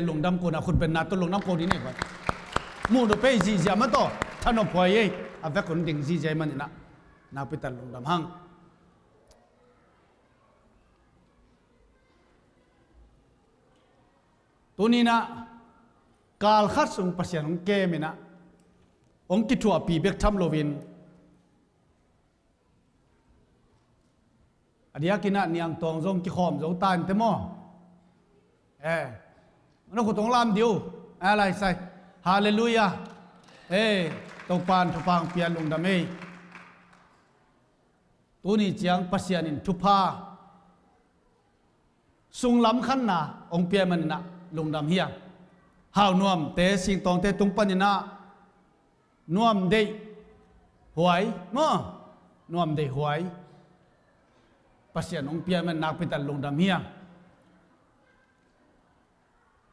ลงดำกูนะคุณเป็นนาตัวลงน้ำกูดีนี่ก่อนมูดไปซีเจมาต่อท่านอภัยอาเวคนดิ่งซีเจมันนี่นะนาไปตัดลงดำหังตัวนี้นะกาลขัดส่งปัสยานุเกมินะองค์กิจวัตรปีเบกทำโลวินอดียกินะนิยงตองจงกิขอมจงตายเต็มนั่นก็ต้องลามเดียวอะไรใส่ฮาเลลูยาตกปานทุพังเปียลงดำตัวนี้จียงปัสยานินทุพาสุงล้ำขันนาองเปียมันนะลงดำเฮียหาวนวมเตะสิงตองเตะตุงปันนะนวมเดยหวยมั้งนวมเดยหวยปัสยานองเปียมันนักไปตัดลงดำเฮีย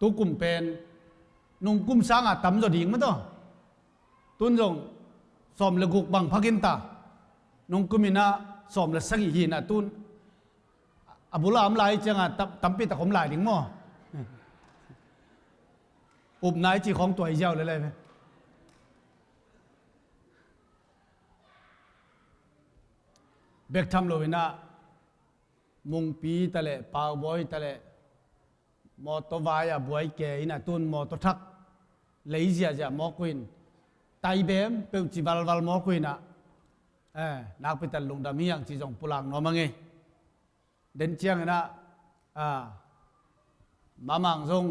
ตุกุมเป็นนุ่งกุมสางอาตำจดิ่งมั้งตัวตุนจงสอมเลกุกบังพักินตานุ่งกุมินะสอมเลสังหินะตุนอบุลามลายจังอ่ะตั้มปีตะขมลายดิ่งมั้งอุบนายจีของตัวไอ้เจ้าเลยไหมเบกทำโลวินะมุงปีตะเละปาวบอยตะเละมอตวายบวยเกยนะตุนมอตทักเลยเสียจะมอควินไตเบมเปิวจิบัลมอควินะนักไปตัดลงดำเฮียงจีจงปุลังนอมังเงเดินเชียงนะมามังทรง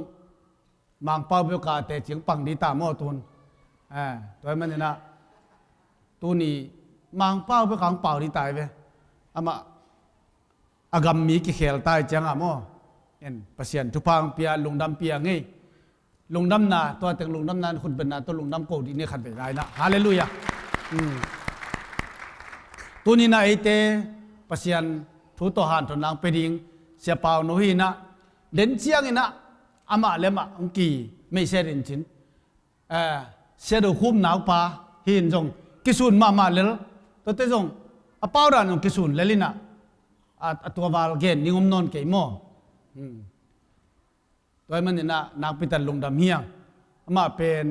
มังเป้าเบลกาแต่เชียงปังดีตามอตุนตัวมันนะตัวนี้มังเป้าเบลกังเป่าดีตายไปอามาอากามีกิเขลตายจังอ่ะมั้งเห็นปัสยันทุพังเปียลงดำเปียงี้ลงดำนาตัวแต่งลงดำนานคุณเป็นนาตัวลงดำโกดีนี่ขัดไปได้นะฮาเลลูยาตัวนี้นะไอเตปัสยันทุตหันทุนนางเปดิงเสียเปล่าโนฮีนะเด่นเชียงนะอามาเลมะองกีไม่เสด็จจินเสียดูคุ้มหนาวปาหินจงกิสุนมาเลลตัวเตจงอเป้าด่านงกิสุนเลลินะตัววาลเกนนิงมนนเกยโมตัวมันเนี่ยนักพิจารลงดำเฮียงมาเป็น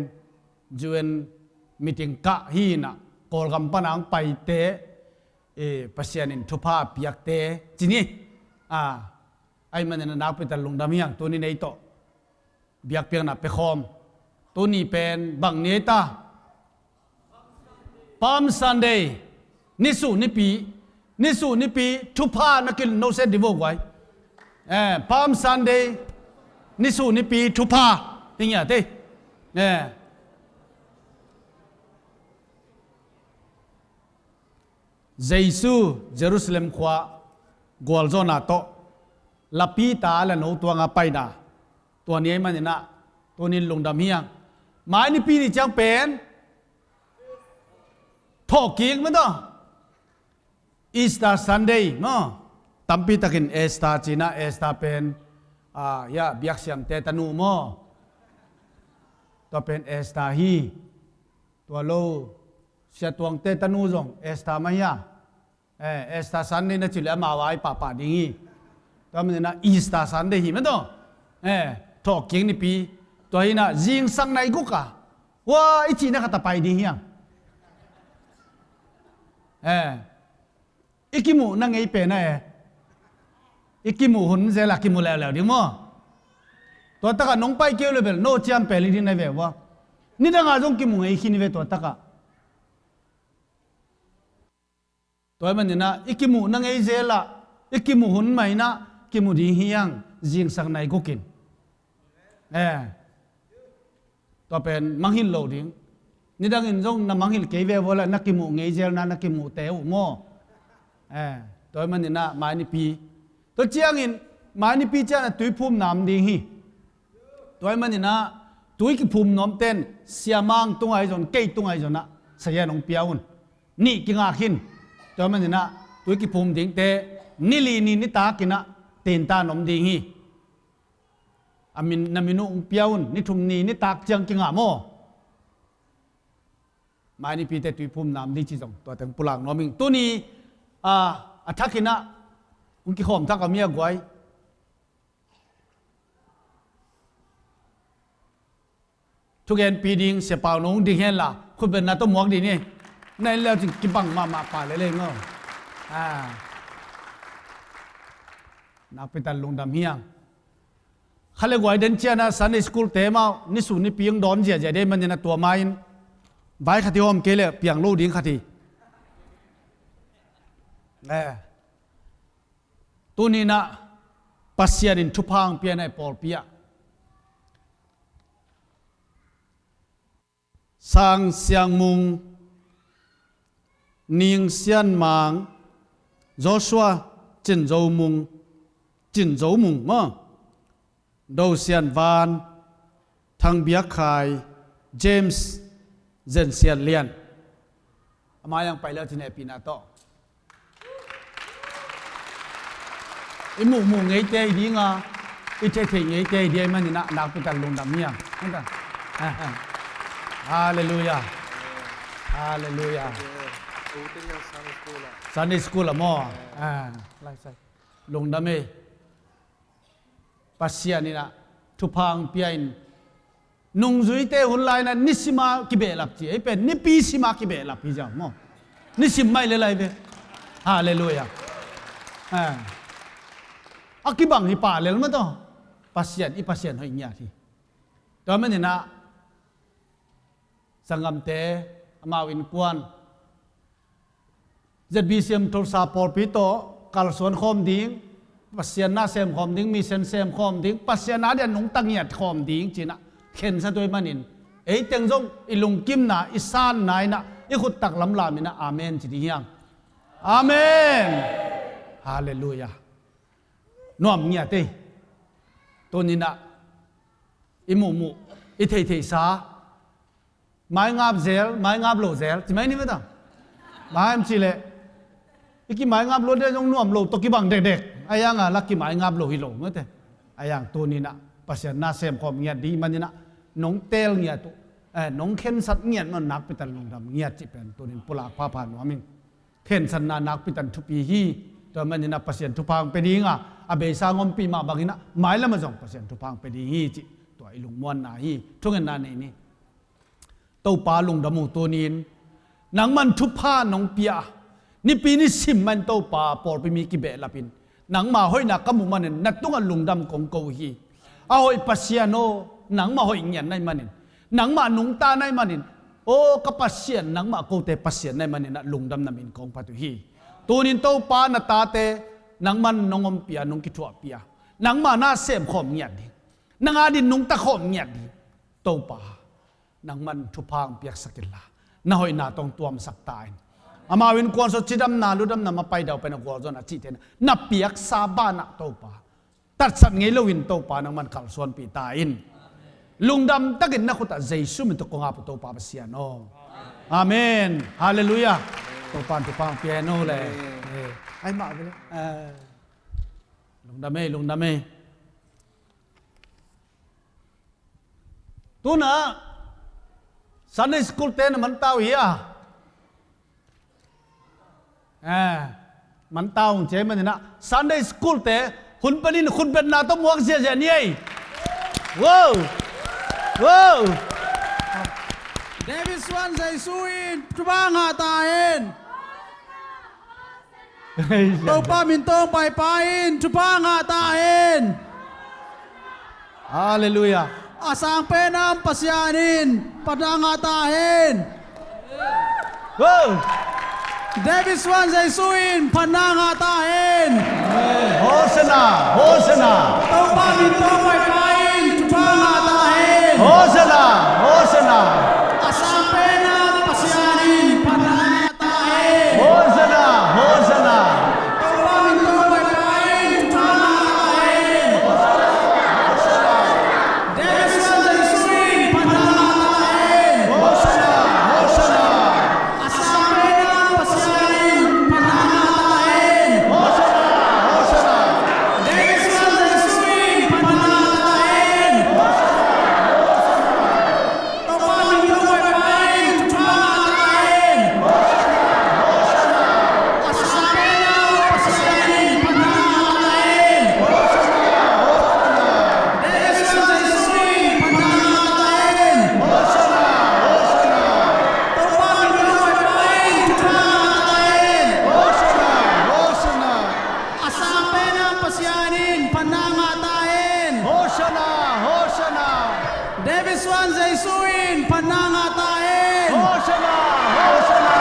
จวนมิติงกะฮีนะกอลกัมปนังไปเตะปัสยานินทุพาเปียกเตะจีนี่ไอ้มันเนี่ยนักพิจารลงดำเฮียงตัวนี้ในโตเบียกเปียกนับไปคอมตัวนี้เป็นบังเนตาพามซันเดย์นิสุนิปีทุพานักกินโนเซดิโวไว้พามซันเดย์นิสุนิปีทุพาอย่างเงี้ยเต้เยซูเยรูซาเล็มขวากอลโซนาโตลาปีตาและโนตัวงาไปนาตัวนี้มันเนี่ยนะตัวนี้ลงดำเฮียงหมายนี่ปีนี่จังเป็นทอกิ้งมั้งต่ออีสตาร์ซันเดย์มั้งตั้มปีตะกินเอสตาจีน่าเอสตาเป็นยาเบียกเสียมเตตันูโมตัวเป็นเอสตาฮีตัวโลเสียตวงเตตันูจงเอสตามายาเอสตาซันเดย์นั่นจิเลมาไว้ป่าดิ้งตัวมันนะอีสตาซันเดย์ฮีมั้งต่อทอกิ้งนี่ปีตัวนี้นะจิงสังในกุกะว่าอีจีน่ะขัดไปดีเฮียงอีกิมูนั่งไงเป็นอีกิมูหุ่นเซลักกิมูแล้วดิมั้งตัวตะกันน้องไปเกี่ยวเลยเบลโนเชียมเปลี่ยนในเววะนี่ดังอาจงกิมูไงขี้นี่เวตัวตะกันตัวมันเนี่ยนะอีกิมูนั่งไงเซลักอีกิมูหุ่นไม่นะกิมูดีเฮียงจิงสังในกุกินตัวเป็นมังหินโลดิ้งนี่ดังอินจงน้ำมังหินเกยเววละนักกิมูไงเซลนะนักกิมูเตวมั้งตัวมันเนี่ยนะมานี่ปีตัวเจียงอินมานี่ปีเจ้าตุยภูมิน้ำดิ้งฮีตัวมันเนี่ยนะตุยกิภูมิน้ำเต้นเสียมังตรงไอ้จนเกยตรงไอ้จนนะเสียน้องเปียวุนนี่กิงอาขินตัวมันเนี่ยนะตุยกิภูมิดิ้งเตนี่ลีนี่นิตากินะเต้นตาน้ำดิ้งฮีอามินนามินุองเปียวุนนี่ทุ่มนี่นิตาเจียงกิงอาโมมานี่ปีเตตุยภูมิน้ำดิ้งจีจงตัวแต่งปุลังน้อมิงตัวนี้อัฐกินะอุกิขอมทักกับเมียกวย ทุกเอ็นปีดิ้งเสียเปล่าหนุ่งดิ้งเห็นละคุณเป็นนักต้มหมวกดีนี่ในแล้วจึงกิบังมาป่าเลยเงานักเป็นตันลุงดำเฮียงเขาเรียกว่าเดินเชียนะสันนิสกุลเตมานิสุนิเพียงดอนเจียจะได้มันจะตัวไม้ใบขัดที่หอมเกลือเพียงลูดิ้งขัดที่ตัวนี้นะปัสยานินทุพังเปียในปอลเปียสังเสียงมุงนิงเสียนมังโจชัวจินโจมุงมั้งดาวเซียนวานทางเบียร์ไข่เจมส์เจนเซียนเลียนมายังไปแล้วที่ไหนปีนาโตไอหมู่ไงเจดีงาไอเจไงเจดีมันนี่นะนักพิจารณาลงดำเมียงนั่นกันฮาเลลูยาฮาเลลูยาซันเดย์สคูลมั่วไล่ใส่ลงดำเมปัสยานี่นะทุพังเปียนนุ่งจุยเตหุ่นไลนะนิสิมากิเบลับจีไอเป็นนิปีสิมากิเบลับพี่จ้ามั่วนิสิไม่เลยเว้ยฮาเลลูยาakiban hi pa lel ma to pasien hoi nya thi to man ni na sangam te amawin kwan zbcm tol sa por pi to kal son khom ding pasien na sem khom ding mi sen sem khom ding pasien na den nong tangiat khom ding china khen sa toy manin ei teng jong ilung kim na isan nai na i khut tak lam la mi na amen chi di hiang amen hallelujahน้อมเงียเต้ตัวนี้นะอิมูอิเทสาไม้งาบเซลไม้งาบโลเซลจะไม่นี่ไม่ต้องไม้มสิเลยอีกไม้งาบโลได้ยงน้อมโลตกิบังเด็กๆไอ้ยังอ่ะลักกี้ไม้งาบโลฮิโลเมื่อแต่ไอ้ยังตัวนี้นะภาษาหน้าเซมความเงียดีมันนี่นะน้องเตลเงียตัวน้องเข็นสัตเงียมันนักไปตันลงดำเงียจิเป็นตัวนี้ปลากผ้าผ่านหัวมิงเข็นสันนานักไปตันทุปีฮีตัวมันนี่นะภาษาทุพังเป็นยังอ่ะอาเบสางอมปีมาบางนะหมายละมาส่งเปอร์เซ็นต์ทุพังไปดีจิตัวไอ้ลุงมวนนาฮีทุกเงินนานี่ตัวปลาลุงดำมูตัวนี้นังมันทุพาน้องเปียนี่ปีนี้สิมันตัวปลาปอดไปมีกิเบลาปินนังมาห้อยนักกมุมันนัดตุ้งลุงดำของกูฮีเอาไอ้ปัสยาโนนังมาห้อยเงียนในมันนังมาหนุ่งตาในมันโอ้กับปัสยานังมาโกเตปัสยาในมันนัดลุงดำนามินของปัตุฮีตัวนี้ตัวปลาหน้าตาเตนังมันนงอมเปียนงกิทัวเปียนังมาหน้าเสมขอมเงียดีนังอาดินนงตะขอมเงียดีโตป่านังมันทุพังเปียกสักิลลาน่าหอยนาตรงตัวมสักตายอามาวินกวนสจิดำนาลุดำนามาไปเดาไปนักวอร์จอนอาจิเตนนับเปียกซาบานะโตป่าตัดสัตว์ไงเลวินโตป่านังมันขัลส่วนปีตาอินลุงดำตะกินนักขุตเจสุมิตกงอาปโตป่าเสียโนอาเมนฮาเลลูยาโตป่าทุพังเปียโนเลยไอ้มาไปเลยลงดำเมตัวน่ะซันเดย์สคูลเต้นมันเต้าเหี้ยมันเต้าเจ๊มันนะซันเดย์สคูลเต้หุ่นเป็นนี่หุ่นเป็นนาต้องมองเสียนี่ว้าวเดวิสวันใจสู้อินจุบังหาตาเอ็นตัวป้ามินตงไปอินจุบังหาตาเอ็นฮาเลลูยาอาสังเป็นามปัสยานินปัดงาตาเอ็นเดวิสวันใจสู้อินพันนางาตาเอ็นโฮสนาตัวป้ามินตงไปอินจุบังหาตาเอ็นโฮสนาอาสังเป็นามปัสยานินพันนางาตาเอ็นโฮสนาตัวป้ามินตงไปอินจุบังหาตาเอ็นเดวิสวันใจสู้อินพันนางาตาเอ็นโฮสนาอาสังเป็นามปัสยานินพันนางาตาเอ็น โฮสนา เดวิสวันใจสู้อินพันนางาตาเอ็ David Swan Jesuin panangatain. Hosanna, Hosanna,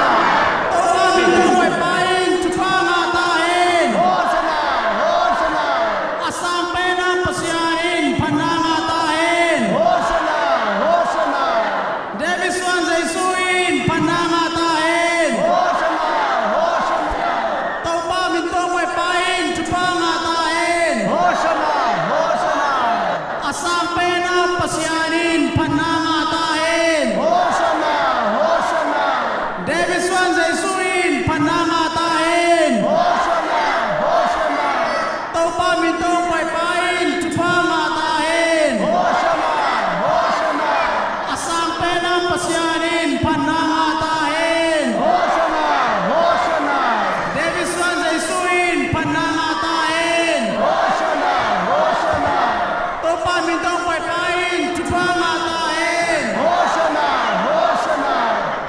Amin tungay paing chupangatain. Hosanna, Hosanna, Asang penang pasyanin panangatain. Hosanna, Hosanna, David Swan Jesuin panangatain. Hosanna, Hosanna, Amin tungay paing chupangatain. Hosanna, Hosanna, Asang penang pasyanin panangatain. Hosanna, Hosanna, David Swan Jesuin panangatain. Hosanna, Hosanna, Amin tungay paing chupangatain. Hosanna, Hosanna, Asang penang pasyanin panangatain. Hosanna, Hosanna, David Swan Jesuin panangatain. Hosanna, Hosanna, Amin tungay paing chupangatain. Hosanna, Hosanna,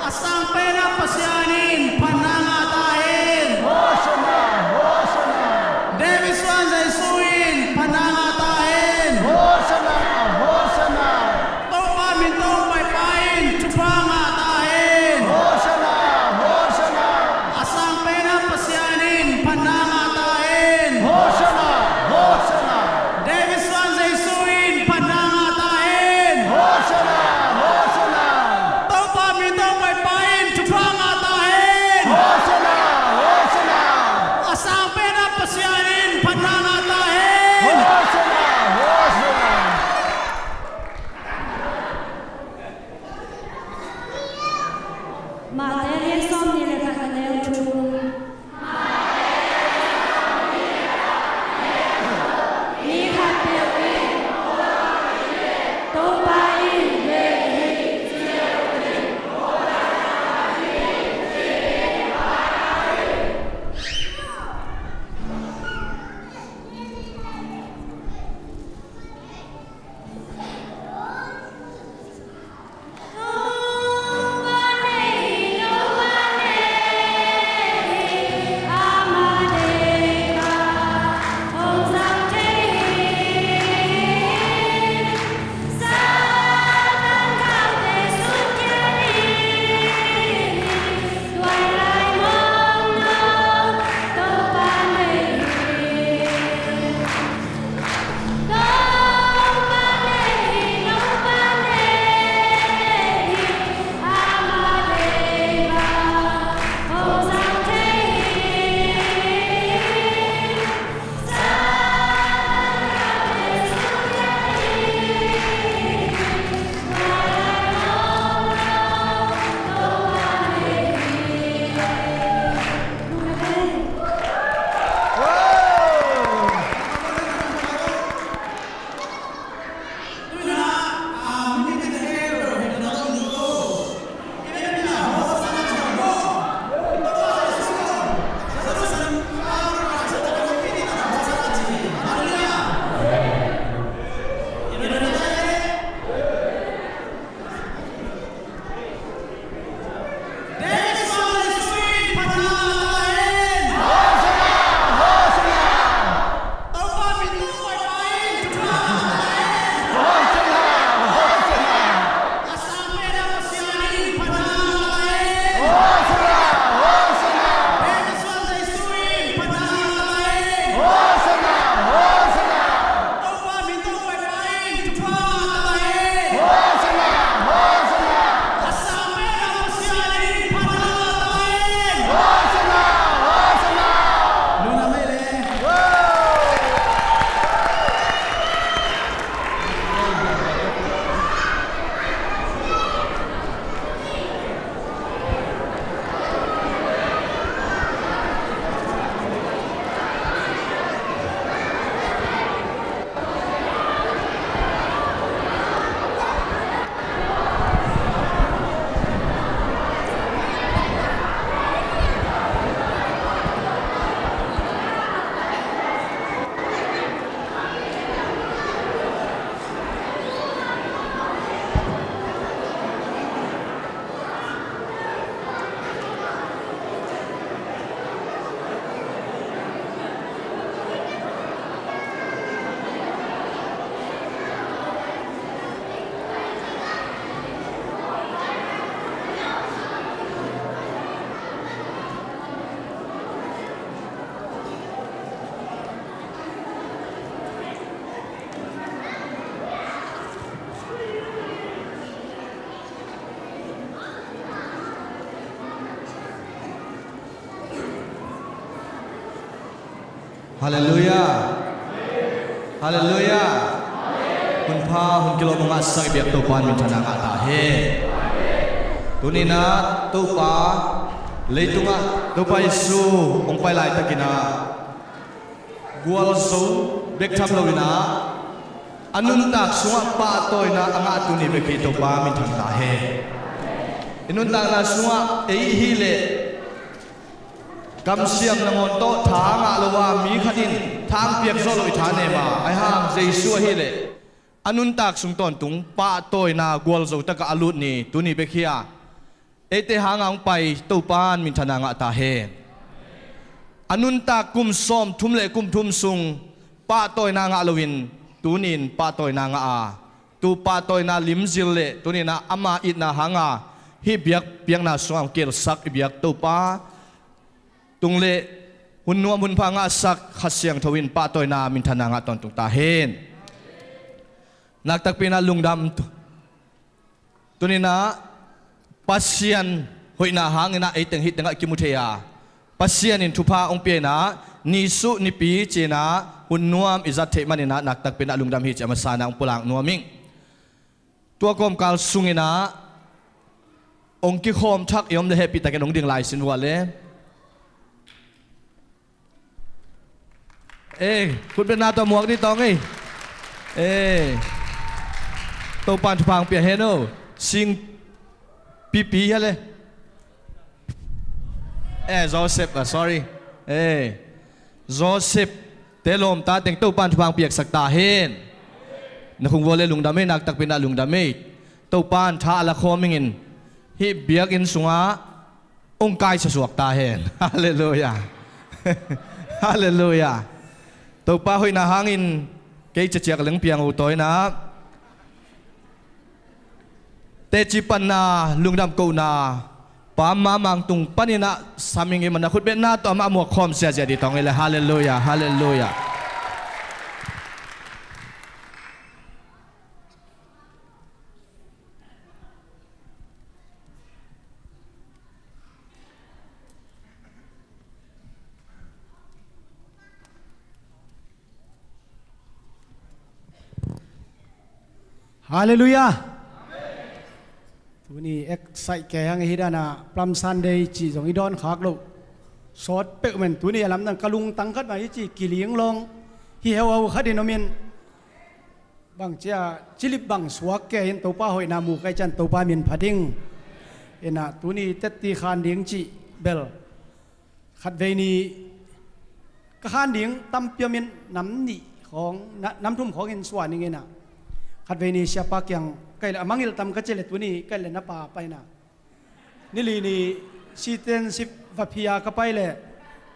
Asang penang pasyanin panangatain. Hosanna, Hosanna, David Swan Jesuin panangatain. Hosanna, Hosanna, Amin tungay paing chupangatain. Hosanna, Hosanna, Asang penang pasyanin panangatain. Hosanna, Hosanna, David Swan Jesuin panangatain. Hosanna, Hosanna, Amin tungay paing chupangatain. Hosanna, Hosanna, Asang penang pasyanin panangatain. Hosanna, Hosanna. Materia somnile kakaneo chun. Ni happy we. Topa in the ฮาเลลูยาฮาเลลูยาคุณพาคุณกิโลมงัดสักเบียกตัวปานมินทนางอาตาเฮตุนีนะตัวปาเลยตุงะตัวปายิสูองไปไล่ตะกินะกัวลสูเบกทำโลวินะอนุนตักสุงะปาตัวนะอ่างตุนีเบกิตัวปามินทนตาเฮอนุนตักนะสุงะเอฮิเลกำเสียงนงอนโตทางอาลวามีขดินทางเปียกโซลอยทานเนมาไอห้ามใจชัวฮิเลอนุนตักสุงตอนตุงปาโตยนากวลโซตะกะอลุนีตุนีเบคียเอเตหางไปตูปานมินทนางะตาเฮอนุนตักกุมซอมทุมเลกุมทุมสุงปาโตยนางะลวินตุนินปาโตยนางะอาตูปาโตยนาลิมซิลเลตุนีนาอามาอิดนาหางาฮิเบียกเปียงนาสวงเกลสักเบียกตูปาตุงเลหุ่นนวมหุ่นพางาสักขัดเสียงทวินป้าตัวนามินทนางาตอนตุงตาเฮนนักตักปีนาลุงดำตัวนี้นะปัสเซียนหอยนาหางนะไอเต็งฮิตเต็งกิมุเทียปัสเซียนอินทุพาองเปียนะนิสุนิปีเจนะหุ่นนวมอิจัดเทมันนะนักตักปีนาลุงดำฮิตจะมาสานาองปลางนวมิงตัวกรมกาลสุงินะองกิโคมทักยอมเลเฮปิตะกันองดิ่งลายสินวัวเลคุณเป็นนาตัวหมวกนี่ตองตัวปานทุพังเปียเฮโนซิงปีฮะเลยโจเซฟsorry โจเซฟเตลมตาแต่งตัวปานทุพังเปียกสักตาเฮนนักคงวัวเลยลุงดำไม่นักตักเป็นลุงดำไม่ตัวปานท่าละคอมิงินฮิเบียกินสุงาองค์กายสสวกตาเฮนฮาเลลูยาฮาเลลูยาตัวป้าหอยนาหางินเกยจะเจียกเหลืองเปียงอุตอยนะเตจิปันนาลุงดำกูนาปามามังตุงปานินะสามิงเอมันนะคุณเป็นนาตัวมาหมวกคอมเสียเจดีตองเลยฮาเลลูยาฮาเลลูยาฮาเลลูยาตัวนี้เอ็กไซแกงฮิดานาพลัมซันเดย์จีจงอีดอนขากลูสอดเปกเหมือนตัวนี้ลำนั้นกะลุงตังคัดมาจีกิเลียงลงฮิเฮวเอาคัดเดนอมินบางเจ้าจิลิบบางสวกแกเห็นตัวป้าหอยนามูไกจันตัวป้ามินพัดิงเอ็นะตัวนี้เตตีขานเดียงจีเบลขัดเวนีก็ขานเดียงตั้มเปียมินน้ำนี่ของน้ำทุ่มของเงินสวานี่ไงนะขัดเวนีเชียปักยังไกลมังอิลตำก็เจริญตัวนี้ไกลนับป่าไปนะนี่ลีนี่ซีเทนสิบวัพยาก็ไปเลย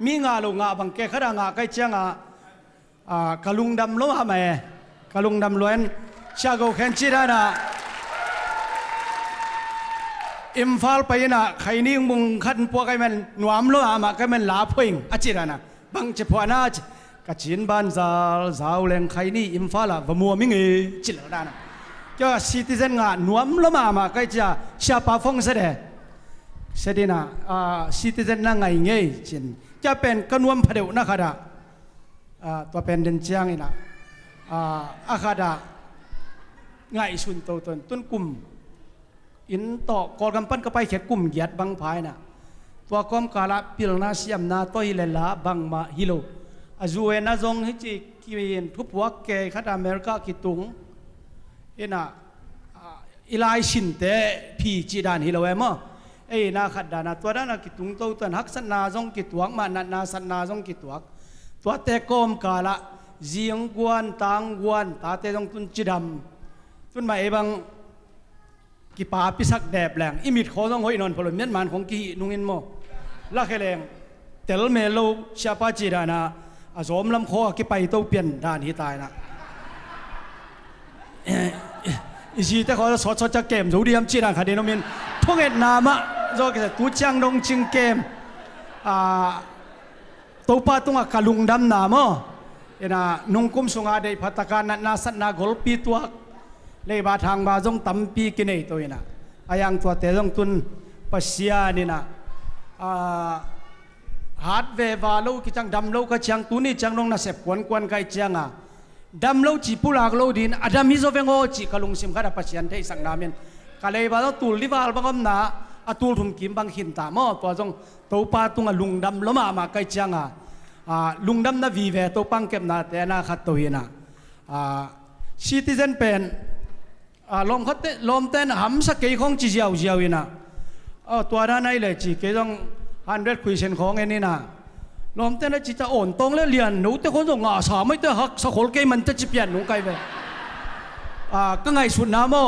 มีงาลงงาบังแกขดางาไกเจียงกะลุงดำล้มหาแม่กะลุงดำล้วนชาโกแคนชิดานะอิมฟาลไปนะใครนี่มุงขันพวกไอ้มันหนวมล้มหามาไอ้มันลาพงอาจิรานะบังเฉพาะน่ากะจินบ้านซาสาวแรงใครนี่อิมฟาลวมัวมิงจิลดานะก็ซิติเซนงาหนวมล้มหามาไอ้จะชาปาฟงเสด็จเสด็จนะซิติเซนนั่งไงเงี้ยจินจะเป็นกนวมพระเดวนะคดาตัวเป็นเดินเชียงนี่นะอาคาดาไงสุนโตต้นกลุ่มอินต่อกอลกำปั้นก็ไปเข็ดกลุ่มเหยียดบังพายนะตัวกอมกาลปิลนาเซียมนาตัวฮิเลลาบังมาฮิโลอาจูเอนาจงฮิจิกินทุบวักเกขัดอเมริกากิตุงเอ็นะอิลายชินเตพีจีดานฮิโลเอมเอ็นะขัดดานะตัวนั้นกิตุงตัวตันฮักสันนาจงกิตวงมานาสันนาจงกิตวงตัวเตกอมกาละเจียงกวนตางกวนตาเตจงตุนจีดำตุนมาเอบังกิปาพิสักแดบแรงอิมิดขอต้องหอยนอนพลเมียนมันของกีนุงินโมลักแรงเตลเมโลชาปาจีดานะอาสมลำคอกิไปโตเปลี่ยนด้านที่ตายนะอีซีแต่เขาสอดจะเกมรูดีมจีดานคดีนมินทุ่งเอ็ดนามะโจก็ตูจังดงจิงเกมตัวป้าตุงกะลุงดำนามะเอ็นะนุ่งกุมสุงอาเดยพัตการนันาสันนากอลปีตัวเลยบาทางบาจงตั้มปีกินไอตัวนะอายังตัวเตจงตุนปัสยานี่นะ ฮาร์ดเววาลูกิจังดำลูกจังตุนี่จังน้องน่าเสพกวนไกจังอ่ะดำลูจีปุลากลูดินอดัมมิโซเวงโอจีกลุงซิมขัดปัจจัยที่สังนามินกะเลยบาต้องตูลิวาลบังอมนาอตูลทุมกิมบังหินตามอตัวจงตัวปาตุงลุงดำล้มมาไกจังอ่ะลุงดำน่าวีเวตัวปังเก็บนาแต่น่าขัดตัวนะซิติเซนเป็นลมขัดลมเต้นหำสักเกี่ยของจีเจียวนะตัวนั้นไอ้เลยจีเกี่ยง100 question ของไอ้นี่นะลมเต้นจีจะอ่อนตรงแล้วเรียนหนูแต่คนส่งสามไม่ได้หักสกุลเกี่ยมันจะจีเปลี่ยนหนูไกลไปก็ไงสุดน้ำอ๋อ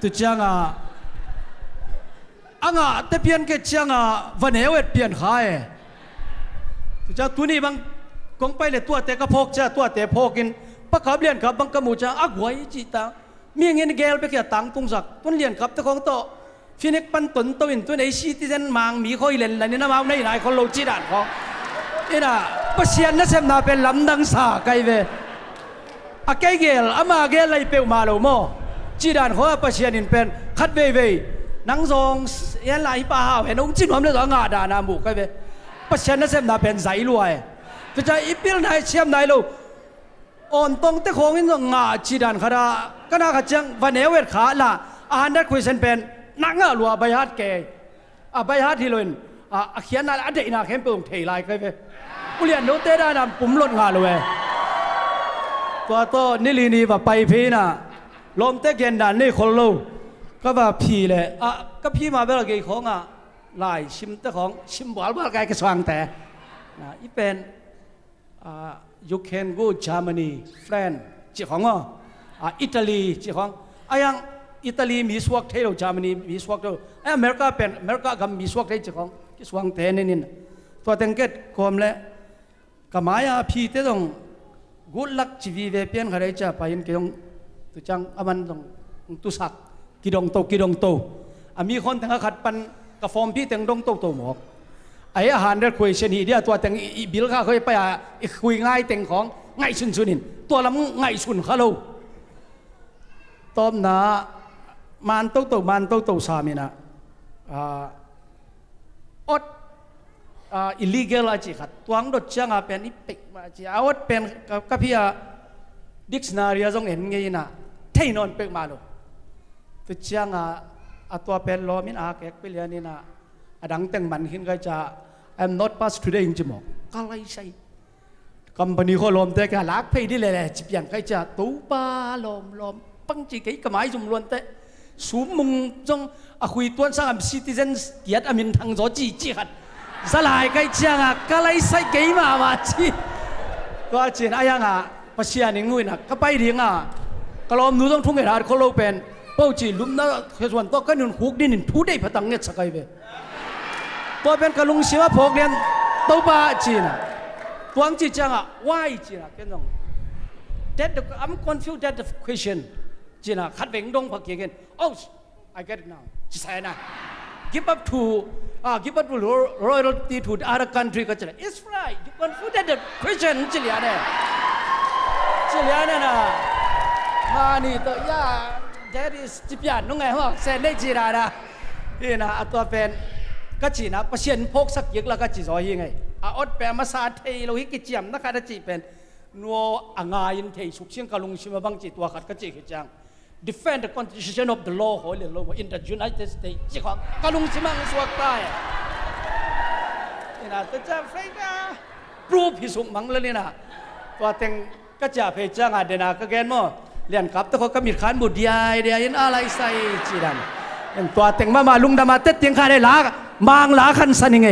ตัวจังแต่เปลี่ยนแค่จังวันเหวเปลี่ยนขายตัวจังตัวนี้บางกงไปเลยตัวเตะกระพกจ้าตัวเตะพกกินปักขับเรียนขับบางกมูจ้าหวยจีตามีเงินเกลไปแค่ตังตุงสักต้นเรียนขับแต่ของโตฟินิกปันตุนตัวอินตัวไหนซีที่เซนมังมีคอยเล่นอะไรนี่นะมาในไหนคนโลจีดันของนี่นะปัศยานนั่นเสมนาเป็นลำดังสาไกเวไกเกลอามาเกลอะไรเปลวมาโลโมจีดันเขาปัศยานินเป็นคัดเวนังทรงยันไหลป่าเห็นองค์จีนผมเลยตัวงาดานามุกไกเวปัศยานนั่นเสมนาเป็นใจรวยจะใจอีพิลนายเชื่อมนายโลอ่อนตรงแต่ของนี่ต้องงาจีดันขนาก็น่าขัดจังวันเอเวทขาละอาหารนัดคุยเซนเป็นนังลัวใบฮัดแกใบฮัดที่ลุนเขียนอะไรเด็กน่ะเข้มเปล่งเทลายกันไปกูเรียนโน้ตเต้ได้นะปุ่มลดงานเลยตัวโตนี่ลีนี่ว่าไปพีน่ะลมเต้เกียนดันนี่คนรู้ก็ว่าพีเลยก็พีมาเวลาเกี่ยของลายชิมเต้ของชิมบอลว่าไกลกระสวางแต่อีเป็นyou can go Germany France จีของอิตาลีจีของยังอิตาลีมีสวกเทโลเยอรมนีมีสวกเทโลอเมริกาเป็นอเมริกาก็มีสวกเทจีของที่สวงเทนี่นี่ตัวเต็งเกตคอมเลยก็หมายพี่เต้ต้องกุลักชีวิตเปลี่ยนอะไรจะไปยังกี่ดงตัวจังมันต้องตุสักกี่ดงโตมีคนทั้งขัดปันกับฟอร์มพี่เต็งดงโตหมอกไอ้อาหารเด็ดคุยเช่นนี้เดียวตัวแต่งบิลข้าเคยไปคุยง่ายแต่งของง่ายสุนินตัวลำง่ายสุนข้าลูต้มนะมันโตสามีนะillegal อาจีขัดตัวงดจังเป็นอีปิกมาจีเอาเป็นกับพี่dictionary จงเห็นไงนะเท่นอนเป็กมาลูตัวจังตัวเป็นล้อมินอาเก็กไปเรียนนี่นะดังแต่งมันขึ้นก็จะ I'm not pass today จริงๆก็อะไรใช่กัมปนีเขาลมแต่ก็ลักไปดิเลยจีบอย่างก็จะตู้ปลาลมปังจีกี่กระไม้จุ่มล้วนแต่สูงมุงจงคุยตัวสร้างซิติเซนเกียรติมินทางโจจีขัดสลายก็จะก็อะไรใส่กี่มาจีก็จีนอะไรภาษาหนึ่งด้วยนะก็ไปเรียงก็ลมนู้ต้องทุ่งเหตุเขาโลเป็นเป้าจีลุ่มนั่นคือส่วนตัวก็นุ่นหุกดินทุได้พตังเงี้ยสักไงเว้ตัวเป็นกระลุงเสียพกเรียนตัวบ้าจีนตัวจีจังว่ายจีนเป็นตรง that I'm confused that the question จีนขัดเวงดงพักเกี่ยง oh I get it now จีใช่นะ give up to royalty to other country ก็จะ it's right you confused that the question จีเลียเนี่ยนะมานี่ตัวยา that is จีเปียนน้องไงฮะเซนได้จีรานะนี่นะตัวเป็นก็จีนะประเชียนพกสักยึกแล้วก็จีซอยยังไงอดแปลมาซาเทเราฮิกิจยมนักการจีเป็นนัวงายินเทสุกเชียงกะลุงชิมาบังจีตัวขัดก็จีขจัง defend the constitution of the law หอยเลย law in the United States จีของกะลุงชิมังสวกใต้นี่นะแต่จะไฟก็ปรูพิสุมังแล้วนี่นะตัวเต็งก็จะเพจังเดนะก็แกนมั่วเรียนกับแต่เขาก็มีขันบุตรใหญ่เดียนอะไรใส่จีดันตัวเต็งมาลุงดามาเต็ดเตียงข้าได้ลากมางลาขันสันยังไง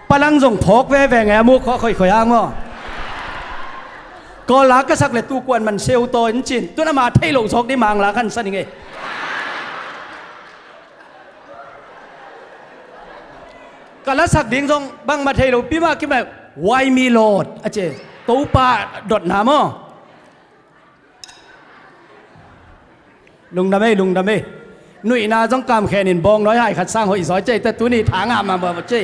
ปลังส่งพกแว่แงมุกเขาค่อยๆอ้างว่าก็ลาก็สักเลยตู้กวนมันเซลโตนจินตัวน้ำมาเทโลชกได้มางลาขันสันยังไงก็ละสักดิ้งส่งบังมาเทโลพี่มาคิดแบบไวมีโหลดอาเจตู้ปลาดดน้ำมั้งลุงดำไม่หนุ่ยนาต้องกำแค่นินบองน้อยให้ขัดสร้างหอยสอยใจแต่ตัวนี้ถางามมาบ่เจ้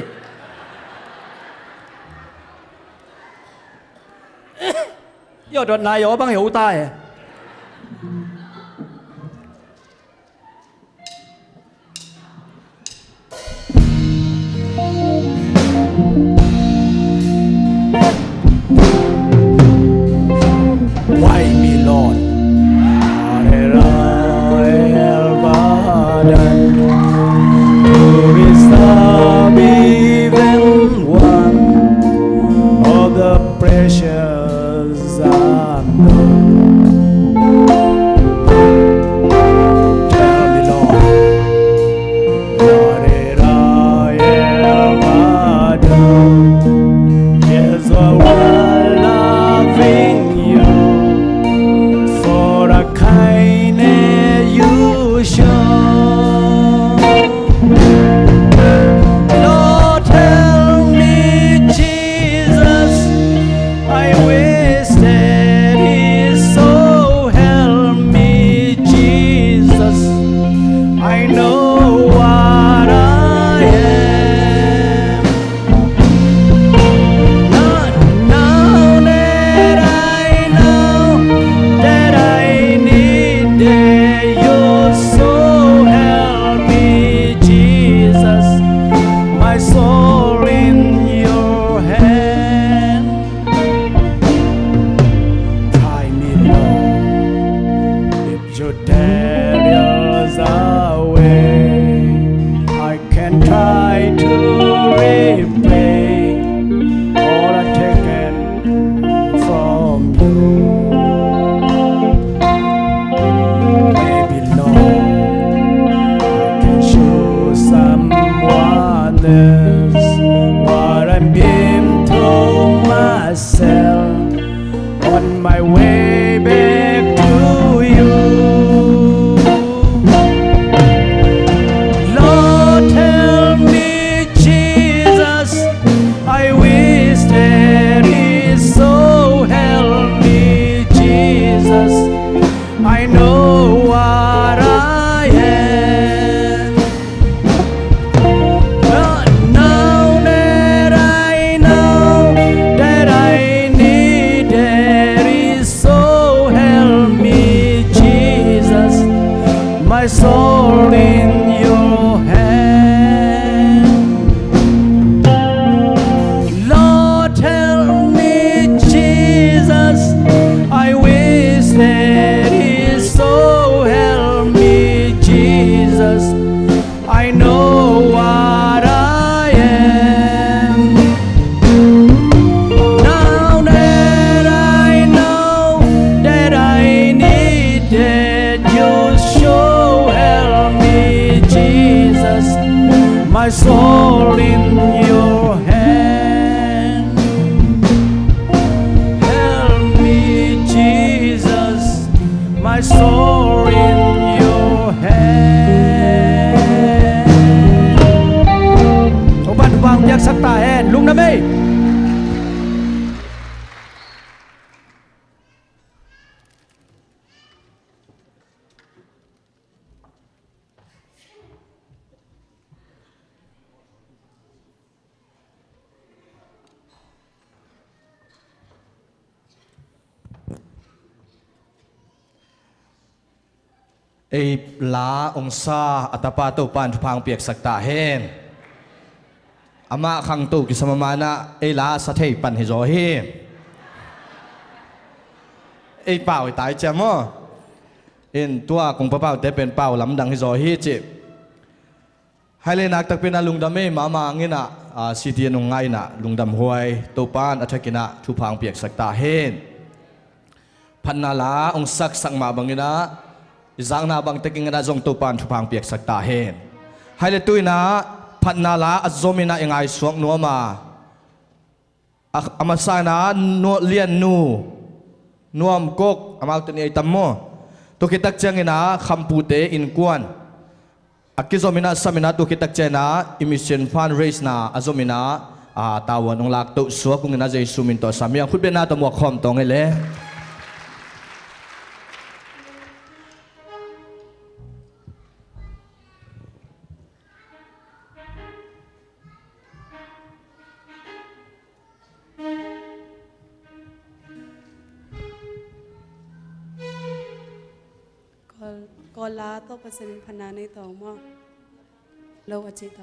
ยอดดนายบังเหวตาย Why me, Lord? Who is the even one of the precious unknown? Tell me, Lord, what did I ever do? Is the world loving you for the kindness you show? Lord, tell me, Jesus, I wasted it, so help me, Jesus. I know what I am. Now that I know that I need you, so help me, Jesus. My soul in your hand. Try me, Lord, if you dare us away. I can try to repay all I've taken from you. Maybe, Lord, I can show someone else what I'm being to myself on my way back to you. Lord, tell me, Jesus, I wasted it, so help me, Jesus. I know what I am. Now that I know that I need it, so help me, Jesus. My soul in your hand. Lord, tell me, Jesus, I wasted it, so help me, Jesus. I know what I am. Now that I know that I need it, you sure help me, Jesus. My soul in your hand. Help me, Jesus. My soul in your hand. Ông bạn vang nhạc sắc tà hen lung đam mê. Ei la ong sa atapa to pan phang piak sakta hen ama khang tu ki samamana ei la sa thei pan hi zo hi ei pau ai tai cha mo in tua kong pa pau te pen pau lam dang hi zo hi chi hai le nak tak pen alung dam me ma ma ngina city nong ngai na lungdam huai to pan athakina thu phang piak sakta hen phanna la ong sak sang ma bangina giang na bang taking na zong to pan thupang piak sakta hen hai le tuina phatna la azomina engai suak no ma amasana no lian nu nuam kok amak tani tammo to kitak changina khampute in kwan akizomina samina to kitak chena emission fund raise na azomina tawon ong lak to suak kungina jai sumin to samyang khutbena to mo khom tong eleก็ลาต่อประสิทธิพนาในต่อมอเราอจิต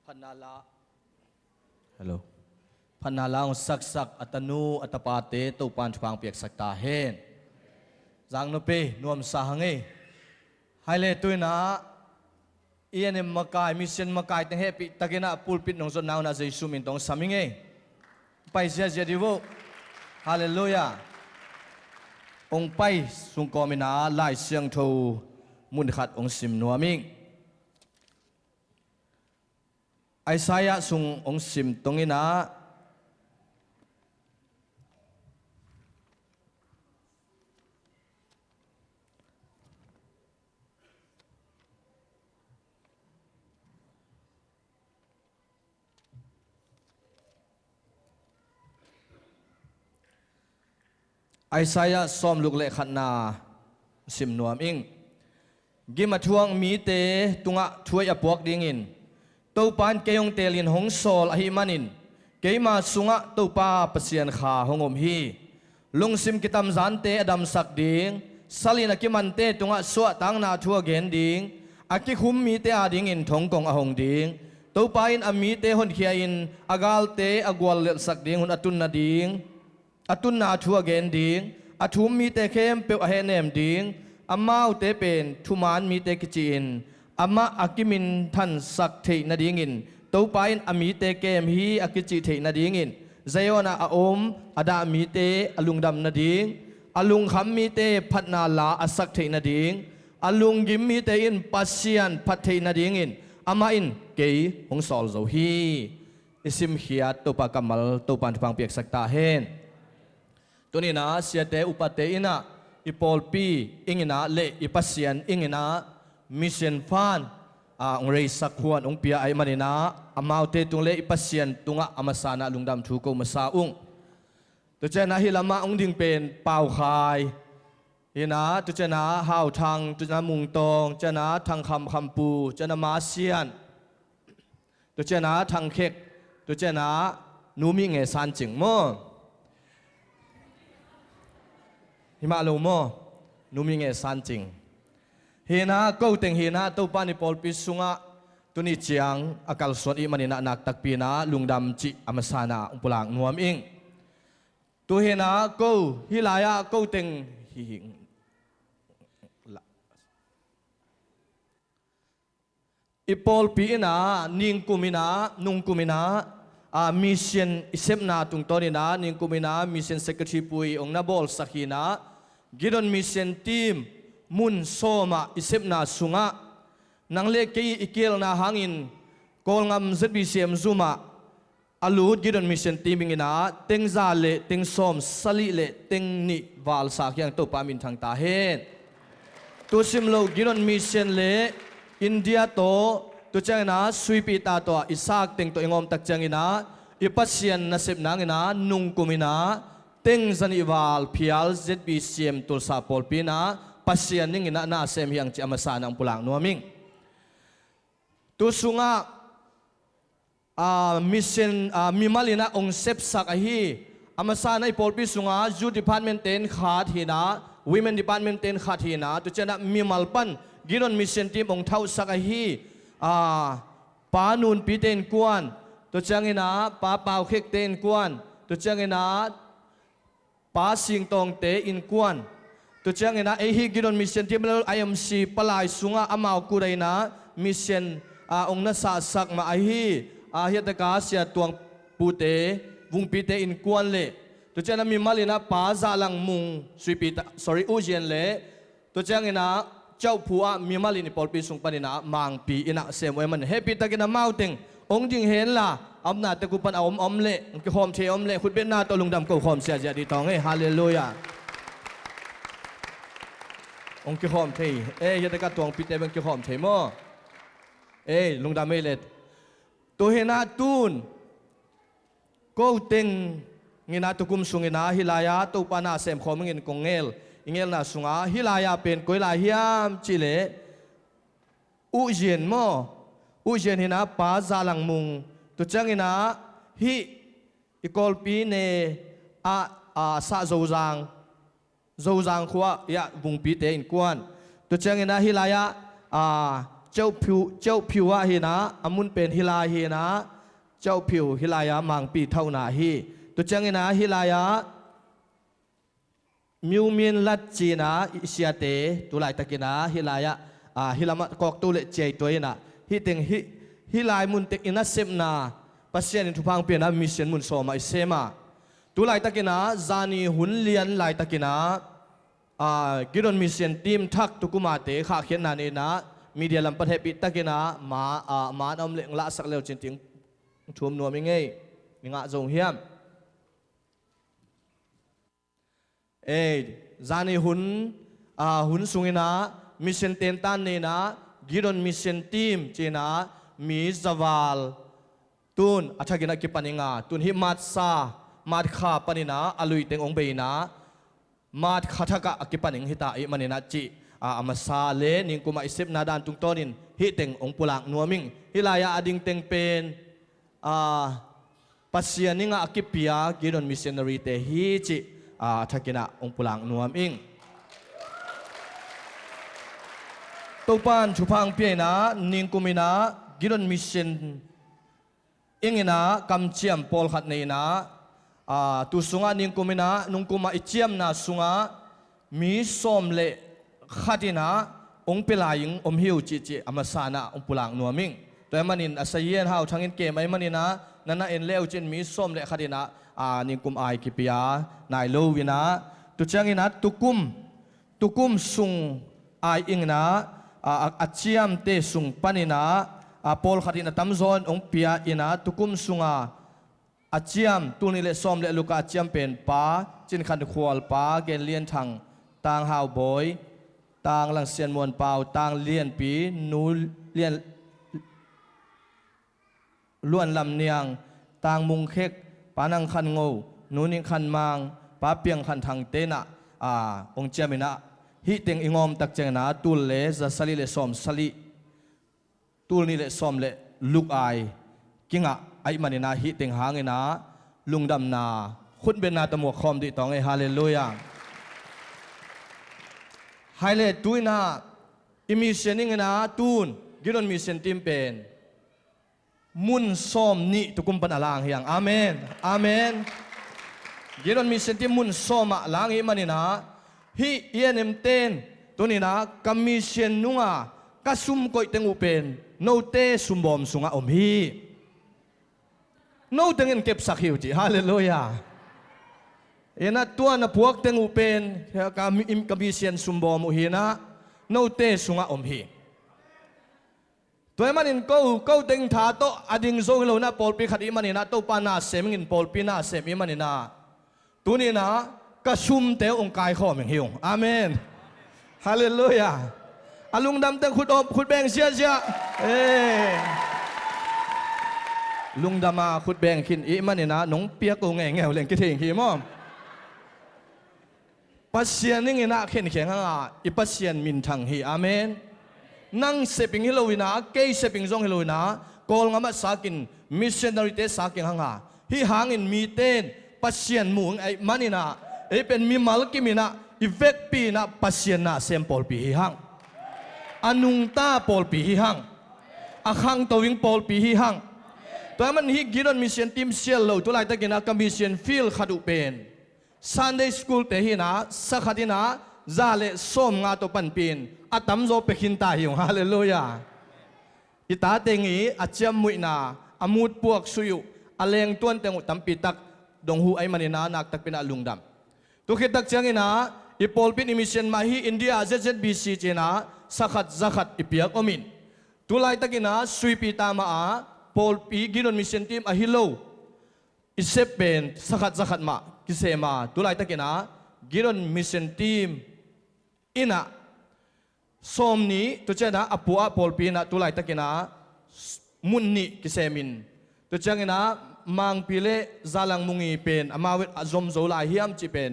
พันนาลาฮัลโหลพันนาลาองสักอัตนูอัตปาเตตุปันฟังเปียกสักตาเฮนจังนเปนวมสาหังเอไฮเลตุยนะเอียนมากายมิเซนมากายตั้งเฮปิตะกินะปูลปิดนงสนาวนาเจสุมินตองสามิงเอไปเสียเจดีโวฮาเลลูยาองไปสุงกอมินาไล่เสียงทูมุนขัดองสิมนัวมิงไอสายะสุงองสิมตรงนี้นะไอสายะซ้อมลูกเล็กขัดนาสิมนัวมิงกิมาทวงมีเตตุงะช่วยอปวกดิ่งินตัวปานเกยงเตลินหงโซลอหิมันินเกยมาสุงะตัวปาปเสียนขาหงอมฮีลุงซิมกิตามจันเตอดัมสักดิ่งสลินกิมันเตตุงะสวะตังนาทัวเกนดิ่งอากิคุมมีเตอาดิ่งินทงกงอหงดิ่งตัวปาอินอามีเตหนเขียอินอากาลเตอากวลเลสักดิ่งหุนอตุนนาดิ่งอตุนนาทัวเกนดิ่งอทุมมีเตเข้มเปวเฮเนมดิ่งอามาอุเตเป็นทุมานมีเตกิจินอามาอากิมินทันสักเทนาดิงินตัวไปอินอามีเตเกมฮีอากิจิเทนาดิงินเซโยนาอาอมอาดามีเตอลุงดำนาดิงอลุงคำมีเตพัดนาลาอาสักเทนาดิงอลุงกิมมีเตอินปัสเซียนพัดเทนาดิงินอามาอินเกยหงสอลโซฮีอิสิมเฮียตัวปากกัมลตัวปันฟังเปียกสักตาเฮนตัวนี้นะเสียเตอุปเตอินะอีปอลปีอิงนะเลอีปัสเซียนอิงนะมิเชนฟานองเรสักขวานองเปียไอมันนะอามาวเตตุงเลอีปัสเซียนตุงะอามาสานะลุงดำทูโกมาซาอุงตัวเจนะฮิลามาองดิ่งเป็นเป่าคายฮินะตัวเจนะฮาวทางตัวเจนะมุงตองเจนะทางคำปูเจนะมาเซียนตัวเจนะทางเค็กตัวเจนะนูมิเงซันจิงโมหิมาลูโมนูมิเงซันจิงเฮนะก็เต็งเฮนะตัวปานิปอลปิสุงะตัวนี้เจียงอากาศส่วนอีมันนักตักปีนะลุงดำจิอามาสานะอุปลางนวมอิงตัวเฮนะก็ฮิลายะก็เต็งหิงอีปอลปีนะนิงกุมินะนุงกุมินะมิเชนอิเซมนาตุงตอนีนะนิงกุมินะมิเชนเซกทรีปุยองนาบอลสักฮีนะกิดอนมิเชนทีมมุนโซมาอิเซปนาสุงะนังเลกีอิเกลนาหางอินโกลงามเซบิเซียมซุมาอาลูดกิดอนมิเชนทีมิงนะเต็งซาเลเต็งซอมสลิเลเต็งนิวาลสักยังตัวปามินทางตาเฮนตัวซิมโลกิดอนมิเชนเลอินเดียโตตัวจังนะสวีปีตาตัวอิสากเต็งตัวงอมตักจังอินะอิปัสเซียนนาเซปนางอินะนุงกุมินะเต็งซันิวาลพิอัลเซบิเซียมตุลซาปอลปีนะปัสเซียนนิ่งนะนาเซมยังจะมาสานังปุลังนัวมิงตัวสุงะมิเซนมิมาลินะองเซปสักอหีอามาสาในปอลปีสุงะจูดิพาร์ตเมนต์เต็นขาดหินะวิเมนดิพาร์ตเมนต์เต็นขาดหินะตัวเจนะมิมัลปันกิรอนมิเซนทีมองเท้าสักอหีปานูนปีเต็นกวนตัวจังอินะปาเปาเค็กเต็นกวนตัวจังอินะปาสิงตองเตอินกวนตัวเจ้าเงินนะไอฮิกิดอนมิเชนที่มันไอเอ็มซีปลายสุงะอามาวกูไรนะมิเชนองนัสสักมาไอฮิเฮตกาเสียตัวปูเตวุงปีเตอินกวนเล่ตัวเจ้านั้นมีมาลินะป้าซาลังมุงสุปีตาอูเจียนเล่ตัวเจ้าเงินนะเจ้าผัวมีมาลินิปอลปีสุงปนินะมังปีอินะเซมไว้มันเฮปิตะกินมาอุติงองจิงเห็นล่ะอำนาจตะกุปันอมเล่ก็หอมเทอมเล่คุณเป็นหน้าตัวลุงดำก็หอมเสียใจดีทองเฮ้ฮาเลลูยาองค์กิหอมเทยัดกระตัวองค์ปิเตบังกิหอมเทมอลุงดำไม่เล็ดตัวเฮนาตูนก็เต็งเงินตุกุมสุงินาฮิลายาตัวปานาเซมขอมเงินกงเงลนาสุงาฮิลายาเป็นกุยลาฮิยามจิเลอุเจนมอุเจนเฮนาปาซาลังมุงตัวจังเฮนาฮิอีกอลปีเนซาโจซังขวายะบุงปีเตอินกวนตัวเจ้าเงินนะฮิลายะ เจ้าผิวอะฮีนะอามุนเป็นฮิลาฮีนะเจ้าผิวฮิลายามังปีเท่านาฮีตัวจังนะฮิลายามิวมินลัดจีนะอิเชียเตตุไลตะกินะฮิลายะฮิลามะกอกตุเลเจตัวนะฮิเต็งฮิลายมุนเต็กอินัสเซมนาปัสเซียนทุพังเปียนะมิเชนมุนโซมาอิเซมาตุไลตะกินะจานีหุนเลียนไลตะกินะกิรอนมิเชนทีมทักตุกุมาเตข้าเขียนนานีนะมีเดียลัมประเทศปิตะกินะมาอมเล็งละสักเลวจริงๆชวมนัวมิงเงยมิงะจงเฮียมจานีหุนสุงินะมิเชนเตนตันเนนะกิรอนมิเชนทีมเจนะมีจาวาลตุนอัฐกินะกิปันิงาตุนฮิมัดซามาดขาปนินะอลุยเตงองเบนะมาดขัทกะกิปันิงฮิตาอิมันนะจิอามาซาเลนิงกุมาอิสิบนาดานตุงต้นินฮิเตงองปุลังนัวมิงฮิลายาอดิงเตงเป็นปัสเซียนิงากิปิยากิรอนมิเชนนารีเตฮิจิทักกินะองปุลังนัวมิงตัวปานชุพังเปียนะนิงกุมินะกิรอนมิเชนอิงนะกำเชียมปอลขัดเนนะตุสุงานิงกุมินะนุงกุมาอิเชียมนะสุงามีสมเลขัดินะองเปลายิงอมหิวจิอามาสานะองปุลังนัวมิงตัวมันนินอาศัยเย็นเฮาทั้งอินเกมไอ้มันนินะนั่นน่ะเอ็นเลวจินมีสมเลขัดินะนิงกุมไอกิปิยานายโลวินะตุจังอินะตุกุมสุงไออิงนะอาเชียมเตสุงปันินะปอลขัดินะตัมซอนองเปียอินะตุกุมสุงอาเชียมตุนิเลสอมเลลูกอาเชียมเป็นป้าจินขันควอลป้าเกนเลียนทังต่างฮาวบอยต่างหลังเซียนมวนเปล่าต่างเลียนปีนูเลียนล้วนลำเนียงต่างมุงเค็กปานังคันงูนูนิงคันมังป้าเปียงคันทางเตนะองเจมินะฮิเต็งอิงอมตักเจงนะตุลเลจะสลิเลสอมสลิตุลนี่เลสอมเลลูกไอกิงะไอมันนะฮิเต็งหางนะลุงดำนาคุณเป็นนาตมวกคอมดิตองไอฮาเลลูยาไฮเลตตุยนาอิมิเชนิงนะตูนกิรอนมิเชนติมเป็นมุนซ้อมนี่ตุกุมปันอลางเฮียงอาเมนอาเมนกิรอนมิเชนติมุนซ้อมลางอิมันนี่นะฮิเอียนเอ็มเตนตัวนี้นะกัมมิเชนนุงะกัสุมก่อยเตงอุเป็นโนเตสุมบอมสุงะอมฮีโนเตงเงินเก็บสักหิวจิฮาเลลูยาเอ็นตัวน่ะพวกเต็งอุเป็นกามีเซียนสุมบอมุฮีนะโนเตสุงะอมฮีตัวมันอินกูเต็งท่าโตอดิงโซฮิโลนะปอลปีขัดอิมันนี่นะโตปานาเซมิงินปอลปีนาเซมิมันนี่นะตัวนี้นะก็ซุมเตองกายข้อมิงหิวอาเมนฮาเลลูยาอาลุงดำเต็งขุดแบงเสียลุงดำมาขุดแบงขินอิมันนี่นะน้องเปียกงแงวเล่นกิเทงฮีมอมปัสเซียนนี่นะเข็นเขียงห่างอีปัสเซียนมินทังฮีอาเมนนั่งเสปิงฮิโลวินะเกยเสปิงซงฮิโลวินะกอลงามาสากินมิชชันนาริเตสากินห่างฮีหางอินมีเตนปัสเซียนมุงไอมันนี่นะไอเป็นมีมัลกิมินะอีเวกปีนะปัสเซียนนะเซมปอลปีฮีหางอนุงตาปอลปีฮีหางอาคังตัววิ่งปอลปีฮีหางตัวมันฮีกิรอนมิชชันทีมเซลโลตัวไรตะกินนะกัมมิชชันฟิลขัดุเป็น Sunday school เตหินะสักทีนะซาเลส้มงาตัวปันปีนอาตัมโซเปขินตาหิวฮาเลลูยาอิตาเตงีอาเจียมมุยนาอามูดพวกสุยุอาเลงต้วนเตงอุตัมปีตักดงหูไอมันนานักตักเป็นอาลุงดำตุกิตักเจียงนะอีปอลปินอิมิเชนมาฮีอินเดียZZBC เจนะสักขัดอีเปียกอมินตุไลตักินะสุยปีตามาอาปอลปีกินอนมิเชนทีมอาฮิโลอิเซปเป็นสักขัดมากิเซมาตุไลตะกินะกิรอนมิชชันทีมอินะสมนี้ตุเจนะอปัวปอลปีนะตุไลตะกินะมุนนี่กิเซมินตุเจนะมังพิเลซาลังมุงีเป็นอามาเวทซอมโซลาฮิมจิเป็น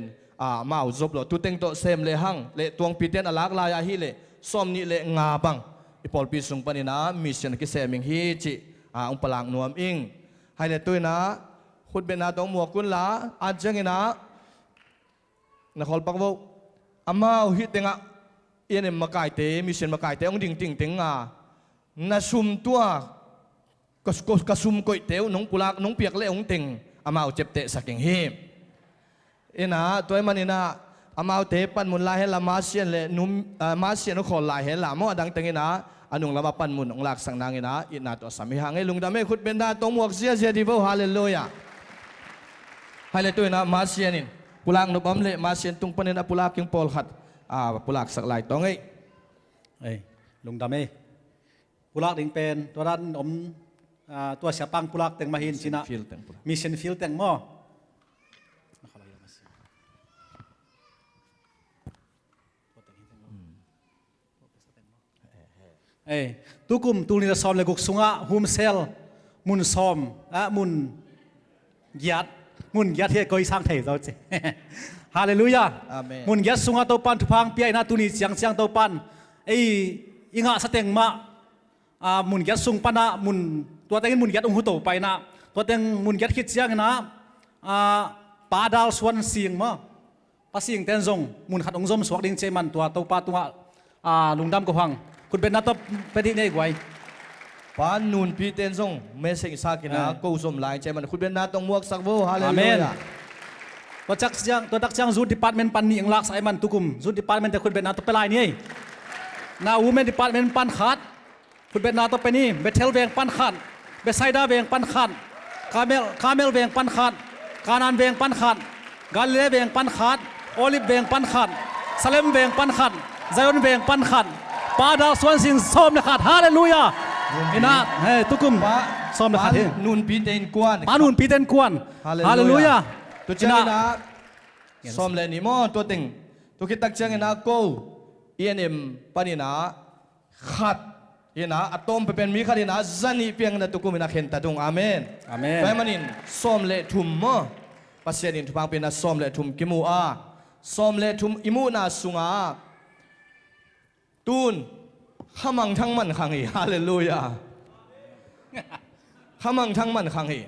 มาอุจบโลตุเต็งโตเซมเลหังเลตวงปีเตนอลักลายาฮิเลสมนี้เลงาบังอีปอลปีสุงปนินะมิชชันกิเซมิงฮิจิองปลังนวมอิงให้เลตุยนะคุณเป็นนาตองหมวกกุนละอาจจะงี้นะนักขอลปักว่าอามาฮิตเงะเอ็นเอ็มมาไก่เตมิเชนมาไก่เตองดิ่งติ่ง na sum tua kasum koi teu nong pulak nong piak le ong ting amau chepte saking hi ina toy manina amau te pan mun la he la ma sian le num ma sian no khol la he la mo adang tengina anung lama pan mun ong lak sang nangina ina to sami hangai lungdame khut benda tong muak sia sia divo hallelujah hale tu na ma sianin pulang no bam le ma sian tung panina pulak king pol khat pulak sak lai tong ei เอ้ยลุงดำเอ้ปุลักดิงเป็นตัวด้านตัวเสียปังปุลักแต่งมาหินสินะ feel teng pulak มีเซนฟิลแต่งหม้อเอ้ยตุกุมตูนี่จะซ้อมเลยกุกสุงะฮุมเซลมุนซ้อมมุนยัดมุนยัดที่ก้อยสร้างไทยเราเจ้ ฮาเลลูยา Amen มุนยัดสุงะตัวปันทุพังเปียนะตูนี่เสียงตัวปันไอ้อิงะสเต็งมามุนยัดสุงปันนะมุนตัวเต็งมุนยัดองหุโตไปนะตัวเต็งมุนยัดคิดเสียงนะปาดาวสวนเสียงมาปาเสียงเต้นซงมุนขัดองซมสวกดิงเจมันตัวปาตัวลุงดำกพังคุณเป็นนัตเป็นที่นี่ไว้ ปานนูนปีเตนซงเมสิงสากินากูสมลายใจมันคุณเป็นนาตองมวกสักโวฮาเล อา ลู เมน ยา ตัวจักเสียงจูดดิพาร์ตเมนต์ปันนี่ยังลักสายมันตุกุมจูดดิพาร์ตเมนต์แต่คุณเป็นนาตัวไปลายนี่นาวูเมนดิพาร์ตเมนต์ปันขาดคุณเป็นนาตัวไปนี่เบเทลเวงปันขาดเบไซด้าเวงปันขาดคาเมลเวงปันขาดกานันเวงปันขาดกาลิเลเวงปันขาดโอลิฟเวงปันขาดซาเลมเวงปันขาดไซออนเวงปันขาดปาดาวสวนสิงส้มนะครับฮาเลลูยาอินาเฮ้ตุกุมส้มนะครับ นูนปีเตนกวน ปานุนปีเต็นกวนฮาเลลูยา ตัวเจ้านะสมเลนิมอตัวติงตัวคิดตักเจ้านะกูเอ็นเอ็มปานินะขัดเอ็นะอะตอมไปเป็นมีขัดนะจันนี่เพียงนะตุกุมินะเข็นตาตุงอาเมน อาเมน ไปมันอินสมเลทุมมอปัสเซนินทุพังเป็นนะสมเลทุมกิมูอาสมเลทุมอิมูนาสุงาตูนขมังทั้งมันขังอีฮาเลลูยาขมังทั้งมันขังอี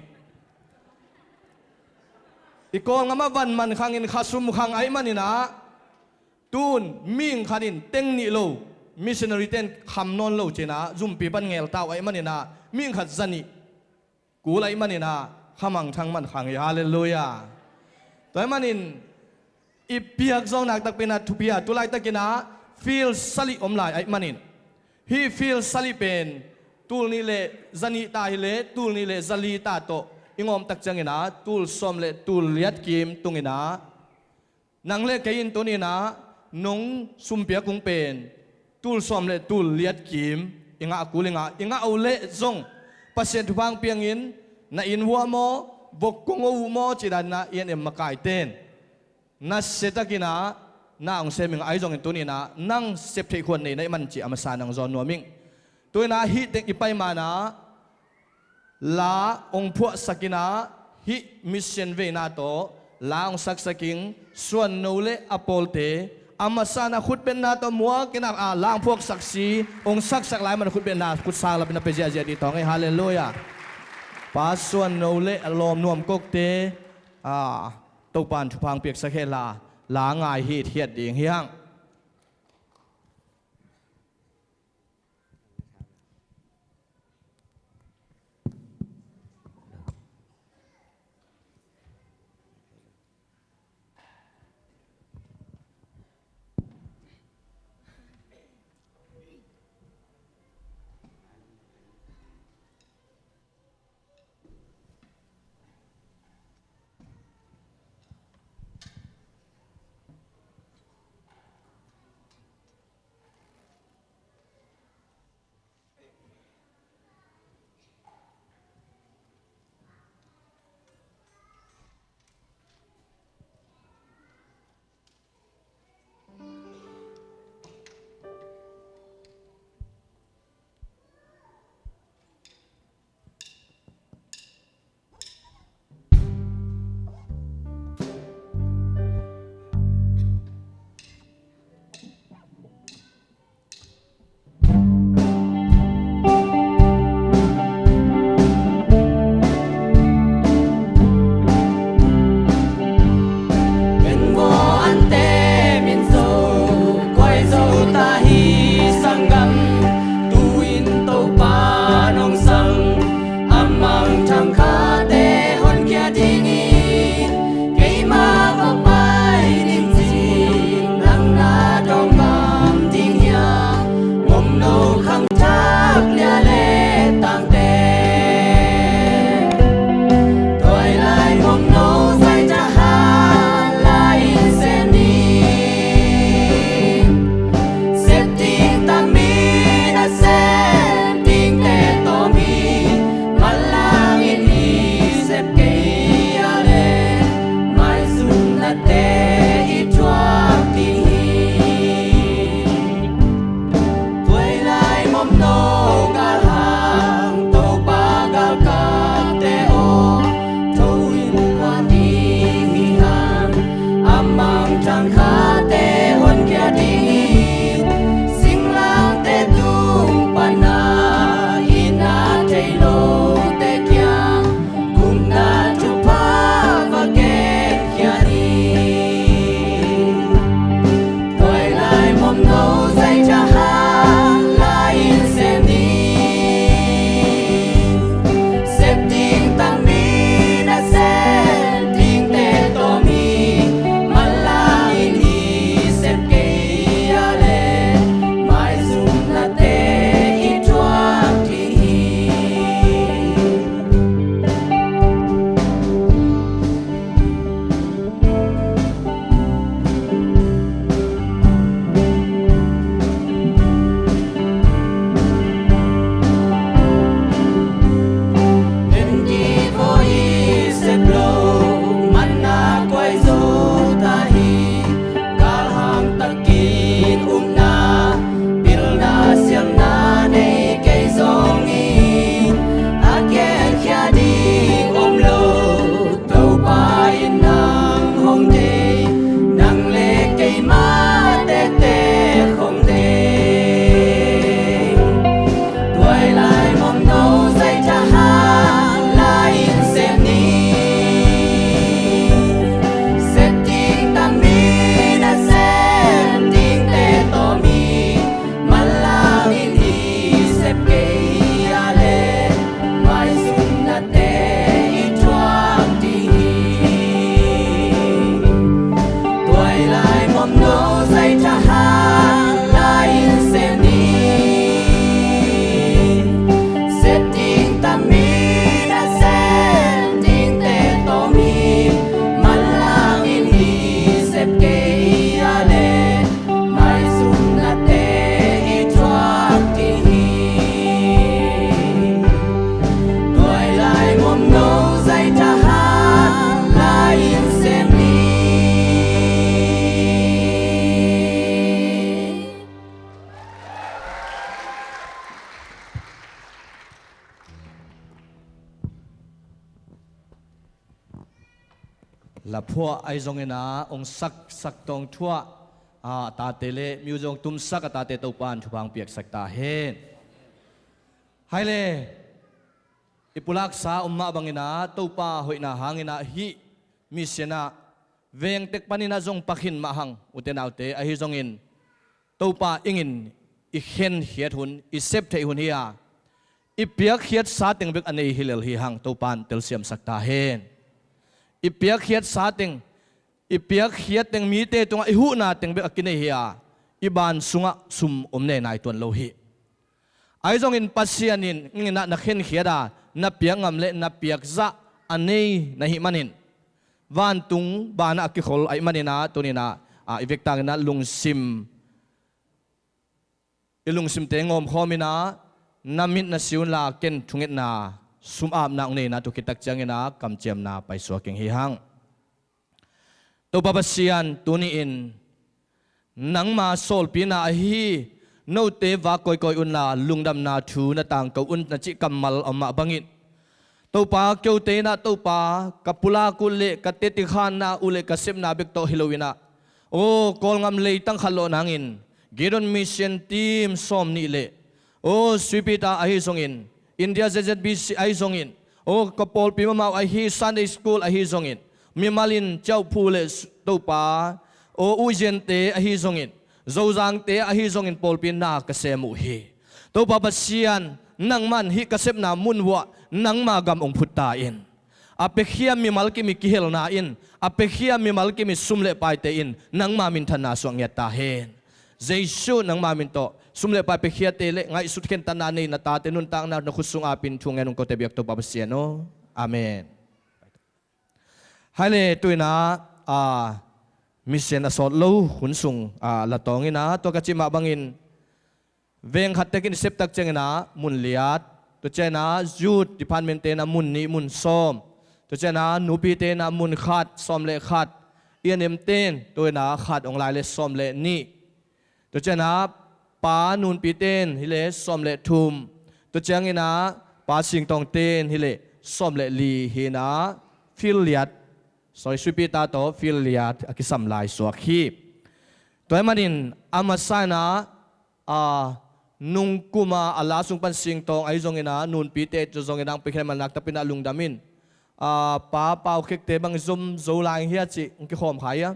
อีกองงามาวันมันขังอินข้าสุมขังไอมันนี่นะตูนมิงขันินเต็งนี่โลมิชชันนารีเต็นคำนอนโลเจนะจุ่มปีปันเงลเต้าไอมันนี่นะมิงขัดจันนี่กูไลมันนี่นะขมังทั้งมันขังอีฮาเลลูยาตัวมันนินอีเปียกจงนักตักเป็นทุเปียตุไลตักกินะfeel sali omlai ai manin he feel sali pen tul ni le zani ta hi le tul ni le zali ta to ingom tak changina tul som le tul liat kim tungina nang le kain to ni na nong sumpia kung pen tul som le tul liat kim inga akulinga inga ole zong pasien thupang piangin na inwa mo bok kongo mo chidan na yen em makai ten na setakinaนางเซมิงไอจงตัวนี้นะนั่งเซฟที่คนนี้ในมันจีอมาสานังจอนนัวมิงตัวน่ะฮิเด็กอีไปมานะลาองพวกสกินะฮิมิชชันเวนาโตลาองสักสกิงส่วนนูเลอโปลเตอามาสานะขุดเป็นนาโตมัวกินักลางพวกสักซีองสักหลายมันขุดเป็นนาขุดสร้างแล้วเป็นเปเจียเจียดีตองให้ฮาเลลูยาป้าส่วนนูเลอลอมนวมกกเตตกปานทุพังเปียกสักเฮลาล้างง่ายเหตุเฮียดเองเฮียง mom no gal hang to pa gal ka te o to in quan đi hang amang chang kha te hon kia đi sing lang te tung pana ina te lo te kya kum na chu pa va ke kia đi tôi lại mong nấu dây cha ha lại xem đi xếp tiếng tăng mi na xem tiếng tê to mi mà la in hi xếp cây a lê mai sum na tê ít choang đi em đi vô hi xếp lô man na quay dô ta hi gal hang ta kin na bil na siang na nei cây dong i a ken khia đi lo tàu pa in nang hong de nang le cây ma te te không de tuổi lại mong nấu dây cha ha lại xem đi xếp tiếng tăng mi na xem tiếng tê to mi mà la in hi xếp cây a lê mai sum na tê ít choang đi tuổi lại mong nấu dây cha ha lại xem đi xếp tiếng tăng mi na xem tiếng tê to mi mà la in hi xếp cây a lê mai sum na tê ít choang đi tuổi lại mong nấu dây cha ha lại xem đi là phua ai zong ina ong sak tong thua ta tele miu zong tum sak ta te to pan thupang piak sak ta hen hai le ipulak sa umma bangina to pa hoina hangina hi misena veng tek panina zong pakhin ma hang uten autte a hi zong in to pa ingin i khen hiat hun i sep thei hun hiya i piak hiat sa teng bek anei hilel hi hang to pan tel siam sak ta hen ipiak hiat sa teng ipiak hiat teng mi te tunga ihu na teng be akine hiya iban sunga sum omne nai ton lo hi ai zong in pasianin ngina na khen hiada na piangam le na piak za anei na hi manin van tung bana ki khol ai manina tunina ivekta na lungsim ilungsim te ngom khomina namit na siun la ken thungit na sum ap na ngne na to kitak changena kam chem na paiswa king hi hang to babasian tuni in nang ma sol pina hi no te va koi koi un la lungdam na thu na tang ko un na chi kamal amma bangit to pa kyo te na to pa kapula kule kateti khan na ule kasem na bek to hilowina o kol ngam le tang khalo nangin giron mission team som ni le o swipita ahi songin India ZZBC ai zongin o kapol pimama ai hi Sunday school ai hi zongin mimalin chau phule topa o ujen te ai hi zongin zozang te ai hi zongin polpin na kasemu hi topa basian nangman hi kasep na munwa nangma gam ong phutta in apekhia mimal ki mi kihel na in apekhia mimal ki mi sumle pai te in nangma min thana swang ya ta hen Jesu nangma min to sumle pa pekhia tele ngai sutken tanani na ta tenun tang na khusung apin thungen ong kote biak to babasiano amen hale tuina mission asol lo hunsung la tongina to ka chima bangin veng khatekin sep tak chengena mun liat to chena youth department te na mun ni mun som to chena nupi te na mun khat som le khat enem ten tuina khat ong lai le som le ni to chena ปานูนปีเต้นฮิเลสอมเลทุมตัวเจียงอินะปาสิงตองเต้นฮิเลสอมเลลีฮินะฟิลเลียดสอยสุปีตาโตฟิลเลียดอกิสัมลายสวกฮีตัวมันอินอามาสานะนุงกุมาอาลาสุงปันสิงตองไอจงอินะนูนปีเต้จะจงอินะไปแค่มันนักตะปินาลุงดามินป้าเป่าเค็กเตบังซุ่มโซลายเฮียจิงกิขอมขายอ่ะ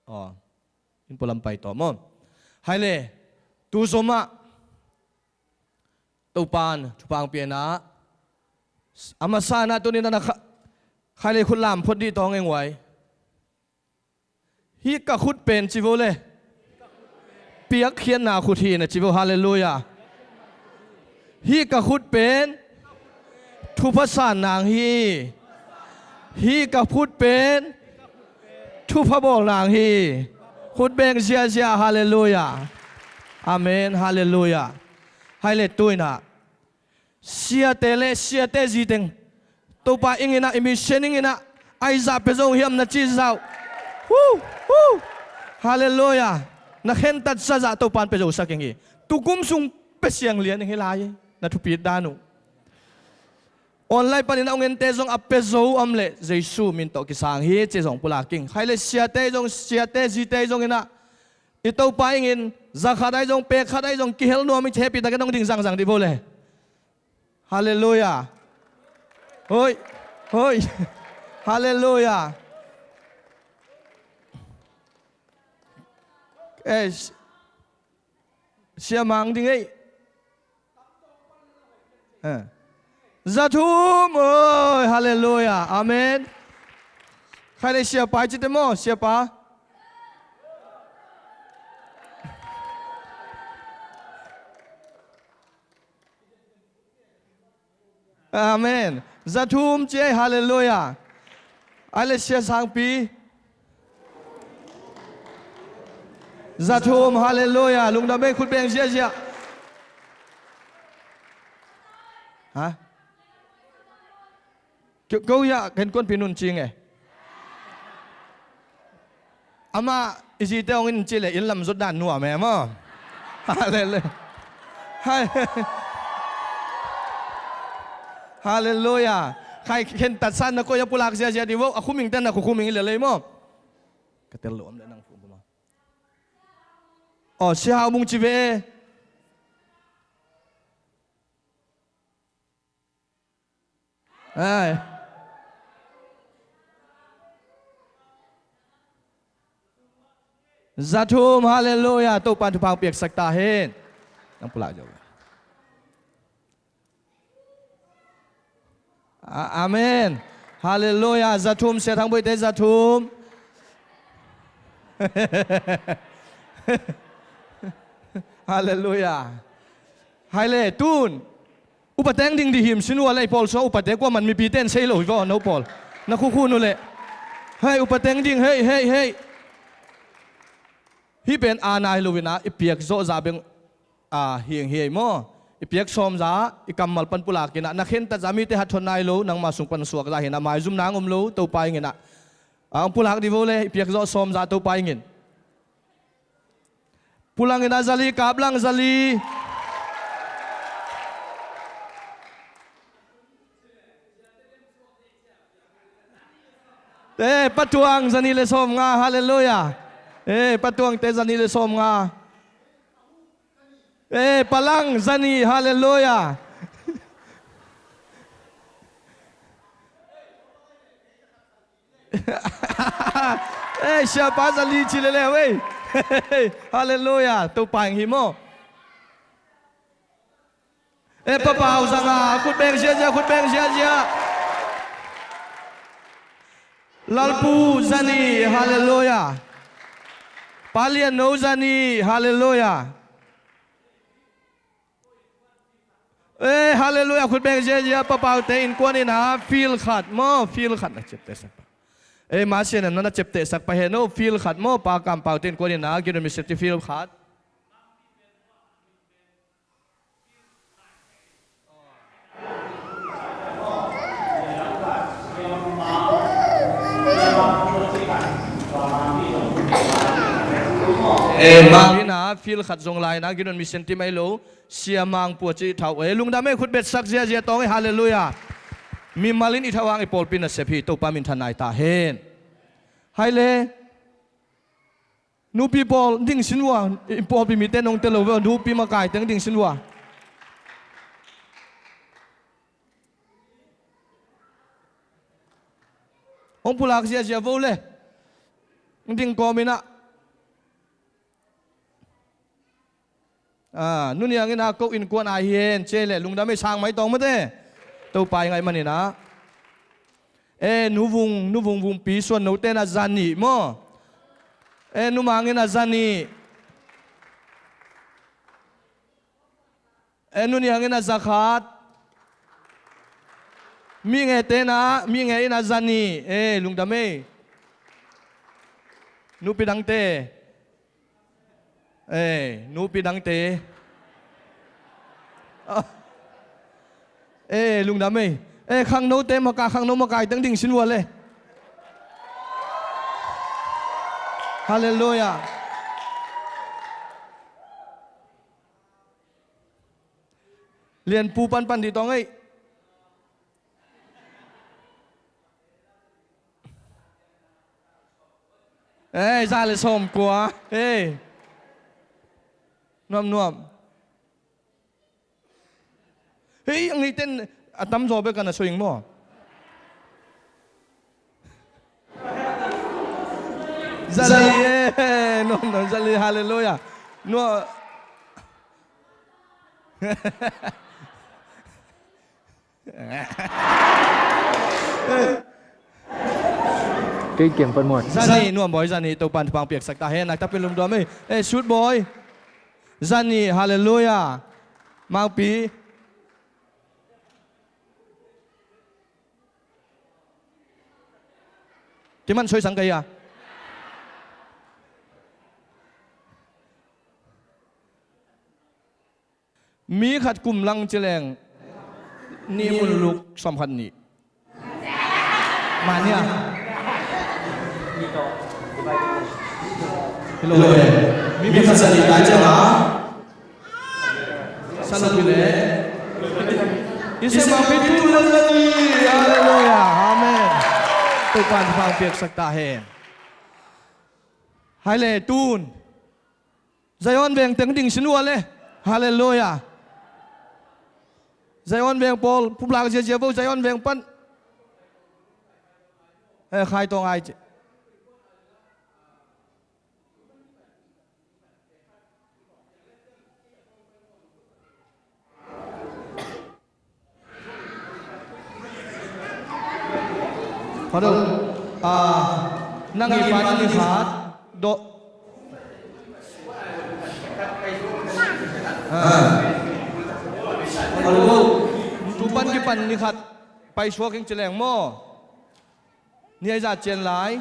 อ๋ออินปลัมไปต่อมั้งให้เลยตูสมะตูปานทุปังเปียนะอามาซานะตัวนี้นะให้เลยคุณลามพอดีตองเองไว้ฮีกะขุดเป็นจิโวเลยเปียกเขียนนาขุดทีนะจิโวฮาเลลูยาฮีกะขุดเป็นทุภาษานางฮีกะพูดเป็นทุพบอกนางฮีขุดเบงเสียฮาเลลูยาอาเมนฮาเลลูยาให้เลตุยนะเสียเตจีเต็งตัวป้าอิงนะอิมิเชนิงนะไอซาเปซงเฮียมนะจีเจ้าฮาเลลูยานักเห็นตัดซาตัวปานเปซงสักอย่างงี้ตุกุมซุงเปเสียงเลียนเฮลายนะทุปีดานุออนไลน์ปนินเอาเงินเตจงอัปเปโซอัมเลเจสูมินโตกิสังฮีเจจงปุลากิงใครเลเสียเตจีเตจงอินะอิตัวป้าอิงจะขาได้จงเปะขาได้จงกิเฮลนัวมิเทปิตะกันต้องดิ่งสังดิโบเลยฮาเลลูยาเฮ้ยฮาเลลูยาเสียมังดิ่งจะทุ่มฮาเลลูยาอาเมนใครได้เสียไปจิตเตโมเสียปะอาเมนจะทุ่มเจ้ฮาเลลูยาอะไรเสียสังปีจะทุ่มฮาเลลูยาลุงดำเบงคุณเบงเสียฮะก็อยากเห็นคนพินุนจริงไงอามาอิจิเตองอินจิเลอินลำสุดด้านนัวแม่มั้งฮาเลลูยาฮาเลลูยาใครเห็นตัดสั้นนะก็ยังปุลากเสียดีว่าคุมิงเต้นนะคุมิงเลยมั้งก็เตลล์มเลยนั่งฟูมาอ๋อเสียเอามุงจีเวจะทุ่มฮาเลลูยาตัวปันทุพังเปียกสักตาเห็นนั่งปุลากเจ้าอาเมนฮาเลลูยาจะทุ่มเสียทั้งบุญเตจะทุ่มฮาเลลูยาไฮเลตูนอุปเทงดิ่งดิหิมชินัวเลยพอลโซอุปเทงว่ามันมีปีเต้นเซโลอีกก็น้องพอลนักคู่นู่นเลยให้อุปเทงดิ่งเฮ้ยที่เป็นอานายลูวินะอีเปียกโซซาเบงเฮียงมั้งอีเปียกชมจ้าอีกำมัลปันปุลากินะนักเห็นแต่จะมีแต่หัดทนนายลูนังมาสุงปันสวกได้เห็นนะหมายซุ่มนางลูตัวไปเงินนะปุลากดิโวเลยอีเปียกโซชมจ้าตัวไปเงินpulang ina zali kablang zali patuang zani le som nga haleluya patuang te zani le som nga palang zani haleluya siapa zali chilele wei haleluya tu pang himo papa usanga kut beng sia lalpu zani haleluya palian no zani haleluya haleluya kut beng sia papa te in kwani na feel khat na chep te saมาเสียนั่นน่ะเจ็บเตะสักไปเห็นโอ้ฟิลขัดโม่ปากำเป่าเต้นกวนนี่นะกินมีเซฟตี้ฟิลขัด mang พี่นะฟิลขัดทรงลายนะกินนมีเซนติไม่รู้เสียมังปวดจีเท้าลุงดำไม่ขุดเบ็ดสักเสียตองให้ฮาเลลูยามีมาลินอิทาวางไอปอลปินเสพีตัวปามินทนายตาเฮนไฮเลนูปีปอลดิ่งสินวะปอลปีมีเต้นองเตลเวนูปีมากายเต้นดิ่งสินวะองพูลักเสียโวเลยดิ่งกอมินะนู่นยังไงนะก็อินกวนอาเฮียนเจเลลุงดำไม่ช่างไม่ตองมาเต้ตัวไปไงมันนี่นะนูวงปีส่วนนูเต้นอาจารย์นี่มั้งนูมาเงินอาจารย์นี่นู่นยังไงนะซักฮัดมีไงเต้นะมีไงอาจารย์นี่ลุงดำไม่นูปีดังเต้นูปีดังเตลุงดำไม่ข้างโน้เตมากาข้างโน้มากายตั้งดิ่งสินวัวเลยฮาเลลูยาเรียนปูปันดีตองซาเลสมกัวนวมเฮ้ยอันนี้เต้นตั้มโซเบกันนะสวิงมั้งซาลีนวมซาลีฮาเลลูยานัวcái kiểm phân một ซานีนวมบอยซานีตัวปันฟังเปียกสักตาเฮนักถ้าเป็นลุมดอมไม่ชุดบอยซานีฮาเลลูยามังปีที่มันช่วยสังเกตมีขัดกลุ่มลังเจริญนี่มุลุกสำคัญนี่มาเนี่ยฮัลโหลมีภาษาดีได้จ้ะสนุกเลยอิสมาปิตุลลีฮาเลลูยาอาเมนตัวปันฟังเปียกสักตาเฮนไฮเลตูนไซออนเวงเต็งดิ่งชินวัวเลยฮาเลลูยาไซออนเวงปอลผู้ปลากเจียวไซออนเวงปันใครตรงไอเจขอดูนั่งอีปานนี่ขาดโดทุบันกี่ปันนี่ขาดไปชัวร์กิงเจริญมั่วนี่จะเจนหลาย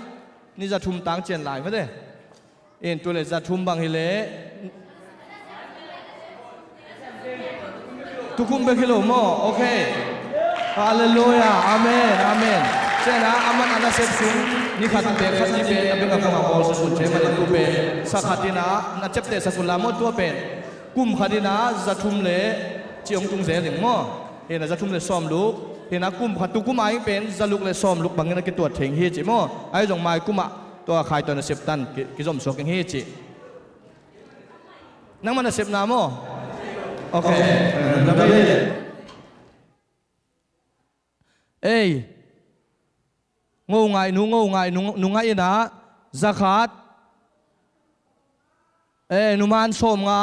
นี่จะทุ่มตังเจนหลายไม่ได้ตัวเลยจะทุ่มบางฮิเลทุกคนเป็นกิโลมั่วโอเคฮาเลลูยาอาเมนอาเมนเจ้านะอามันอันนั้นเสร็จสิ้นนี่ขัดเตะขัดนี่เป็นแต่เป็นกับของบอลสุดเชื่อมันตัวเป็นสักขัดดีนะนัดเจ็บเตะสักคนละมั่วตัวเป็นกุมขัดดีนะจะทุ่มเละเจียงตุงเสียหนึ่งมั่วนะจะทุ่มเละซ้อมลูกนะกุมขัดตุกุมไอ้เป็นจะลุกเละซ้อมลูกบางอย่างก็ตัวเถิงเฮจิมั่วไอ้ตรงไม้กุมะตัวขายตัวนั้นเสพตันกิจอมสกังเฮจินั่งมันเสพน้ำมั่วโอเคแล้วไปงูไงนูไงนะซักฮัดนูมันส้มงา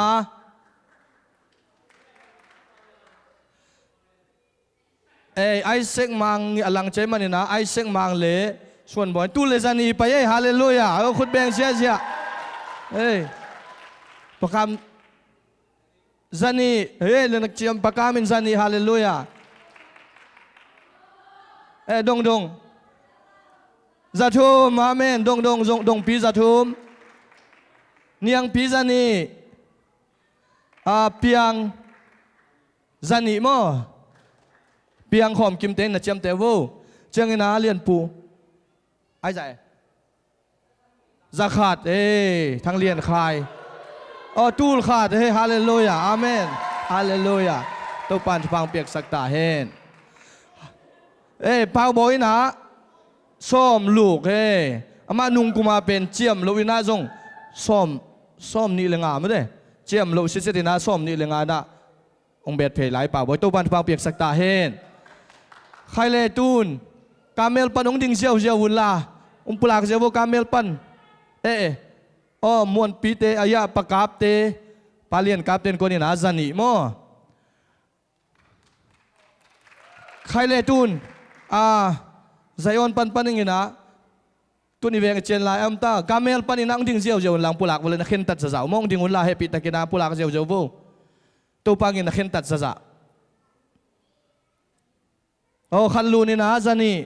ไอเซ็กมังนี่อลังใจมันนี่นะไอเซ็กมังเละส่วนบอยตู้เลซานีไปฮาเลลูยาคุณแบงเชียประคำซานีเรื่องนักเจียมประคำมินซานีฮาเลลูยาดงซาทูมอาเมนดงปีซาทูมเนียงปีซานีเปียงซานีมั้งเปียงหอมกิมเต้นนะเจียมเตวูเจียงนาเลียนปูไอ้ใจซาขาดทั้งเลียนคาย อ๋อตูลขาดเฮ้ฮาเลลูยาอาเมนฮาเลลูยาตัวปันฟังเปียกสักตาเฮนปาวบอยนะส้มลูกเฮ้อามานุงกูมาเป็นเจียมลูกน่าจงส้มนี่เลงาไม่ได้เจียมลูกสิสินะส้มนี่เลงานะองเบ็ดเพลายป่าวบอยตัวปันฟังเปียกสักตาเฮนใครเลตูนกาเมลปันองดิ่งเจียววุ่นละปลากเจียวกาเมลปันอ๋อมวนปีเตอายะปะกาบเตปาเลียนกาบเตนคนนี้นะจันนี่มั้งใครเลตูนใจอ่อนปันอย่างนี้นะตัวนี้เวงเจนลายอัมตากาเมลปันนี่นั่งดิ่งเจียวหลังปลากวันเลยนักเข็นตัดซะมองดิ่งวุ่นละเฮปิตะกินาปลากเจียวโวตัวปังนี่นักเข็นตัดซะโอ้ขันลูนี่นะจันนี่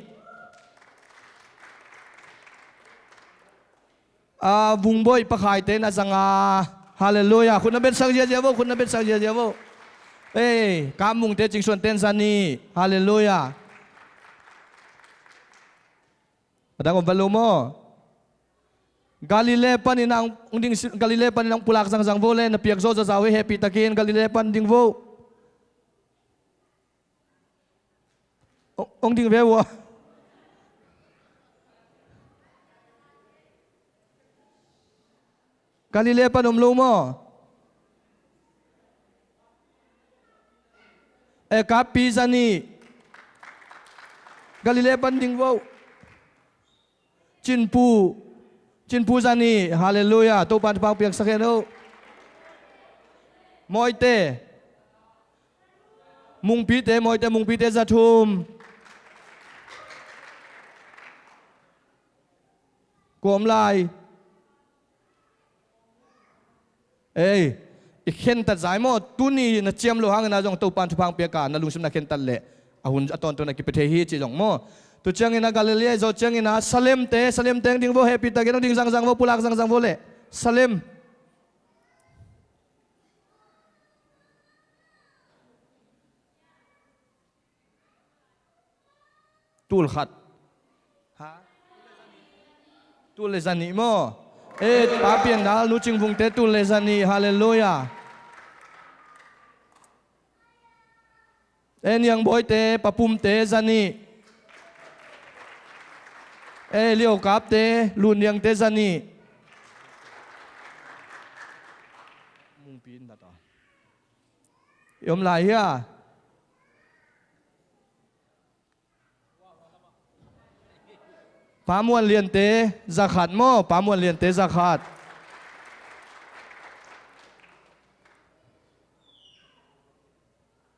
วุงบอยประคายเตนะสังอาฮาเลลูยาคุณนับเป็นสักเจียวคุณนับเป็นสักเจียวกามุงเตจิงส่วนเต้นสันนี่ฮาเลลูยาดังอมบาลูโมกาลิเลปันนี่นางดิ่งกาลิเลปันนี่นางปุลากสังโวเลนเปียกโซจะสาวเฮปิตะกินกาลิเลปันดิ่งโวองดิ่งเววกาลิเลปันอมลูโมกาปีซานีกาลิเลปันดิ่งโวจินปูซานีฮาเลลูยาตัวปันฟังเปียกสักเฮโนมอยเตมุงปีเตมอยเตมุงปีเตจะทุมกวมลายอีกเข็นตัดสายหมดตุนี่นะเจียมโลหังนะจงตัวปันฟังเปียกานะลุงสมนักเข็นตัดเละอาหุนอตอนตัวนักกิปเทฮีจีจงโมตัวเจ้างินะกาลิเลโจเจ้างินะซาเลมเตดิ่งโวเฮปิตะเกนดิ่งสังโวปุลากสังโวเละซาเลมตูลขัดตูเลซานีโมป้าเปียงดาลูจิงพุงเตตูเลซานีฮาเลลูยายังบอยเตปะปุ่มเตซานีเลี้ยวกับเตลุนยังเตซานีมุงปีนบัดยมลายเฮียปามวนเลียนเตzakatขัดโมปามวนเลียนเตzakatขัด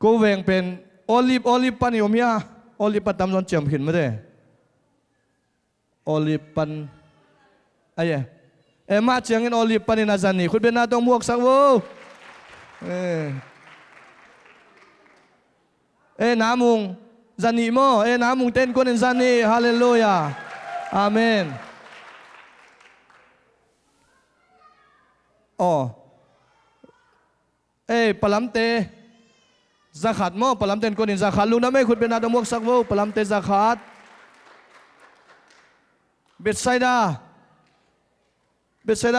กูเวงเป็นโอลิฟปันยมยาโอลิฟปันตำนวนเจียมขึ้นมาเด้โอลิฟปันมาเจียงเงินโอลิฟปันนี่นาจันนี่คุณเป็นนาต้องมวกสักโวน้ำมุงจันนี่โมน้ำมุงเต้นคนจันนี่ฮาเลลูยาอาเมนปลัมเตzakatโมปลัมเตนคนอินzakatลูกนะไม่คุณเป็นนาดมวกสักโวปลัมเตzakatเบ็ดไซดา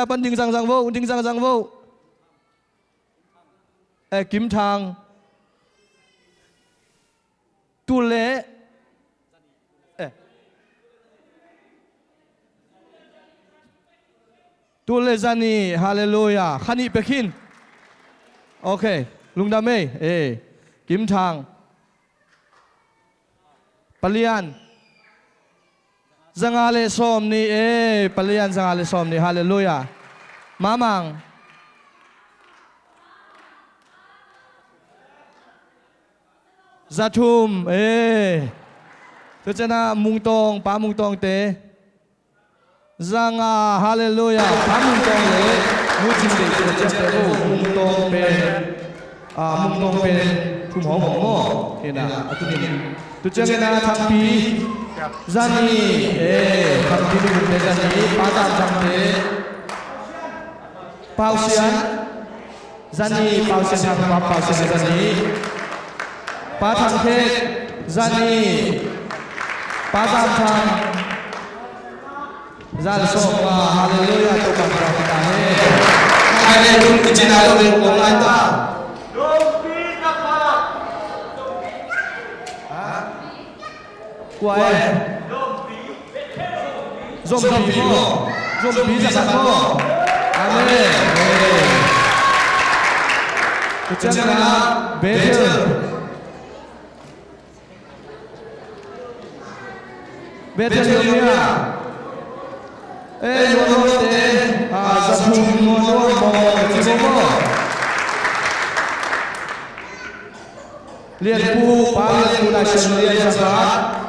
ปันดิ่งสังโวดิ่งสังโวกิมทางตุเลตุเลซานีฮาเลลูยาขันิเปคินโอเคลุงดาเมกิมทางปลียนสังอาเลสอมนี่ปลียนสังอาเลสอมนี่ฮาเลลูยามามังซาทุมตัวเจ้านามุงตองป้ามุงตองเตสังอาฮาเลลูยาป้ามุงตองเลยมุจิเตตัวเจ้าเตโอมุงตองเป็นทุมหอมหม้อเห็นนะตัวนี้ตัวเจ้านาทำปีซานีทำปีดูเตซานีป้าตามทำเตเปาเซียนซานีเปาเซียนทำเปาเซียนซานีป้าทำเทซานีป้าตามทำซาลโซมาฮาเลลูยาตัวกันเราพิจารณา hai le dun kichina lo le online ta quay zombie ra sao amen cái chân là better luôn nha luôn thế ra chung luôn chỉ có liên pu pa liên pu đại sân liên ra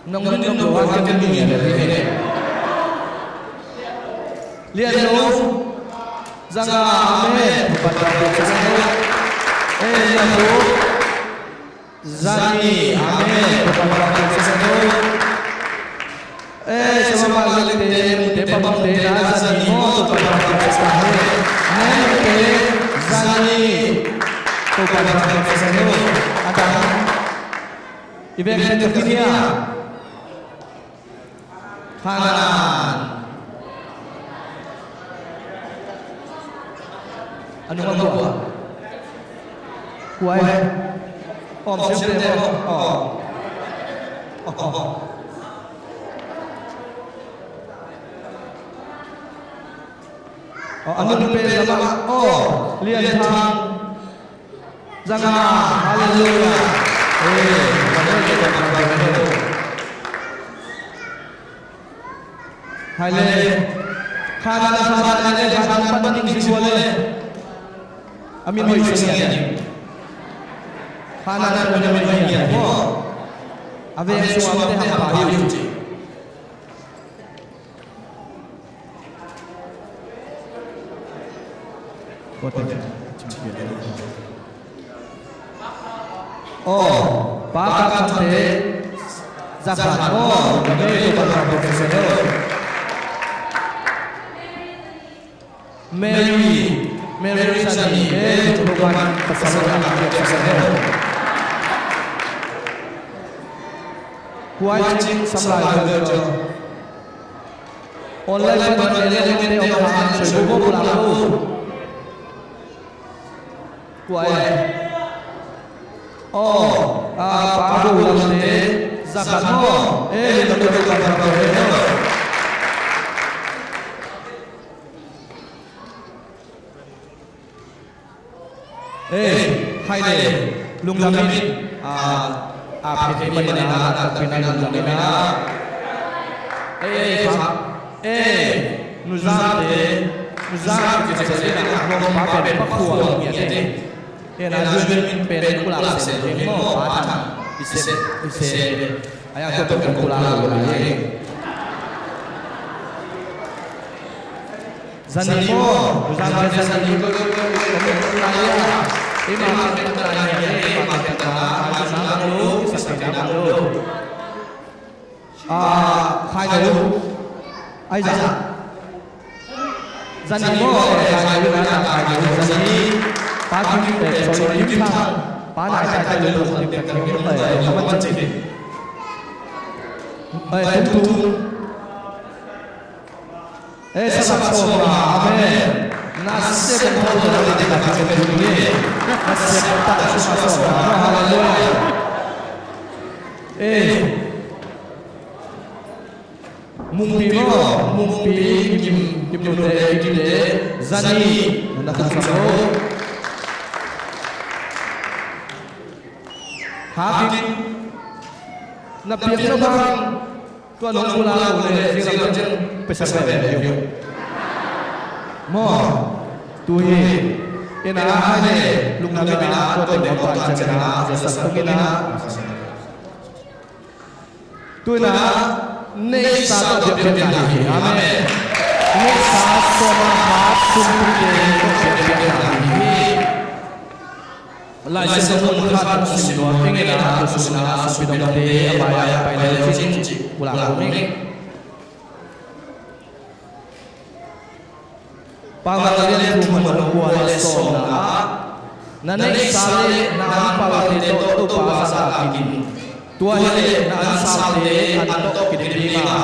nông đồ ăn cái gì này liên lũ rằng amen bắt đầu từ liên lũ zani amen bắt đầu từ sama lên te pam te na zani mo to bắt đầu từ nên te zani to bắt đầu từ ada event terkini kanan anu ngapa kuai om siap deh anu pe lama lian thang jangan haleluya hai le kanan le kanan paning sing boleh amin mo iseng kanan le boleh ave suam te ham pariu Pak kante zakat kami itu pada profesional Mary Sani bukan pesanan profesional kuacing sampai kerja online penelitian orang sebuah pelaku kuai apa lante zakat itu bukan profesional hai le lung lamin phê mình là tập phê này lung laminครับnu za cái gì là không phá bể bắc khua nghĩa thế hiện là duyên bên cụ lạc sẽ đến mỏ phá thẳng sẽ ai ăn tôi cần cụ lạc rồi này dân đi mỏ dân đi có Imam tanya Imam kata ada malu sakit malu hai người ai dạ dân đi mô hai người là hai người dân đi ba chim để cho nó kiếm thang ba này tại lưới lồng tìm cách kiếm lời không ăn chịu ơi tu sao amen nasib yang tahu dari kita kita ini nasib yang tak susah haleluya mumpi kim nute kim de zani nak samo hakim napiak sabang tuan pula boleh silakan pesan saya mo tuhi ina hane lung nabi na ko te mo pa chana sa sangina tuina nei sa to de na hi amen nei sa to ma ha tum de ko de na hi lai sa mo kha ta sin no ngena to suna sa pidong de abaya pai le chin pulang kuming pangalian kuman kuala sona nanay sale na ampal dito to pasa akin tua hele na an sam te an to ki ding ma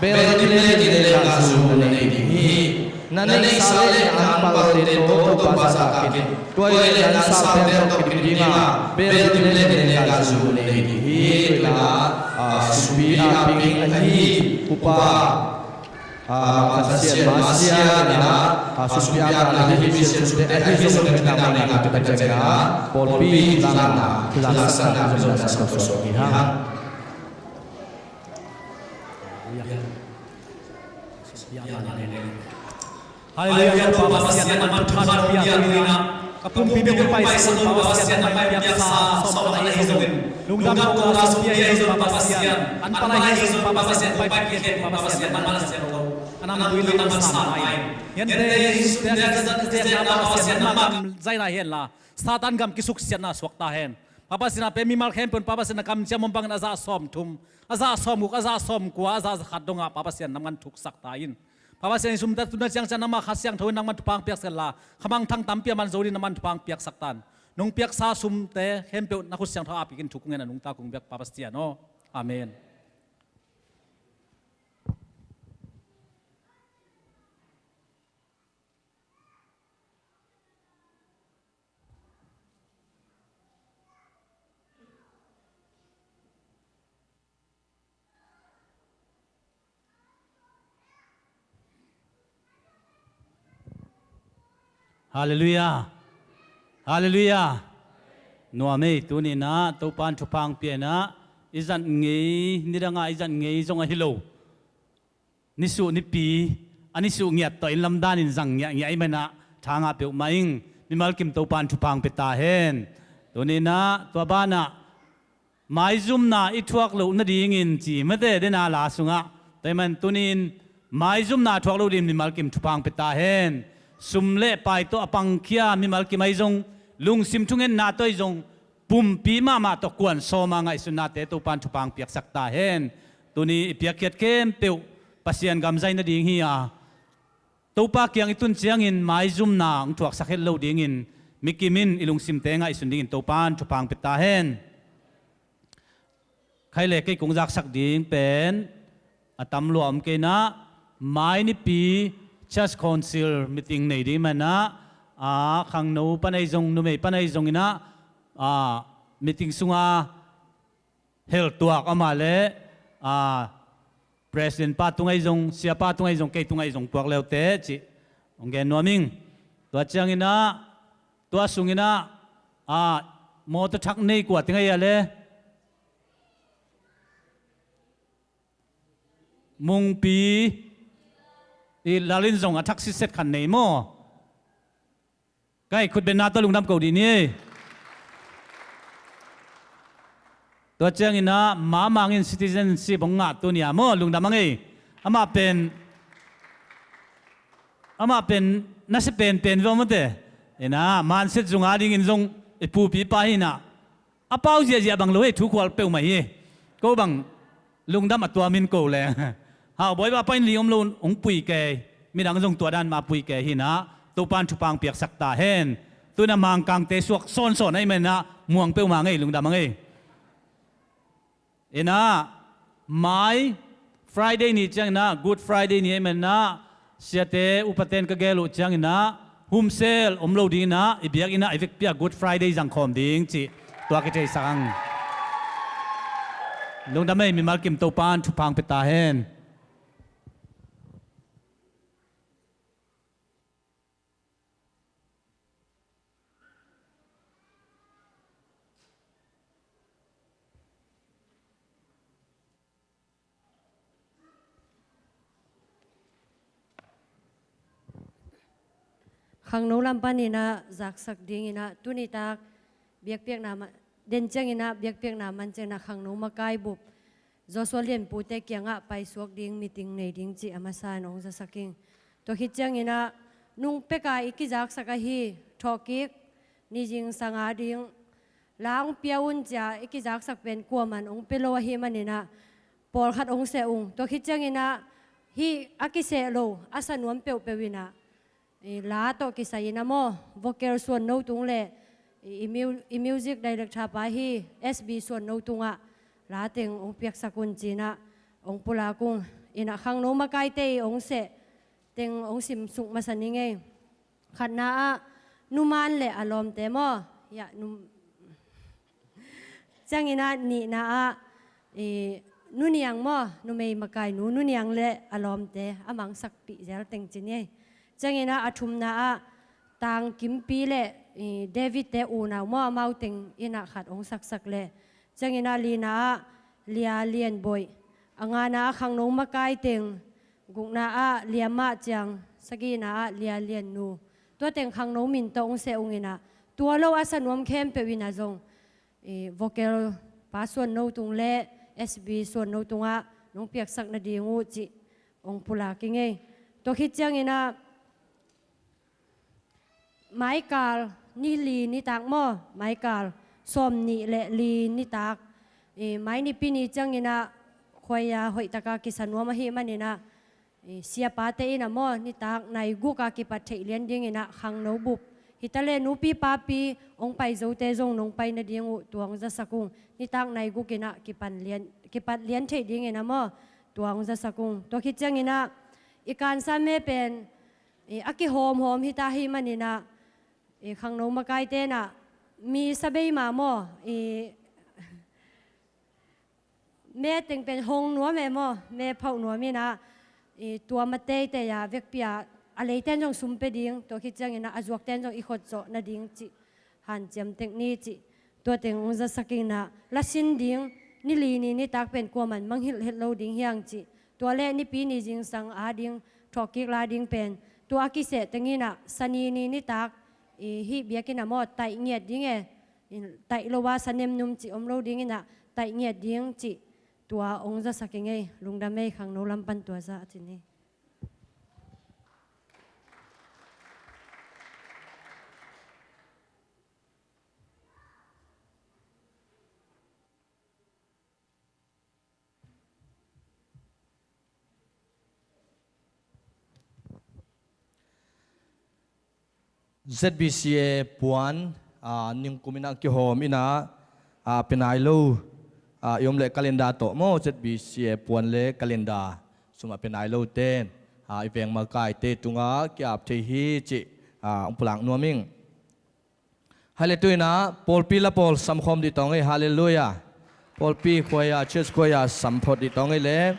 bel ki le ki le ka su na nei ding hi na nei sa le an pal te to pa sa ki tua hele an sam te to ki ding ma bel ki le ka su nei ding hi la supi a ping an hi upa kasian masia na supi a na hi bi se te a hi so ke na ma na ta jaga polpi lana sana zo sa so ki ha Haleluya pabasian man tuhan biya na kapum bibi pai sa pabasian man biya sa som na hizon lungdam ko na som biya hizon pabasian an pala hizon pabasian pai pai pabasian man sian ro anam duilo man sa mai yan de hizon de na pabasian man zai na hen la satan gam kisuk sian na swakta hen pabasian pe mi mal khem pon pabasian kam chamom bang na za som thum aza som ku aza som ku aza khadonga pabasian naman thuk sakta in pabasian sumta tuna siang sana ma khasyang thoi nang man tupang piak sela khamang thang tampia man zori naman tupang piak saktan nung piak sa sumte hempe na khusyang tho apikin thukungen nung ta kung piak pabasian no amen Hallelujah. Hallelujah. Nuame tuni na topan tupang piana izan ngei niranga izan ngei zonga hilo. Nisu nipi anisu ngiat to in lamdan in zang nya ngai mana thanga pe maing mimal kim topan tupang peta hen. Tuni na to bana mai zum na ithuak lo na ding in chi mate de na la sunga. Taiman tunin mai zum na thuak lo dim mimal kim tupang peta hen. Sumle pai to apang kia mi mal ki mai jong lung sim thungen na toi jong pum pi ma to kwan so ma ngai sun na te to pan thupang piak sakta hen tuni piak kiat kem peu pasian gam zai na ding hi a to pa kyang itun chiang in mai zum na ang thuak sakhel lo ding in mikimin ilung sim te ngai sun ding to pan thupang peta hen khai le ke kung jak sak ding pen atam luam ke na mai ni pi Church Council meeting nei di mana khang no panai jong nu mei panai jong ina meeting sunga hel tuak amale president pa tungai jong sia pa tungai jong ke tungai jong tuak leute chi onggen noming tua chang ina tua sungina mo to thak nei kwa tingai ale mung pi i lalin zong a taxi set khan nei mo kai khut ben na to lungnam ko di ni to chang ina ma mangin citizenship nga to nia mo lungnam angai ama pen na se pen vo mate ina man set zunga ding in zong e pu pi pa hina a pau zia bang lo e thu khwal pe mai e ko bang lungdam atwa min ko le hào bói ba pain liom lun ong pui ke mi dang jong tua dan ma pui ke hina to pan thupang piak sakta hen tu na mang kang te suak son ai men na muang pe ma ngai lung da ma ngai ena mai Friday ni chang na Good Friday ni men na siate upaten ka gelo chang na hum sel om lo ding na ibiak ina evek pia Good Friday jang khom ding chi tua ke te sang lung da mai mi mal kim to pan thupang peta hen khang no lam pani na zak sak ding ina tuni tak biak piak na den chang ina biak piak na man chang na khang no makai bup Joshua lian pu te kyanga pai suak ding meeting nei ding chi amasa nong za saking to hi chang ina nung peka ikizak saka hi thokik ni jing sanga ding lang piaun cha ikizak sak pen kuaman ong pelo hi manina por khat ong se ong to hi chang ina hi akise lo asanuam peu pewina lá to ki sai na mo vocal suan no tung le i music director pa hi SB suan no tunga ลาเต็งองค์เปียกสกุลจีนะองค์ปุลากุงอินะขังโนมาไกเตองค์เสเต็งองค์สิมสุกมาสันนิงเงขัดนานุมานเลอารมณ์เตมอยานุจังอินะนี่นานุนยังมนุไม่มาไกนุนยังเลอารมณ์เตอมังสักปีเจลเต็งจีนี่จังอินะอาทุมนาต่างกิมปีเลเดวิดเตอูนามเมาเต็งอินะขัดองสักสักเลจังอินะลีนาเลียเลียนบอยอ่างนาขังนงมาไกเต็งกุกนาเลียมาจังสกีนาเลียเลียนนูตัวเต็งขังนงมินตองเสองอินะตัวโลอาสนวมเข้มเปวินาจงvocal ปาส่วนโนตุงเล่ SB ส่วนโนตุงน้องเปียกสักนาดีงูจิองปุลากิงเงตัวคิดจังอินะไม้กาลนี่ลีนี่ตากหม้อไม้กาลส้มนี่และลีนี่ตากไม้นี่ปีนี่จังอินะคอยยาหอยตะกากิสันวมาหิมันอินะเสียปาเตอินะหม้อนี่ตากในกุกากิปัดเทเลียนดิ้งอินะขังโนบุบฮิตาเลนูปีปาปีองไปโจเตจงนงไปนาดีงูตัวองจะสักุงนี่ตากในกุกินะกิปัดเลียนเทดิ้งอินะหม้อตัวองจะสักุงตัวคิดจังอินะอีการสามเมเป็นอากิโฮมฮิตาหิมันอินะขังโนมาไกเตนะมีสเบยมาโมแม่ตึงเป็นหงนัวแม่โมแม่เผาหนัวมีนะตัวมาเตยแต่ยาเวกเปียอะไรเต้นจงซุ่มไปดิ้งตัวคิดจังนะอาจวกเต้นจงอีขดโจนาดิ้งจิหันเจียมเทคนิคจิตัวเต็งองจะสักินะละสินดิ้งนี่ลีนี่ตักเป็นกลัวมันมังหิลเฮลโลดิ้งเฮียงจิตัวเล่นี่ปีนี่จิงสังอาดิ้งทอกิกลาดิ้งเป็นตัวอากิเสตึงนี่นะสันีนี่ตักฮีเบียกินามอไตเงียดดิ้งไตโลวาสเนมนุมจิอมโลดิ้งนะไตเงียดดิ้งจิตัวองจะสักยังไงลุงดำไม่ขังโนลำปันตัวซะทีนี้ ZBCA ปวนนิงกุมินักกิโฮมินะเป็นไอลูยมเล็กกาเลนดาโตโม ZBCA ปวนเล็กกาเลนดาสมัยเป็นไอลูเต้นอีเวงมาไกเตตุงาเกียบเทฮีจิองพลังนัวมิงฮาเลตุยนะปอลปีละปอลสัมคมดิตองเอฮาเลลูยาปอลปีขวายาเชสขวายาสัมพอดิตองเอเล่ ก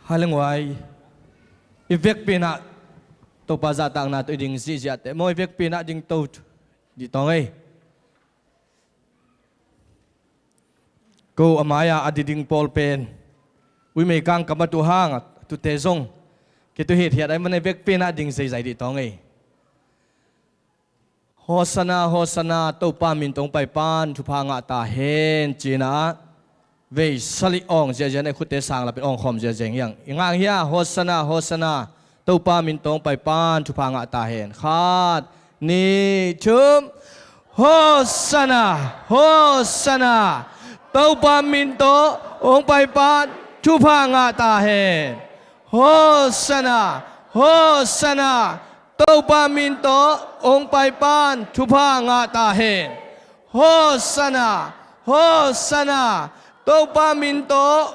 ฮาเลงไว้อีเวกปีน่ะตัวภาษาต่างน่ะตัวดิ่งซีเจียแต่มวยเวกปีน่ะดิ่งตัวดีตองไอ้กูอามายาอดีดิ่งปอลเป็นวิเมกังกับมาตัวห้างตัวเตซงคิดตัวเหตุไอ้มันในเวกปีน่ะดิ่งซีใจดีตองไอ้โฮสนาตัวปามินตรงไปปานทุพางะตาเห็นจีน่ะเวสลิองเจเจในคุตเตสังละเป็นองคอมเจเจงยังงางเฮียโฮสนาตัวปามินตรงไปปานทุพางะตาเห็นขาดนี่ชุมโฮสนาตัวปามินโตองไปปานทุพางะตาเห็นโฮสนาตัวปามินโตองไปปานทุพางะตาเห็นโฮสนาตัวปามินโต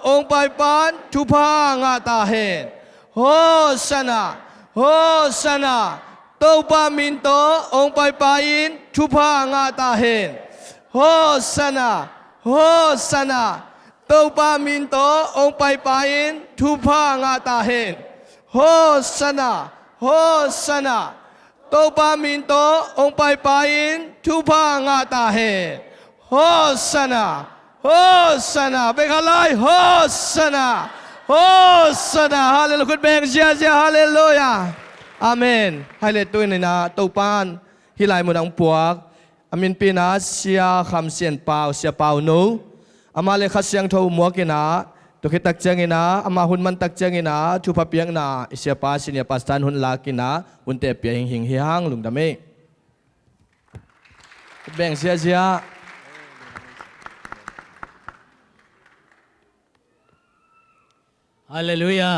องไปปานทุพางะตาเห็นโฮสนาตัวปามินโตองไปปานทุพางะตาเห็นโฮสนาตัวปามินโตองไปปานทุพางะตาเห็นโฮสนาตัวปามินโตองไปปานทุพางะตาเห็นโฮสนาเบกอะไรโฮสนาฮาเลลูยาคุณเบงเจียฮาเลลูยาอาเมนให้เลตุยในนาตัวปานฮิไลมุดังปวกอามินปีนาเสียคำเสียนเปล่าเสียเปล่าหนูอามาเลขัดเสียงทมัวกินาตัวคิดตักเจงินาอามาหุ่นมันตักเจงินาทุพเปียงนาเสียปาสิเนียปัสตันหุ่นลากินาหุ่นเตเปียหิงหิงลุงดำเมเบงเสียฮาเลลูยา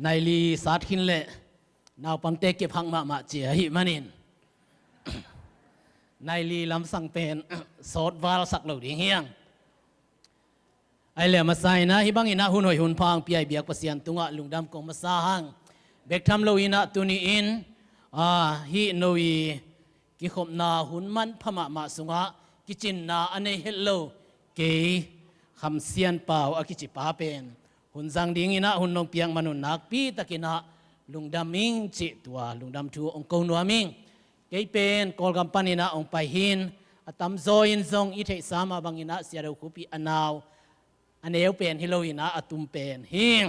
ในลีสัตหินเละนาวปังเตเก็บหังมาเจียหิมันินในลีลำสังเป็นโสดวาลสักเหล่าดิ่งเฮียงไอเล่มาใส่นะฮิบังอินะหุ่นหอยหุ่นพางปีไอเบียกประเสียนตุงะลุงดำกงมาซาหังเบกทำเหล่าอินะตุนีอินฮิโนวีกิขมนาหุ่นมันพม่ามาสุงะกิจินนาอันนี้เฮลโลเกยคำเสียนเปล่าอกิจิปาเป็นหุ่นสังดิ่งอินะหุ่นนงเปียงมนุนนักปีตะกินะลุงดำมิงจิตัวลุงดำทูองค์กนัวมิงเกยเป็นกอลกัมปานินะองไปหินอตัมโซอินซงอิเทสามาบังอินะเสียเราคุปีอนาวอันเอวเป็นฮิโลอินะอตุมเป็นหิง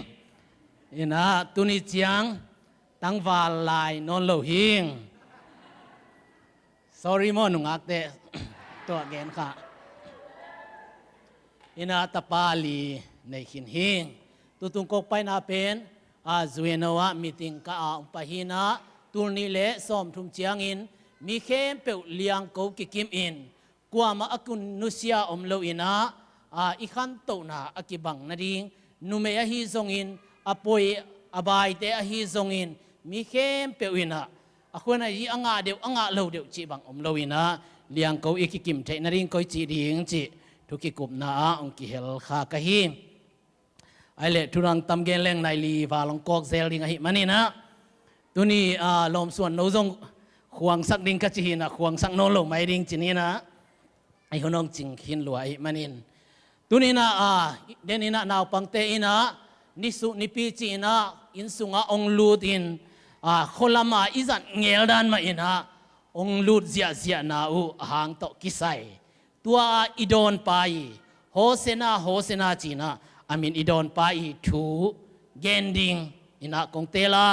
อินะตุนิจังตั้งวาลายนอนโลหิงsorry mo nung akte to again ka ina tapali nei hin hing tutungkok pai na pen a zuenowa meeting ka a pahina turni le som thum chiang in mi khem pe liang ko ki kim in kwama akun nusia omlo ina a ikhan to na akibang na ding nume a hi zong in apoi abai te a hi zong in mi khem pe ina ako na yi anga deu anga lo deu chi bang om lo ina liang ko ikikim the na ring ko chi ding chi thuki kup na ong ki hel kha ka hi ai le turang tam gen leng nai li wa long kok zel ding a hi manina tuni lom suan no zong khuang sak ding ka chi hi na khuang sak no lo mai ding chi ni na ai honong ching hin lo ai manin tuni na denina naw pangte ina nisu nipi chi na insunga ong lut in kolama izan ngel dan ma ina ong lut zia na u hang to kisai ตัวอิดอนไปโฮเซนาจีนะอามินอิดอนไปทูเกนดิงอินะกงเตลา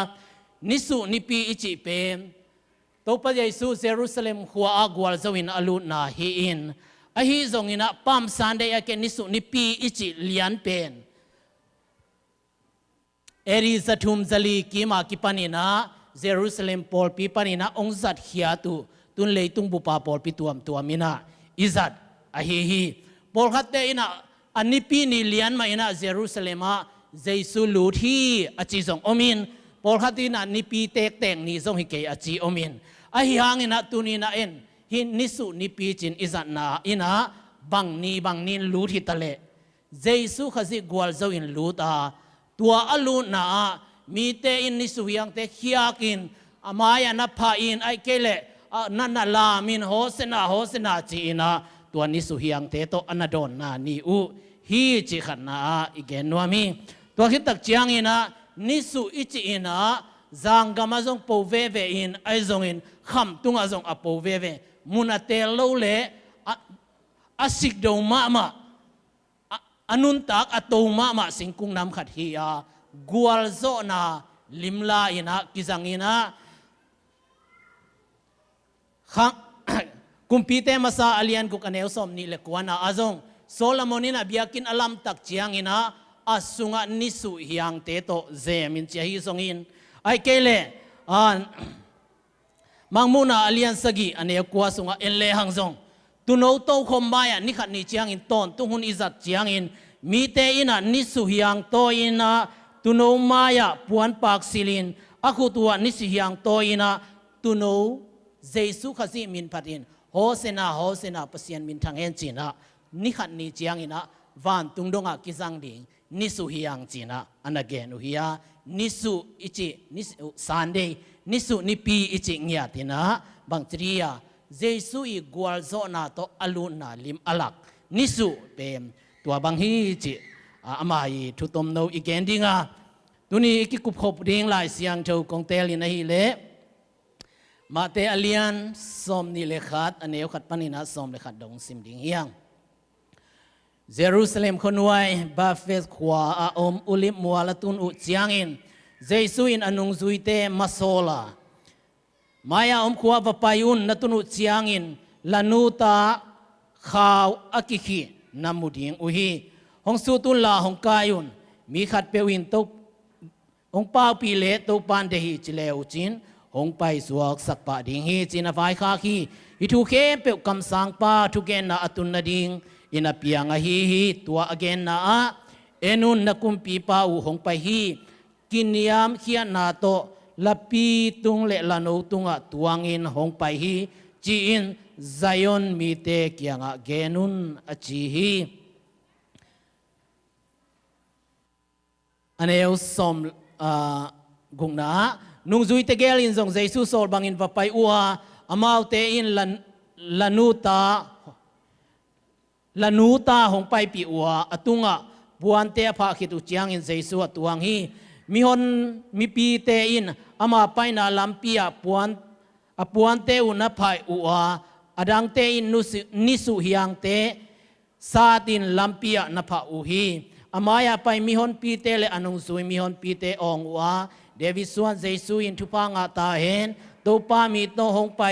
นิสุนิปีอิจิเปมตัวพระเยซูเยรูซาเล็มหัวอากวลจวินอลูนาฮีอินอหิจงอินะปั๊มซันเดียเกนิสุนิปีอิจิเลียนเป็นเอริซาทุมซาลีกิมากิปานินะเยรูซาเล็มปอลปีปานินะองซัดเฮียตุตุนเลยตุงบุปาปอลปีตัวมินะอิซัดอหิปอลขัดเตอินะอันนี้ปีนี้เลียนมาอินะเยรูซาเล็มเยซูลูที่อาจิจงอมินปอลขัดตินะนิปีเตกแต่งนี่จงฮิเกอาจิอมินอหิหางอินะตุนีนะเอ็นหินนิสุนิปีจินอิซัดนาอินะบังนีลูที่ตะเลเยซูขจิกวลเจ้าอินลูตาตัวอลูนามีเตอินนิสุยังเตขียกินอามายานับพาอินไอเกเลนันลามินโฮเซนาจีนะตัวนิสุยังเตโตอนาดอนนานีอุฮีจิขันนาอีเกนวามีตัวคิดตักจียงอินะนิสุอิจิอินะจังกามาจงปูเวเวอินไอจงอินคำตุงอาจงอปูเวเวมุนาเตโลเลอาสิกโดมาอนุนตักอตูมาสิงคุงนำขัดฮียกัวลโซนาลิมลาอินะกิจังอินะขังกุมพีเตมาซาอเลียนกุกันเอลสมนี่เลกวานาอาจงโซลามอนินะเบียกินอลัมตักจียงอินะอาสุงะนิสุฮิยังเตโตเซมินเจียฮิซงอินไอเกเลมังมูนาอเลียนสกีอันเอกัวสุงะเอเลหังซงตุนเอาโตคมบายนิขัดนิจียงอินตอนตุหุนอิจัดจียงอินมีเตอินะนิสุฮิยังโตอินะตุนเอามายาปวนปากซิลินอาคุตัวนิสุฮิยังโตอินะตุนเอาเจสุขจิมินพัดินโฮเซนาปเซียนมินทางเอ็นจีนะนิขัดนิจียงอินะวันตุงดงอากิจังดิงนิสุฮิยังจีนะอันเกนุฮิยานิสุอิจินิสุซันเดย์นิสุนิปีอิจิเงียตินะบังตรียาเจสุอีกัวลโซนาโตอลูนาลิมอลักนิสุเปมตัวบางฮีจิอามายีทุตมโนอีเกนดิงาตุนีกิกุบขบดิงลายเสียงเจ้ากงเตลินะฮีเลมาเตอเลียนสมนิเลขัดอันเอวขัดปานินะสมเลขัดดงซิมดิงเฮียงเยรูซาเล็มคนไว้บาเฟสขวาอาอมอุลิมมัวละตุนอุจียงอินเจสุอินอนุงซุยเตมาโซลามายาอมขวาวปายุนละตุนอุจียงอินลานูตาขาวอากิขีนามุดิงอุฮีหงสุตุลาหงกายุนมีขัดเปวินตุหงป้าปีเลตุปันเดฮีจิเลวจินหงไปสวกสักปะดิงฮีจินาไฟคาคีอิทุเคเปวกำสังปาทุเกนนาอตุนนาดิงอินาเปียงฮีตัวอเกนนาเอนุนนักุมปีปาอุหงไปฮีกินยามเขียนนาโตลปีตุงเลลานูตุงะตวงอินหงไปฮีจีอินไซยอนมีเตเกียงะเกนุนอจีฮีอันเอลสมกุงนานุงซุยเตเกลินซงเจสุโซลบังอินวะไปอัวอามาวเตอินลานูตาหงไปปีอัวอตุงะบวนเตพาคิตุจียงอินเจสุตวงฮีมีฮอนมีปีเตอินอามาไปนาลัมปียปวนเตอุนภายอัวอดังเตอินนิสุฮิยังเตซาตินลัมปียนภาอุฮีอามายาไปมีฮอนปีเตเลอนุงซุยมีฮอนปีเตองอัวเดวิสวนเจสุอินทุพังอาตาเฮนโตปามีโตหงไป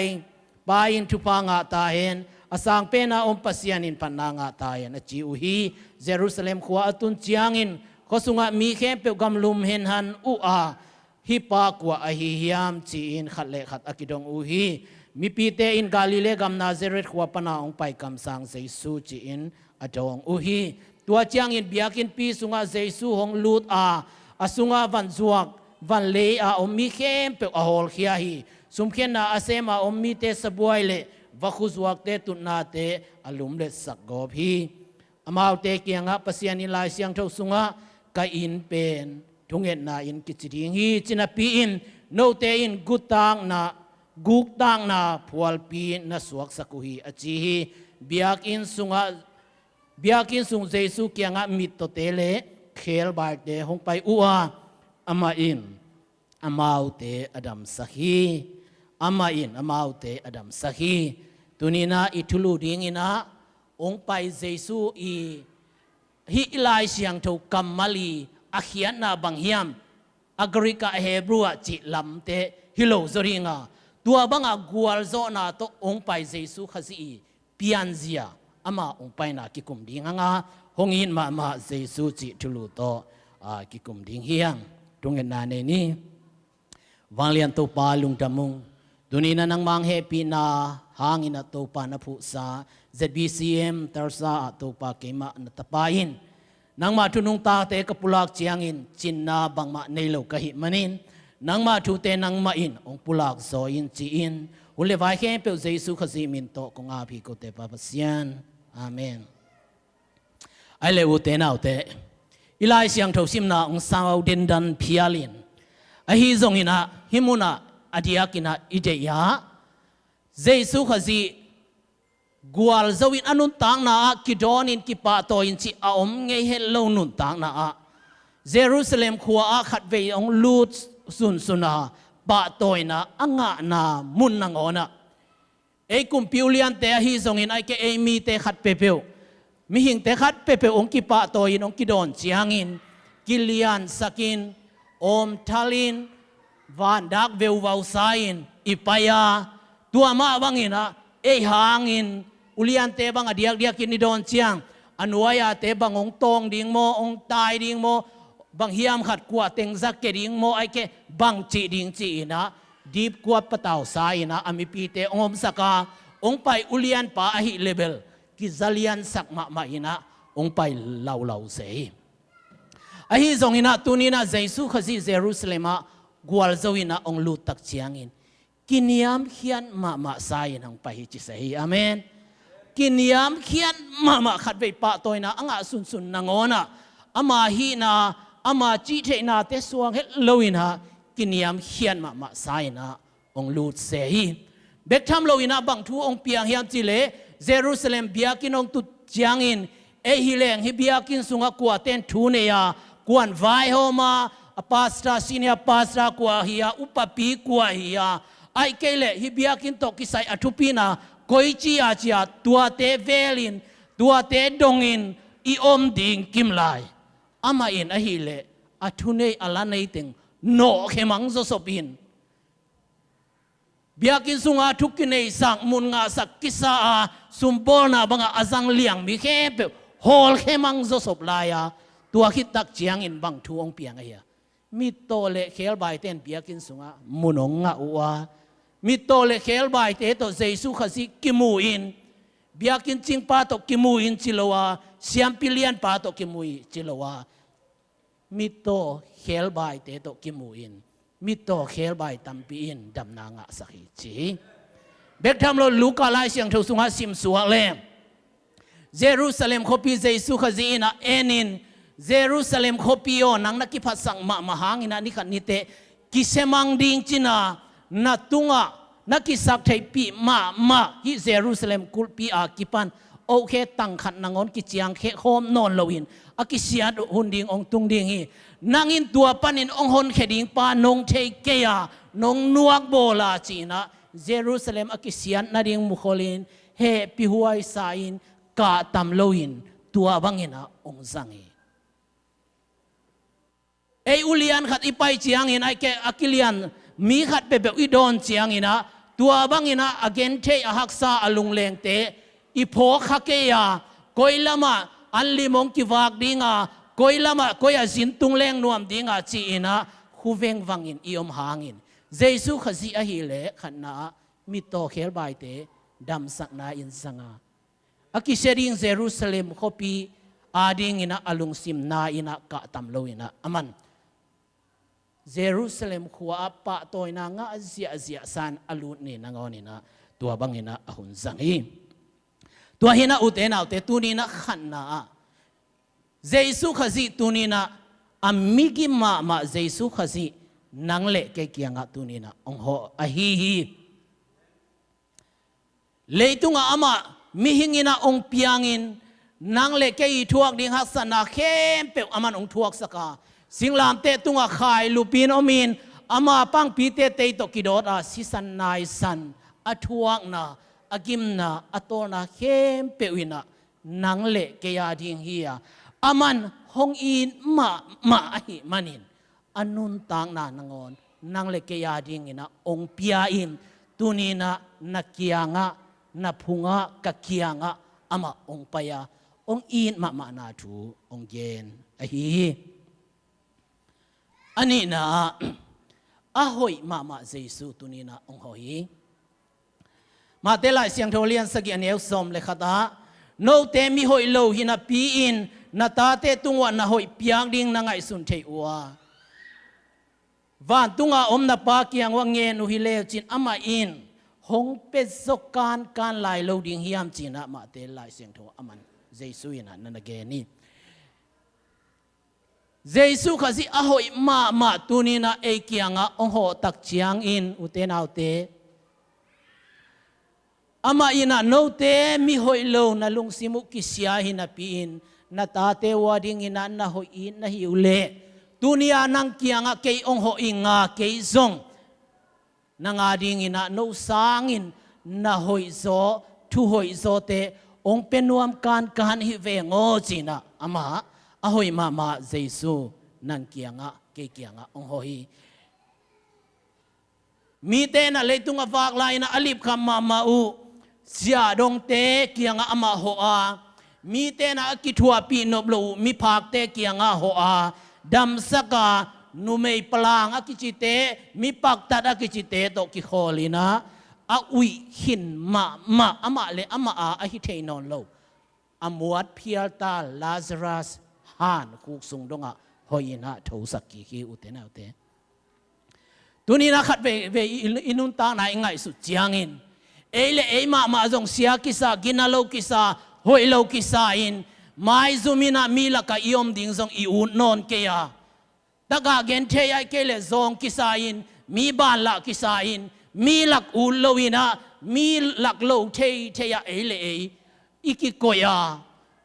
อินทุพังอาตาเฮนอาสังเปนาอมปัสยานินปันนางาตายนะจิอุฮีเยรูซาเล็มขวาตุนจียงอินก็สุงะมีเข้มเปกำลุมเห็นหันอุอาฮิปากว่าอหิยามจีอินขัดเลขัดอากิดงอุฮีมีปีเตอินกาลิเลกำนาเซเรตขวาปนาองไปกำสังเจสุจีอินอดงอุฮีตัวจียงอินเบียกินปีสุงะเจสุหงลูดอาสุงะวันจวกวันเลอาอมมีเข้มเปกอโฮลขียฮีสุมเขนาอาเซมาอมมีเตสบวยเลวคุสวักเตตุนาเตอลุมเลสักกอบฮีอามาวเตเกียงะปัสยานิลายเสียงเท่าสุงะกาอินเป็นทุงเอ็นนาอินกิจดิงฮีจินาปีอินโนเตอินกุตังนาพวลปีนาสวกสักุฮีอจีฮีเบียกินสุงเจสุเกียงะมิตโตเตเลเคลบาร์เตหงไปอัวอามาอินอามาวเตอดัมสักฮีอามาอินอามาวเตอดัมสักฮีตุนีนาอิทุลูดิงอินา องไปเยซูอีฮิไลเสียงถูกกัมมาลีอาเขียนนาบังเฮียมอักริกาเฮบรัวจิลำเตฮิโลจริงาตัวบังอากวลโซนาโตองไปเยซูขจีเปียนเซียอามาองไปนากิกุมดิงงาหงอินมาเยซูจิทุลุโตกิกุมดิงเฮียงตรงนั้นเนนี่วังเลียนตัวปาลุงตะมุงตัวนี้นังมังเฮปีนาหางอินตัวปานาพุสา ZBCM ตาร์ซาตัวปาเกมาอันตะปาอินนังมาทุนุงตาเตกปุลักเจียงอินจินนาบังมาในโลกหิมันินนังมาทุเตนังมาอินองปุลักโซอินจีอินอุเลวายเฮเปลเจสุขซีมินโตกงอาภิโกเตปาปเซียนอาเมนไอเลวเตนาเตอิไลเสียงทศิมนาองสาวเดนดันพิอาลินไอฮิซงอินะฮิมุนาอดียกินะอิเจยาเจสุขซีกวลจวินอนุนตังนากิดอนินกิปาโตอินจิอาอมเงยเฮลโลนุนตังนาเยรูซาเล็มขัวอาขัดเวยองลูดสุนาปาโตยนาอ่างนามุนนังอนะไอคุมพิวเลียนเตะฮิซงอินไอเกเอมีเตะขัดเปเปวมิหิงเตะขัดเปเปองกิปาโตยินองกิดอนจีฮังอินกิเลียนสกินอมทัลินวันดักเวววาวไซน์อิปายาตัวมาบังอินะเอหางอินอุลียนเตบังอดียกกินนิดอนเชียงอนุยาเตบังองตองดิ่งโมองตายดิ่งโมบังเฮียมขัดกว่าเต็งซักเกดิ่งโมไอเกบังจีดิ่งจีนะดีบกว่าปะเต่าสายนะอามิปีเตองสกาองไปอุลียนป่าอหิเลเบลกิซาเลียนสักมาอินะองไปเหล่าเสยอหิซงอินะตุนีนะเจสุขซีเยรูซาเล็มกวลจวินะองลูตักเชียงอินกินยามเขียนมาสายนังไปจิเสยอาเมนกินยามเขียนมาขัดไปปะตัวนะอ่างสุนนางอนะอามาฮีนาอามาจีเทนาเตสวงเฮลวินะกินยามเขียนมาสายนะองลูดเสยเบกทำลวินะบังทูองเปียงเฮียมจิเลเยรูซาเล็มเบียกินองตุจางอินเอฮิเลงฮิเบียกินสุงกัวเตนทูเนียกวนไวโฮมาปาสตาซิเนียปาสตากัวเฮียอุปปีกัวเฮียไอเกเลฮิเบียกินตกิไซอทุปีนาคอยจีอาจีอาตัวเตเวลินตัวเตดงอินอีอมดิงกิมไลอามาอินอหิเลอทุเนอลาเนติงโนเขมังโซสบินเบียกินสุงอาทุกินเนสักมุนงาสักกิสาสุมโบนาบังอาจังเลียงมิเคเปฮอลเขมังโซสบลายาตัวคิดตักเจียงอินบังทูองเปียงไอเฮียมิโตเลเคลบายเตนเบียกินสุงอามุนงาอัวมิโตเลเคลบายเตโตเจสุขสิกิมูอินเบียกินจิงปาโตกิมูอินจิโลวาเซียมปิเลียนปาโตกิมูอิจิโลวามิโตเคลบายเตโตกิมูอินมิโตเคลบายตัมปีอินดำนางะสักฮิจีเบกทำโลลูกาไลเสียงทุสุงหาซิมสัวเลมเยรูซาเล็มขบีเจสุขจีนะเอนินเยรูซาเล็มขบีโอนังนักกิพัสสังมาหางินะนิขันนิเตกิเซมังดิงจินานาตุงะนักกิสักไทยปีมาฮิเยรูซาเล็มกุลปีอากิปันโอเคตั้งขัดนางอนกิจียงเคโฮมนอนลวินอากิเสียดหุนดิงองตุงดิงฮีนางอินตัวปันินองฮอนเขดิงปานงเทเกียนงนวกโบลาจีนะเยรูซาเล็มอากิเสียนนาดิงมุขลินเฮปิฮวยสาอินกาตัมโลวินตัวบังอินะองซังฮีเออุลียนขัดอีไปจียงอินไอเกอากิเลียนมีขัดเปเปอีดอนเจียงอินะตัวบังอินะอเกนเทอหักษาอลุงเลงเตอีโพขักเกียกอยละมาอันลิมงกิวากดิงากอยละมากอยจินตุงเลงนวมดิงาจีอินะคูเวงวังอินอีอมหางอินเจสุขจีอหิเลขันนามิโตเคลบายเตดัมสักนาอินสังาอากิเซริงเยรูซาเล็มขปีอาดิงอินะอลุงซิมนาอินะกะตัมโลอินะอามันเยรูซาเล็มขัวปะโตยนางะเสียสันอลูนี่นางอนี่นะตัวบังอินะอาหุนสังฮีตัวหินะอุเตนาอุเตตุนีนะขันนาเจสุขจีตุนีนะอามิกิมาเจสุขจีนังเละเกียงะตุนีนะองโหอฮีเลยตุงอามามิหิงินะองเปียงอินนังเละเกยทวกดิงฮัสนาเข้มเปอมันองทวกสกาสิงลามเตตุงอาขายลูปินอมินอามาปังปีเตเตยตกิดอดสิสันนายสันอทวกนาอากิมนาอโตนาเข้มเปวินะ นังเละเกียดิ่งเฮียอามันหงอินมาหิมันินอันนุนต่างนานงอนนังเละเกียดิ่งนะองเปียอินตุนีนะนักเกียงะนับพุงะกักเกียงะอามาองปยาองอินมานาทูองเยนอหีอันนี้นะอาหอยมาเจสุตุนีนะองหอยมาเตลัยเสียงโทเลียนสกิอันเอลสมเลขตาโนเตมีหอยโลหินะปีอินนาตาเตตุงวันนะหอยเปียงดิ่งนังไอสุนเทอัววันตุงอาอมนาปากียงวังเงนุฮิเลวจินอามาอินหงเป็ดสการลายโลดิ่งฮิยามจินะมาเตลัยเสียงโทอามันเจสุยนะนันเกนีเจสุขสิอาหอยมาตุนีนะเอกียงะองหอตักเจียงอินอุเตนเอาเตอามาอินะโนเตมีหอยโลนะลุงสิมุกิเสียหินะปีอินนาตาเตวาดิ่งอินะนะหอยอินนะฮิวเลตุนียานังเกียงะเกยองหออิงาเกยซงนางาดิ่งอินะโนสางอินนะหอยโซทุหอยโซเตองเป็นวมการฮิเวงโอจินะอามาอาหอยมาเจสุนังเกียงะเกยเกียงะองหอยมีเตนะเลยตุงอฟากลายนะอลิบคำมาอูเสียดงเตเกียงะอามาโฮอามีเตนะกิทัวปีนบลูมีภาคเตเกียงะโฮอาดัมสกานุเมยปลางอากิจิเตมีปักตัดอากิจิเตตกิโคลินะอาอุยหินมาอามาเลอามาอาหิเทนอนโลอมวดเพียลตาลาซารัสฮานคุกสุงดงะหอยนะทูสักกีอุเตนะอุเตตัวนี้นะขัดเวอินุนตาไหนไงสุดเจียงอินเอเลเอมาจงเสียกิสากินาโลกิสาหอยโลกิสาอินไม่ซุมินามีละกะยอมดิ่งจงอิอุนนอนเกียตะกาเกนเทียเกเลจงกิสาอินมีบ้านละกิสาอินมีหลักอุลโลวินะมีหลักโลเทียเอเลอีกิโกยา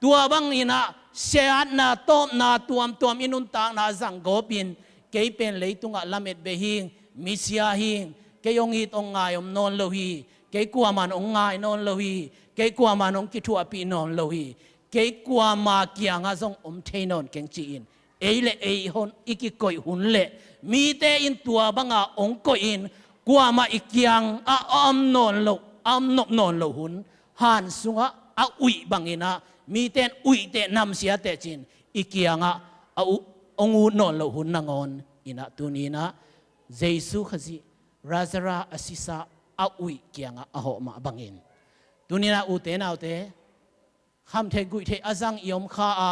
ตัวบังอินะเสียนาต้มนาตัวมอินุนตางนาสังโกปินเกยเป็นเลยตุงะละเม็ดเบหิงมิเสียหิงเกยองอิตองไงอมนอนโลหีเกยกัวมันองไงนอนโลหีเกยกัวมันองกิทัวปีนอนโลหีเกยกัวมาเกียงอาจงอมเทนอนเกงจีอินเอเลเอฮอนอีกิโกยหุนเละมีเตอินตัวบังอาองโกอินกัวมาอีกยังอมนอนโลนอนโลหุนหันสุงะอุยบังอินะมีเตนอุยเตนำเสียเตจินอีกยังองอูนอนโลหุนนางอนอินะตุนีนะเจสุขจิราซาราอสิสาอุยเกียงหอมาบังอินตุนีนะอุเตนเอาเตคำเทกุยเทอจังยอมข้าอ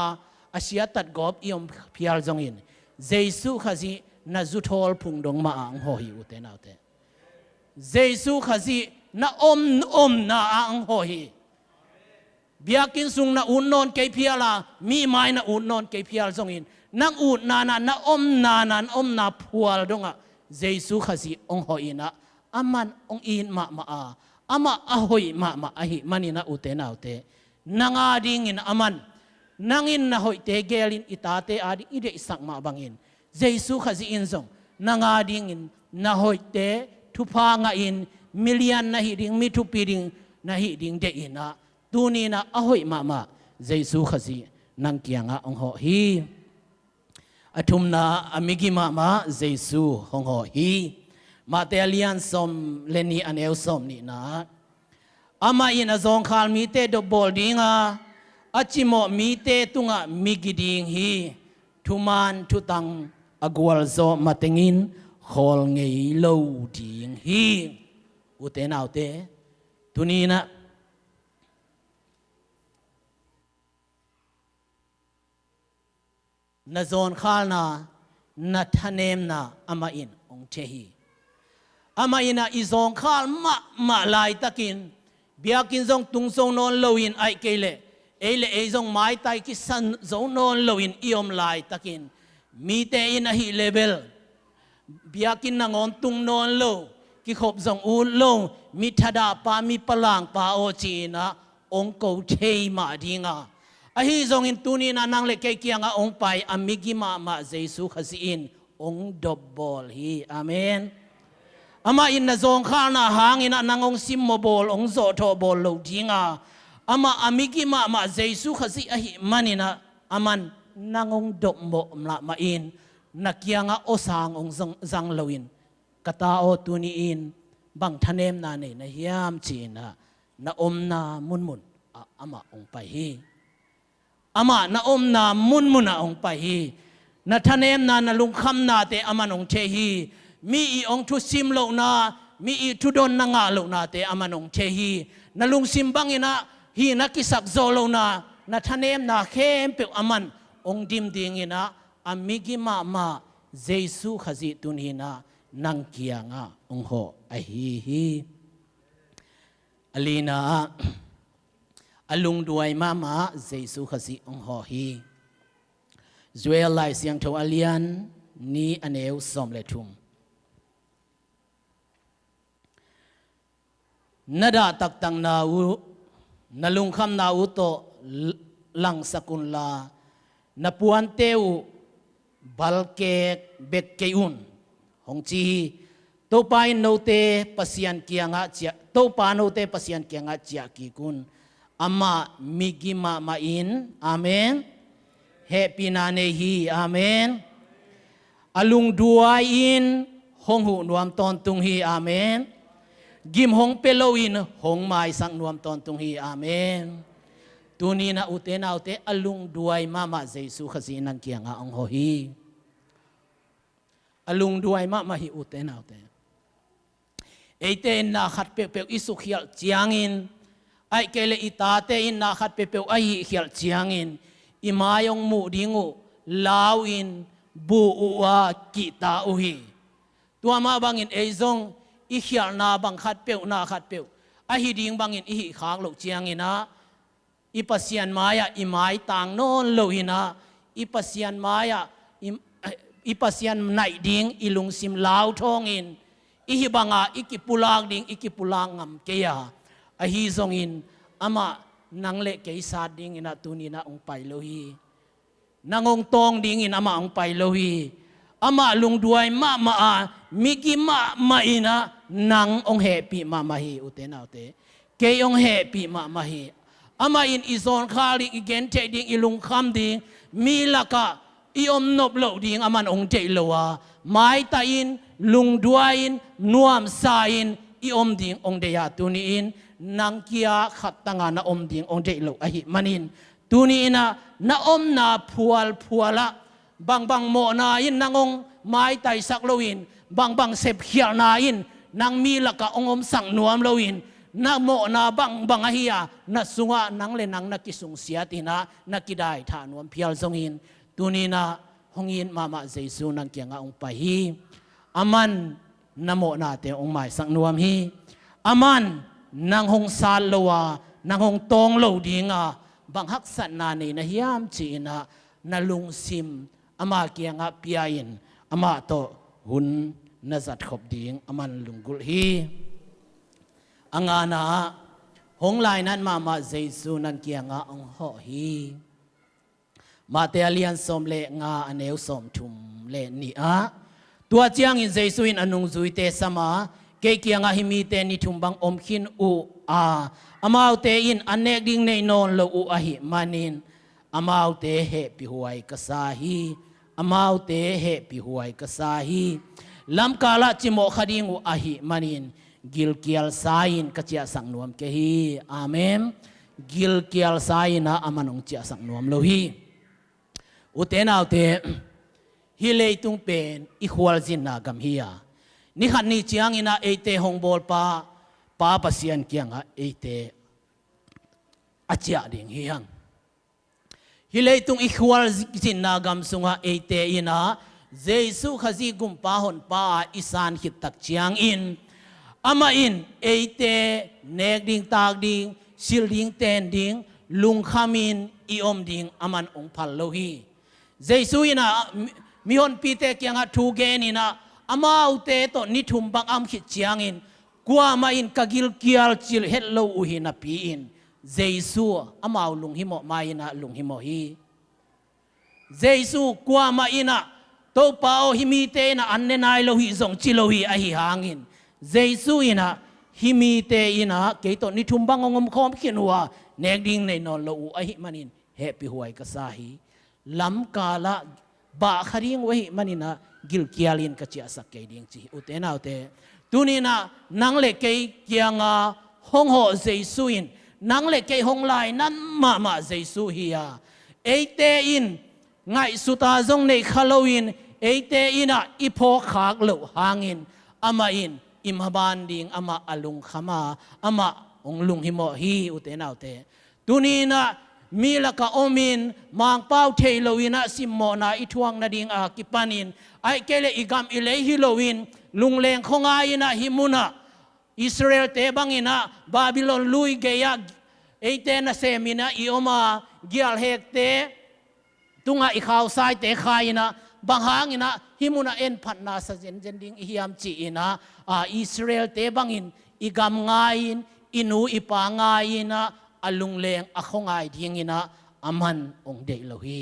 าเสียตัดกอบยอมพิอาลจงอินเจสุขจินาจุทอลพุงดงมาอังหอยอุเตนเอาเตเจสุขจินาอมนาอังหอยเบียกินสุงนาอุนนอนเกยพิอาลามีไม้นาอุนนอนเกยพิอาลจงอินนังอุดนาอมนาพัวดงะเจสุขจิองหอยนะอามันองอินมาอามาอหอยมาอหิมันินะอุเตนาอุเตนางอาดิงินอามันนางอินนะหอยเตเกลินอิตาเตอาดิอิเดสักมาบังอินเจสุขจิอินซงนางอาดิงินนะหอยเตทุพางอินมิเลียนนะฮิดิงมิทุปีดิงนะฮิดิงเดอินะตูนีนะอหอยมาเจสุขจินังเกียงะองหอฮีอทุมนาอมิกิมาเจสุองหอฮีมาเตเลียนสมเลนีอันเอลสมนี่นะอามาอินะซองคาลมีเตดบอลดิงอาจิโมมีเตตุงะมิกิดิงฮีทุมันทุตังอากวลโซมาเตงินฮอลเงยโลดิงฮีอุเตนาอุเตตุนีนะนาซอนคาลนาทะเนมนาอามาอินองเทฮีอามาอินะอิซองคาลมาลายตะกินเบียกินซองตุงซองนอนโลอินไอเกเลเอเลเอซองไม้ไตกิสันซองนอนโลอินอิอมลายตะกินมีเตอินะฮิเลเบลเบียกินนางอนตุงนอนโลกิขบซองอูโลมีทดาปามีปลางปาโอจีนะองโกเทมาดิงาอหิซองอินตุนีนะนางเลเกเกียงองไปอามิกิมาเจสุขสิอินองดบบอลฮีอาเมนอามาอินนะซองข้านะหางอินะนางองซิมโมบอลองโซโทบอลโลดิงา ama amigi ma Jesu khasi ahi manina aman nangong dop mo mla main nakianga osang ong zang loin katao tuniin bang thanem na ne na hiam china na omna munmun ama ong pai hi ama na omna munmuna ong pai hi na thanem na lung kham na te amanong the hi mi I ong thu sim lo na mi I thu don na nga lo na te amanong the hi na lung sim bangina hi na kisak zo lo na thanem na khem pe aman ong dim ding ina amigi ma Jesu khazi tun hi na nang kianga ong ho a hi alina alung duai mama Jesu khazi ong ho hi Zuel lai siang tho alian ni aneu som le thum nada tak tang na u nalung kham na u to lang sakun la na puan teu balke bek keun hong chi to pai no te pasian kianga chia to pa no te pasian kianga chia ki kun ama migi ma in amen happy na ne hi amen alung duai in hong hu nuam ton tung hi amen gim hong peloin hong mai sang nuam ton tung hi amen tuni na ute alung duai mama Jesu khazi nang kianga ong ho hi alung duai mama hi ute na ute eite na khat pe isu khial chiangin ai kele itate in na khat pe ai khial chiangin imayong mu dingu lawin bu uwa kita uhi tua ma bangin eizong I khial na bang khat pe na khat pe a hi ding bangin I khang lo chiangina I pasian maya I mai tang non lo hina I pasian maya I pasian nai ding ilung sim lao thong in I hi banga ikipulang ding ikipulang ngam keya a hi zong in ama nang le ke sa ding ina tunina ong pai lo hi nangong tong ding in ama ong pai lo hi ama lung duai ma migi ma ina nang ong happy ma hi uten autte ke ong happy ma hi ama in izon khali igen te ding ilung kham ding milaka iom nop lo ding aman ong te lowa mai ta in lung duain nuam sa in iom ding ong de ya tuni in nang kia khatanga na om ding ong de lo ahi manin tuni ina na om na phuala bang mo na in nangong mai tai sak loin bang sep khial na in nang milaka ong om sang nuam loin na mo na bang ahia na sunga nang le nang na kisung siatina na kidai tha nuam phial zongin tunina hongin mama Jesu nang kianga ong pahi aman namo na te ong mai sang nuam hi aman nang hong sal lowa nang hong tong lo dinga bang hak sat na ni na hiam chi na na lung sim ama kianga piain ama to hun na zat khop ding aman lungul hi angana hong lai nan mama Jesu nan kianga ong ho hi ma te alian som le nga aneu som thum le ni a tua chiang in Jesu in anung zui te sama ke kianga himi te ni thumbang om khin u a amau te in anek ding nei non lo u a hi manin amau te he pi huai kasahi amau te he pi huai kasahi lam kala chimo khading u a hi manin gil kial sain kachia sang nuam ke hi amen gil kial saina amanong chia sang nuam lo hi uten autte hi leitung pen I khwal jin na gam hiya ni khan ni chiang ina eite hongbol pa pasian kianga eite achia ding hiang hi leitung I khwal jin na gam sunga eite ina Jesu khazi gum pa hon pa isan hit tak chiang in ama in eite nek ding tak ding sil ding ten ding lung khamin iom ding aman ong phal lo hi Jesu ina mi hon pi te kyanga thu gen ina amau te to ni thum bang am khit chiang in kwa ma in kagil kial chil hello u hi na pi in Jesu amau lung himo ma ina lung himo hi Jesu kwa ma ina to pao himi te na anne nai lo hi zong chi lo hi a hi hangin Jesu ina ฮิมีเตอินะเกยตนิทุมบังงมคอมขินหัวเนกดิ้งในนอนโลอหิมันินเฮปิหวยกษาฮีลำกาละบะขริงวหิมันินะกิลเกียลินกะเจียสักเกยดิ้งจีอุเตนาอุเตตุนีนะนังเล็กเกยเกียงาห้องหอเจสุอินนังเล็กเกยห้องลายนั้นมาเจสุฮียาเอเตอินไงสุตาจงในคาโลวินเอเตอินะอีโพขากเหลวหางินอามาอินอิมฮบานดิงอามาอลุงขมาอามาองลุงหิโมฮีอุเตนาอุเตตุนีนะมีละกะอมินมังเป้าเทโลวินะซิมโมนาอิทวงนาดิงอากิปานินไอเกเลอิกามอิเลฮิโลวินลุงเลงของอายินะฮิมุนะอิสราเอลเตบังอินะบาบิโลนลุยเกียเอเตนะเซมินะอิโอมาเกียลเฮกเตตุงาอิขาวไซเตขายนะบางหางอินะฮิมุนะเอ็นพันนาสเจนเจนดิงอิฮิยามจีอินะอิสราเอลเตบังอินอิกามงายินอินูอิปางายินะอลุงเลงอคงายดิงอินะอามันองเดโลฮี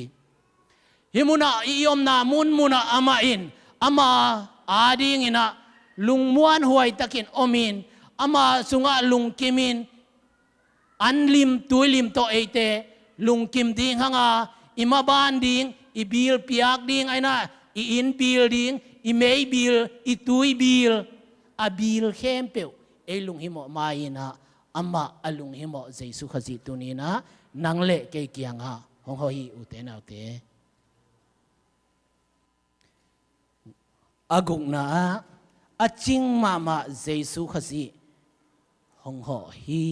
ฮิมุนะอิยอมนามุนมุนะอามาอินอามาอาดิงอินะลุงมวนหวยตะกินอมินอามาสุงะลุงกิมินอันลิมตุยลิมโตเอเตลุงกิมดิงฮังอาอิมาบานดิงอิบิลปิยากดิงไอนะอินบิลดิงอิเมยบิลอิตุยบิลอาบิลเข้มเปียวเอลุงฮิโมมาอินะอามาอลุงฮิโมเจสุขจิตุนีนะนังเละเกกียงฮะฮงฮอยอุเตนาอุเตอากุงนะอาจิงมาเจสุขจิฮงฮอฮี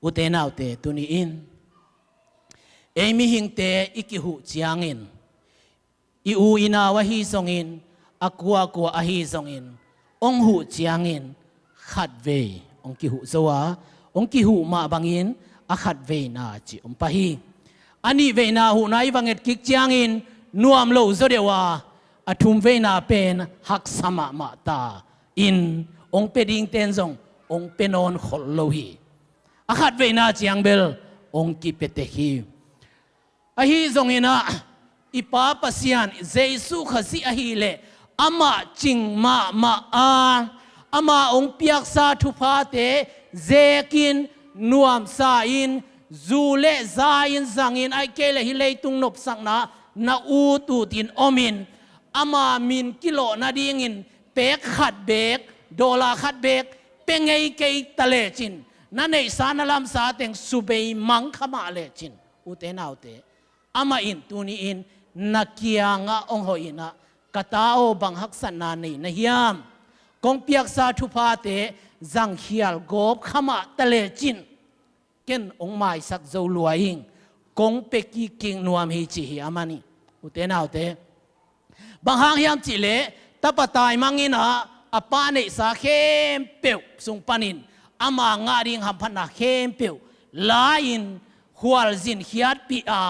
อุเตนาอุเตตุนีอินเอมิหิงเตอิกิหุจียงอินอิอูอินาวะฮีซงอินอากัวอาฮีซงอินองหุจียงอินขัดเวองกิหุโซวาองกิหุมาบังอินอาขัดเวนาจิอมปะฮีอันนี้เวนาหูนายบังเอ็ดกิกจียงอินนัวมโลโซเดวาอทุมเวนาเป็นหักสมามาตาอินองเปดิงเตนซงองเปนอนขลโลฮีอาขัดเวนาจียงเบลองกิเปเตฮีอาฮีซงอินะอิปาปัสยันเจสุขสิอาฮีเลอามาจิงมาอามาองเปียกซาทุพาเตเจกินนวมซาอินจูเลซาอินสังอินไอเกเลฮิเลตุงนบสังนาอูตูตินอมินอามามินกิโลนาดิงินเปกขัดเบกดอลาขัดเบกเป็นไงเกยตะเลจินนั่นในสานลำสาเต็งสุเบยมังขมาเลจินอุเตนาอุเตอามาอินตูนีอินนักเกียงะองหอินะกะตาโอบังฮักสันนานีนะฮิยามกงเปียกซาทุพาเตจังเขียลกบขมาตะเลจินเกนองไม้สักโจลวยหิงกงเปกีกิงนวมฮิจิฮิอามานีอุเตนาอุเตบังฮังฮิยามจิเลตะปะตายมังอินะอปาเนสาเข้มเปียวสุงปานินอามางาดิงหัมพันนาเข้มเปียวลาอินขวลจินเขียดปีอา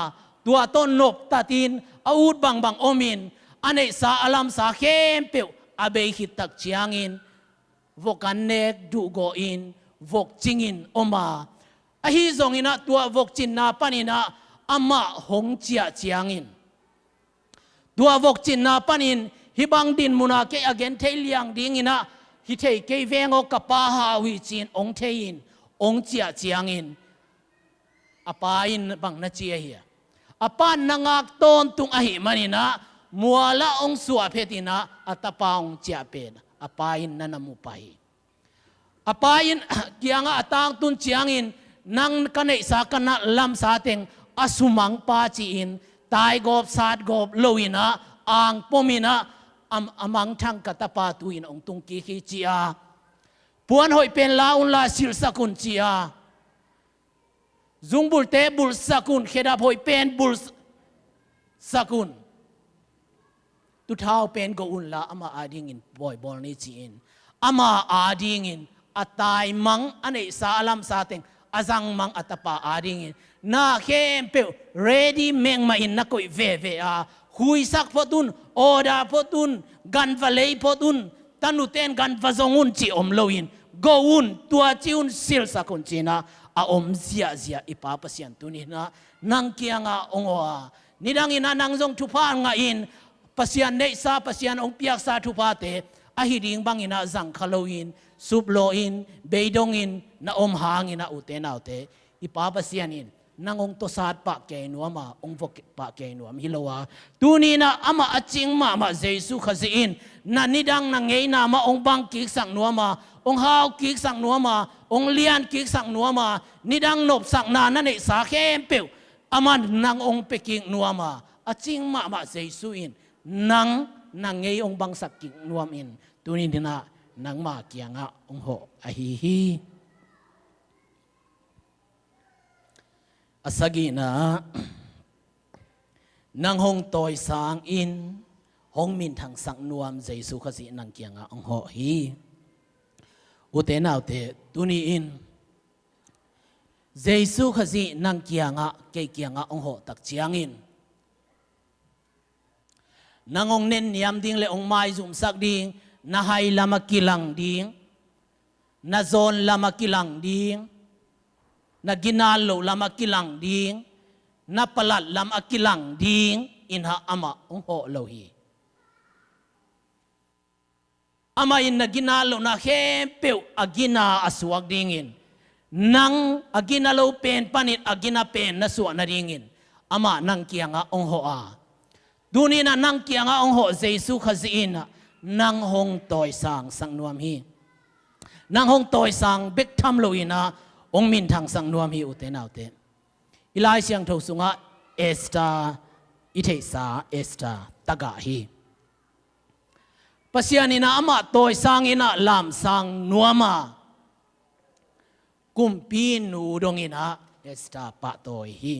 ตัวต้นนบตัดินอาวุธบังอมินอันนี้สาอลัมสาเข้มเปียวอาเบยหิตักเชียงอินวกันเนกดูโกอินวกจิงอินอมาอาฮิซงอินะตัววกจินนาปานินะอามาหงเจียเชียงอินตัววกจินนาปานินฮิบังดินมุนาเกอเกนเทเลียงดิงอินะฮิเทเกเวงอกปาฮาวิจินองเทอินองเจียเชียงอินอปาอินบังนาเจียเฮียอปานนางากตนตุงอหิมันินะมัวละองสวเพตินะอัตปาองเจียเป็นอปาอินนันมุไปอปาอินเกียงอัตางตุนเจียงอินนังกันในสากันนะลำสาเต็งอสุมังปาจีอินตายกบสาดกบโลวินะอ่างปมินะอมังทังกัตปาตุอินองตุงกีขีจีอาปวนหอยเป็นลาอุนลาสิลสกุนจีอาซุงบุลเตบุลสกุลเขดาพอยเป็นบุลสกุลตุเท้าเป็นก็อุนละอามาอาดิงินบ่อยบอลนี้จีนอามาอาดิงินอัตายมังอันนี้สาลัมสาเต็งอาจังมังอัตปาอาดิงินนาเข้มเปียว ready เมงมาอินนักอยเวอาหุยสักพอตุนโอดาพอตุนกันวะเลยพอตุนตันุเตนกันวะจงอุนจีอมโลอินgo un tua chi un sil sa kun china a om zia ipa pasian tunina nang kianga ongoa nidang ina nang jong thupa nga in pasian nei sa pasian ong piak sa thupa te a hiding bang ina jang khaloin sup lo in beidong in na hangin na ute na ute ipapasian in nangong tosat pa kay nuama ong vok pa kay nuam hilawa tuni na ama aching ma Jesu khaziin na nidang na ngei na ma ong bang kik sang nuama ong hao kik sang nuama ong lian kik sang nuama nidang nop sang na ne sa khem peu aman nang ong peking nuama aching ma Jesu in nang ngei ong bang sak king nuam in tuni dina nang ma kianga ong ho ahihi asagi na nang hong toy sang in hong min thang sang nuam Jesu khasi nang kianga ong ho hi ute na ute tuni in Jesu khasi nang kianga ke kianga ong ho tak chiang in nangong nen niam ding le ong mai zum sak ding na hai lama kilang ding na zon lama kilang ding na ginalo lama kilang ding na palat lama kilang ding inha ama ong ho lohi ama in na ginalo na hempeu agina aswag dingin nang agina lo pen panit agina pen na suwa na dingin ama nang kianga ong ho a duni na nang kianga ong ho Jesu khaziin nang hong toy sang nuam hi nang hong toy sang bek tham lo ina ong min thang sang nuam hi ute na ute ilai siang tho sunga Esther ithei sa Esther taga hi pasiani na ama toy sang ina lam sang nuama kumpi nu dong ina Esther pa toy hi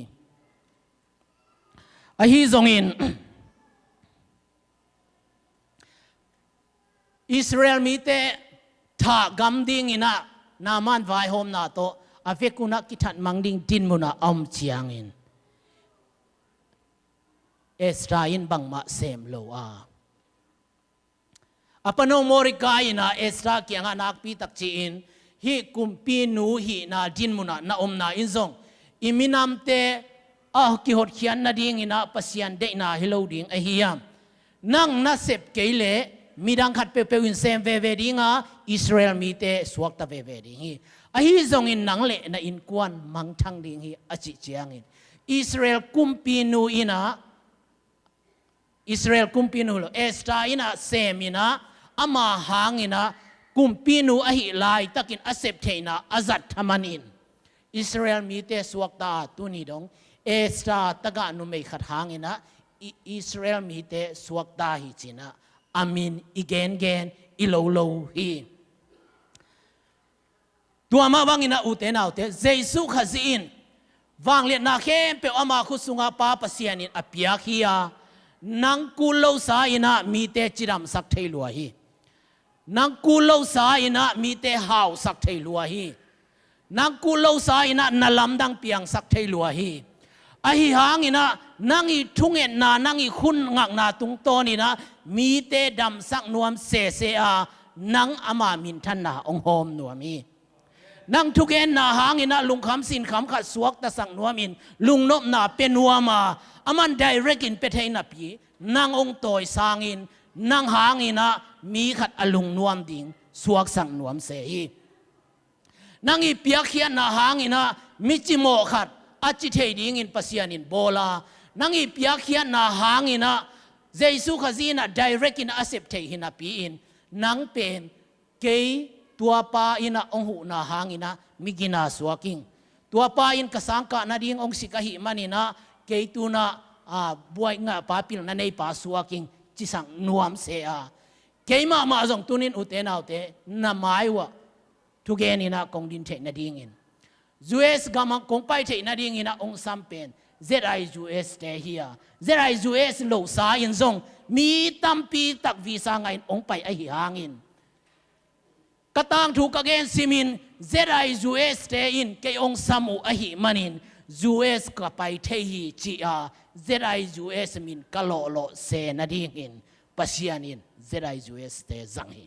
a hi zong in Israel mite tha gam ding ina naman vai hom na to avekuna kithat mangding din muna chiang in Esther in bangma sem lo a apano morika ina Esther kianga nakpi takchi in hi kumpi nu hi na din muna na na inzong iminam te ki hot khian na ding ina pasian de na hello ding a hiam nang na sep keile midang khat pe in sem ve dinga Israel mite suak ta ve ding hi a hi zong in nang le na in kwan mang thang ding hi achi chiang in Israel kumpi nu ina Israel kumpi nu lo Esther ina sem ina ama hang ina kumpi nu a hi lai takin asep theina azat thamanin Israel mite suak ta tuni dong Esther taga nu mei khat hang ina Israel mite suak ta hi china amin igen ilolo hi tuama wangina ute na ute Jesu khazin wang le na khem pe ama khusunga pa pasianin apia khia nang kulo sa ina mite chiram sak theilua hi nang kulo sa ina mite hau sak theilua hi nang kulo sa ina nalamdang piang sak theilua hi ahi hangina nangi thungen na nangi khun ngak na tung to ni na mi te dam sak nuam se a nang ama min than na ong hom nuami nang thugen na hangina lungkham sin kham khat suak ta sang nuamin lungnop na penuama aman direct in petheina pi nang ong toy sangin nang hangina mi khat alung nuam ding suak sang nuam se hi nangi piakhian na hangina michimo khat achi thei ding in pasianin bola nangi piakhian na hangina Jesu khazina direct in accept thei hina pi in nang pen ke tua pa ina ong hu na hangina migina swaking tua pa in kasangka na ding ong sikahi manina ke tu na buai nga papil na nei pa swaking chisang nuam se a ke ma zong tunin utena ute na maiwa tugen ina kong din thei na ding in US gamang kong pai thei na ding ina ong sampen ZIUS te here ZIUS lo sa in zong mi tampi tak visa ngain ong pai a hi hangin katang thu again simin ZIUS te in ke ong samu a hi manin US ka pai thei hi chi a ZIUS min kalolo se na ding in pasianin ZIUS te zang hi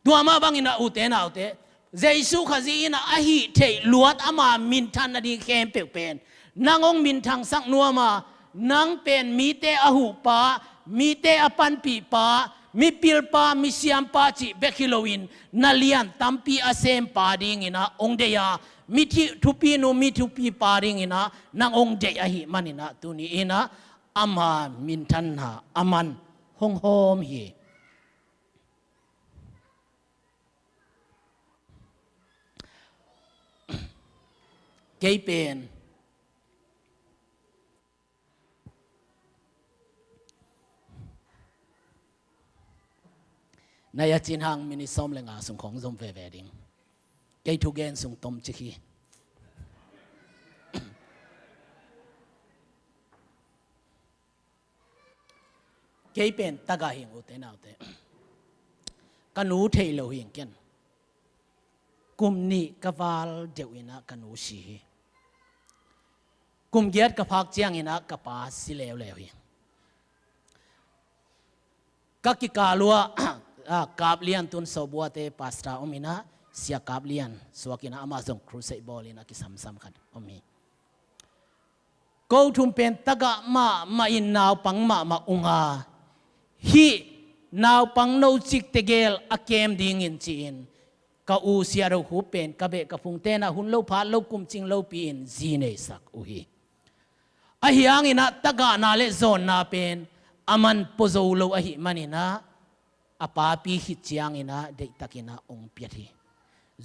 tuama bangina utena ute Jesu khazina ahi thei luat ama min than na ding khem pe pen nangong min thang sang nuama nang pen mi te ahu pa mi te apan pi pa mi pilpa mi siampa chi bekiloin nalian tampi asem pading ina ongdeya mi thupi no mi thupi paring ina nang ongde ahi manina tuni ina ama mintan ha aman hong hom hi kay pen naya chin hang mini som lenga sung khong zom ve ve ding kay thu gen sung tom chi khi kay pen taga hing u te nau te kanu thei lo hing ken kum ni kaval deuina kanu si hi kum giat ka phak chiang ina ka pa si lew lew hi ka ki ka lua kap lian tun so bua te pastra omina sia kap lian suakina amazon crusade bolina ki sam sam khat omi ko thum pen taga ma in naw pang ma unga hi naw pang no chik tegel akem ding in chin ka u sia ro hu pen ka be ka phung te na hun lo pha lo kum ching lo pi in zine sak u hi a hiang ina taga na le zon na pen aman pozo lo a hi manina apa pi hi chiang ina de takina ong piat hi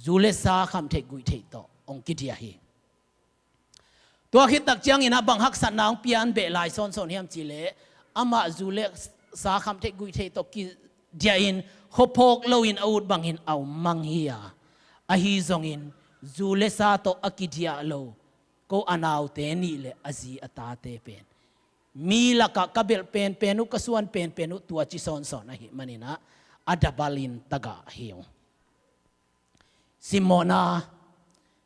zule sa kham the gui the to ong kitia hi tua khit tak chiang ina bang hak san naung pian be lai son son hiam chi le ama zule sa kham the gui the to ki dia in hopok lo in out bang in au mang hiya a hi zong in zule sa to akidia lo ko anaw te ni le azi ata te pen mi la ka kabel pen penu kasuan pen penu tua chi son son a hi manina adabalin taga hiu simona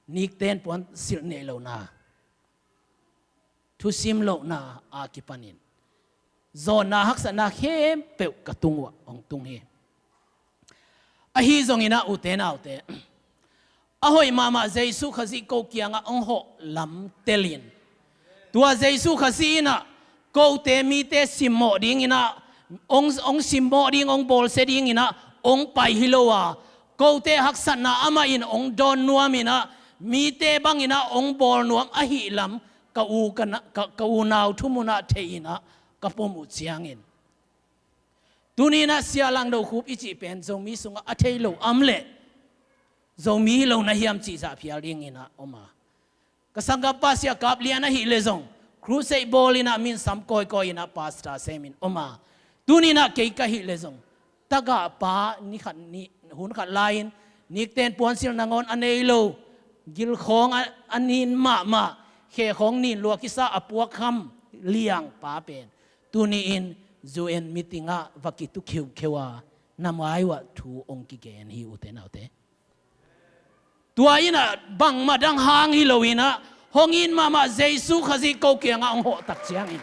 nik ten pon sil ne lo na thu sim lo na a kipanin zona hak sana hem pe katungwa ong tung hi a hi zong ina uten autte a hoi mama jesu khazi ko kianga ong ho lam telin tua jesu khazi na ko te mi te simmo ding ina ong simmo ding ong bol se ding ina ong pai hilowa ko te hak sana ama in ong don nuamina mi te bangina ong bol nuam a hi lam ka u kana ka u naw thumuna theina ka pomu chiangin tunina sialang do khup ichi pen zong mi sunga a theilo amle zong mi lo na hiam chi za phial ding ina oma ka sangga pasya kap liana hi le zong crusade bolina min sam koi koi ina pastor semin oma tunina ke ka hi le zong taga pa ni khat ni hun khat lain nik ten pon sil nangon anei lo gil khong anin ma khe khong nin lua kisa apuak kham liang pa pen tuni in zuen mitinga vakitu khiu khewa namai wa thu ong ki gen hi uten autte tua ina bang ma dang hang hi loina hongin mama jesu khazi ko kianga ong ho tak chiang in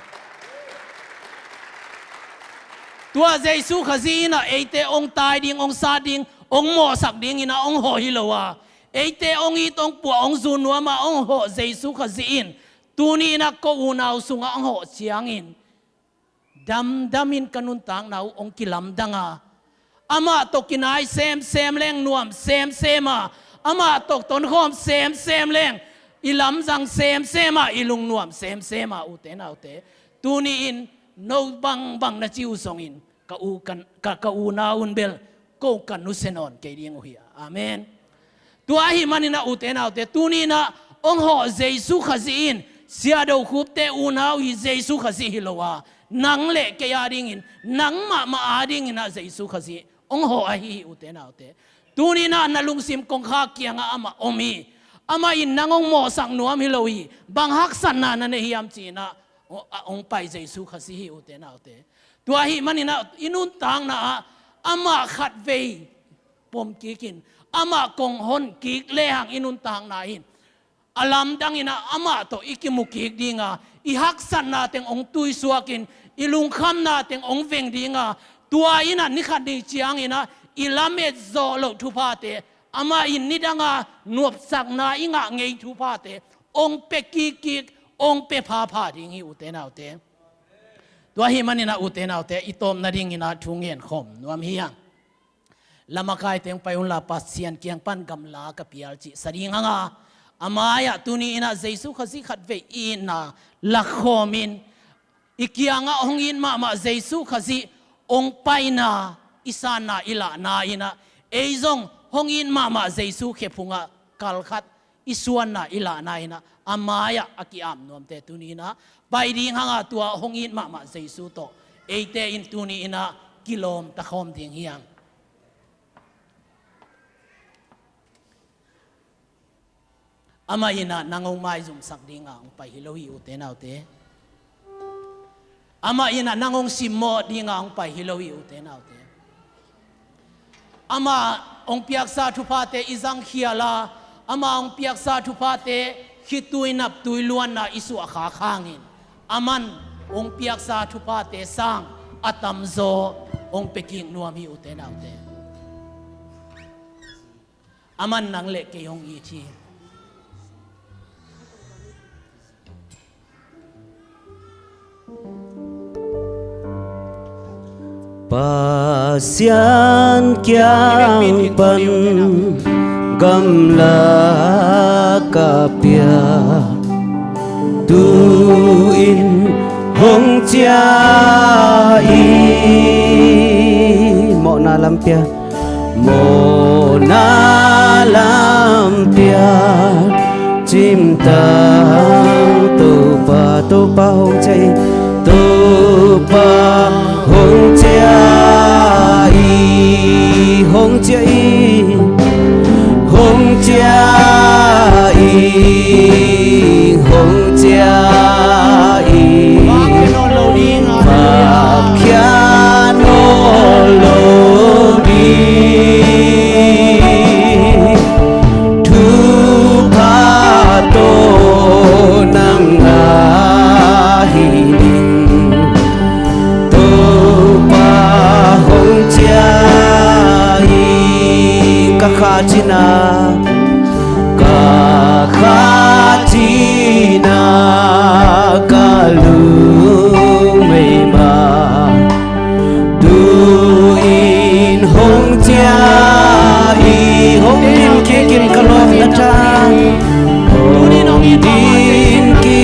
tua jesu khazi na eite ong tai ding ong sa ding ong mo sak ding ina ong ho hi lowa eite ong i tong pu ong zu nuwa ma ong ho jesu khazi in tuni na ko unaw sunga ong ho chiang in damin kanun tang naw ong kilam danga ama to kinai sem leng nuam sema ama to ton khom sem leng ilam jang sema ilung nuam sema uten autte tuni in no bang na chiu song in ka u kan ka u naun bel ko kan nu senon ke ding hi amen tua hi manina uten autte tuni na ong ho jesu khazin sia do khup te u naw hi jesu khazi hilowa nang le ke ya ding in nang ma ading ina jesu khazi ong ho a hi uten autte tuni na nalung sim kong kha kianga ama omi ama in nangong mo sang nuam hiloi bang hak san na ne hiam china ong pai jesu khazi hi uten autte tua hi manina inun tang na ama khat vei pom kikin ama kong hon kik le hang inun tang na in alam dang ina ama to ikimukik dinga i hak san na teng ong tui suakin ilung kham na teng ong veng dinga tua ina ni khat ni chiang ina ilame zo lo thu pa te ama in nidanga nuop sak na inga ngei thu pa te ong pe ki ong pe pha ding hi uten autte ตัวหิมันนะอุเทนเอาแต่อิตอมนาดิ่งนะทุ่งเงินขมนวมเฮียงลำมาคายเตียงไปอุ่นลาปัสเซียนเกียงปันกำลากับพิอัลจิสดิ่งงาอามายะตุนีนะเจสุขสิขัดเวอินะลักขมินอีกอย่างองอินมาเจสุขสิองไปนะอิสานะอิละนาอินะเอซงองอินมาเจสุเขพุงะกัลขัดอิสวนนะอิละนาอินะอามายะอากิอามนวมเตตุนีนะไปดิ่งงาตัวองอินมาเจสุโตเอเตอินตุนีนะกิโลมตะคอมดิ่งเฮียงอามายินะนางองไม้จุ่มสักดิ่งอ่างไปฮิโลฮิอุเตนเอาเตอามายินะนางองซิมโมดิ่งอ่างไปฮิโลฮิอุเตนเอาเตอามาองเปียกซาทุพาเตอิซังเขียลาอามาองเปียกซาทุพาเตคิดตุยนับตุยล้วนนะอิสุอาขาข้างินอามันองเปียกซาทุพาเตสังอัตัมโซองเปกิงนัวมิอุเตนเอาเตอามันนางเล็กเกยองอีที Pasian kyang pan gamla kapya tuin hong chia i mo na lampia chim tang tu pa hong chay tu pa hong chia hong chia hong chia hong chia ma kia no lo đi thu pa to nang a hi ding tu pa hong chia ka kha china ka lu mei ma du in hong chia hong din ki kin kalom na ta hong din ki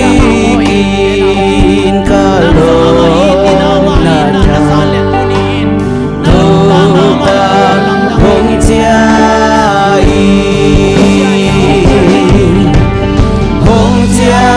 kin kalom na ta tu pa hong chia hong chia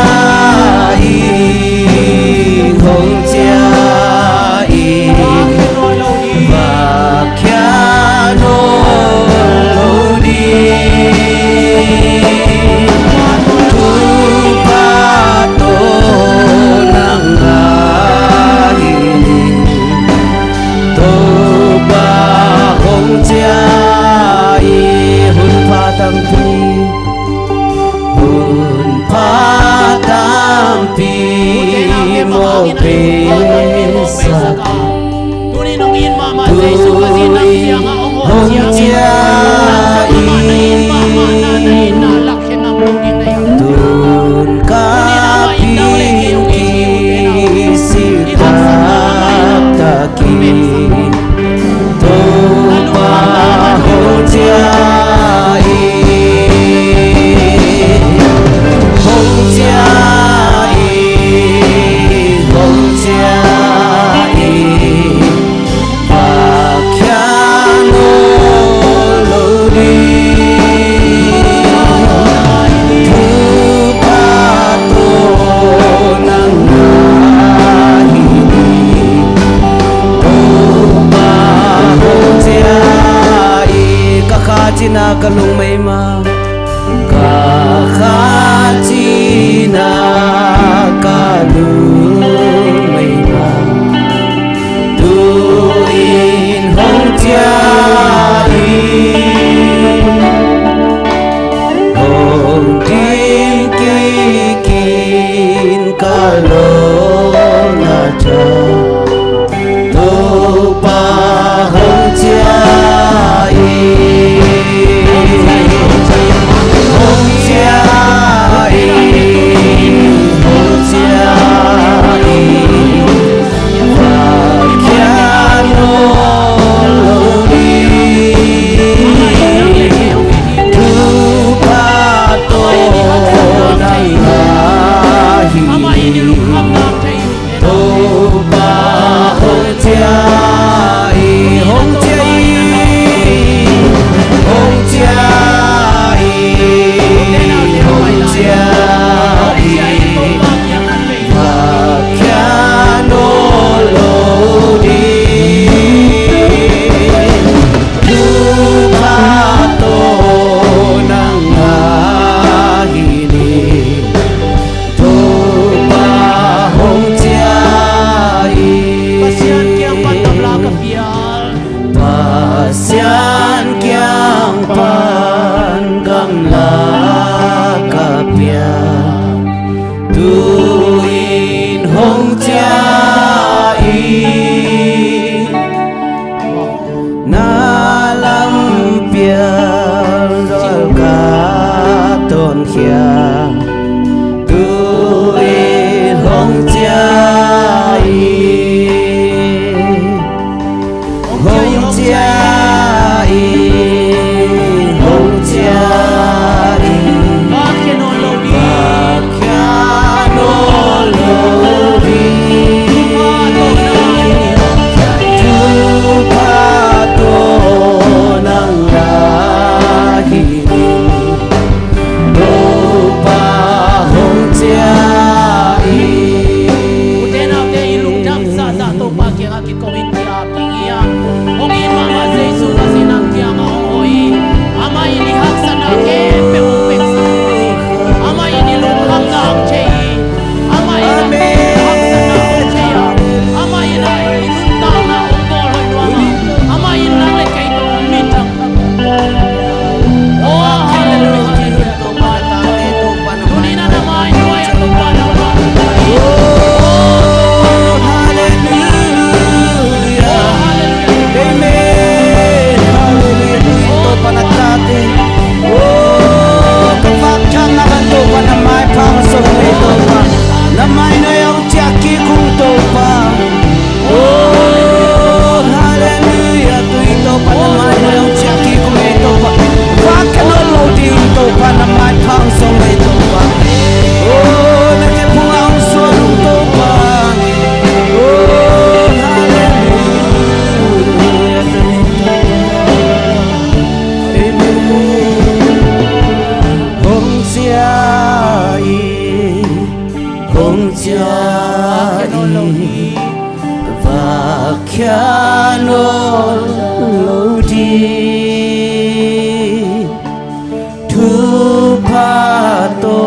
to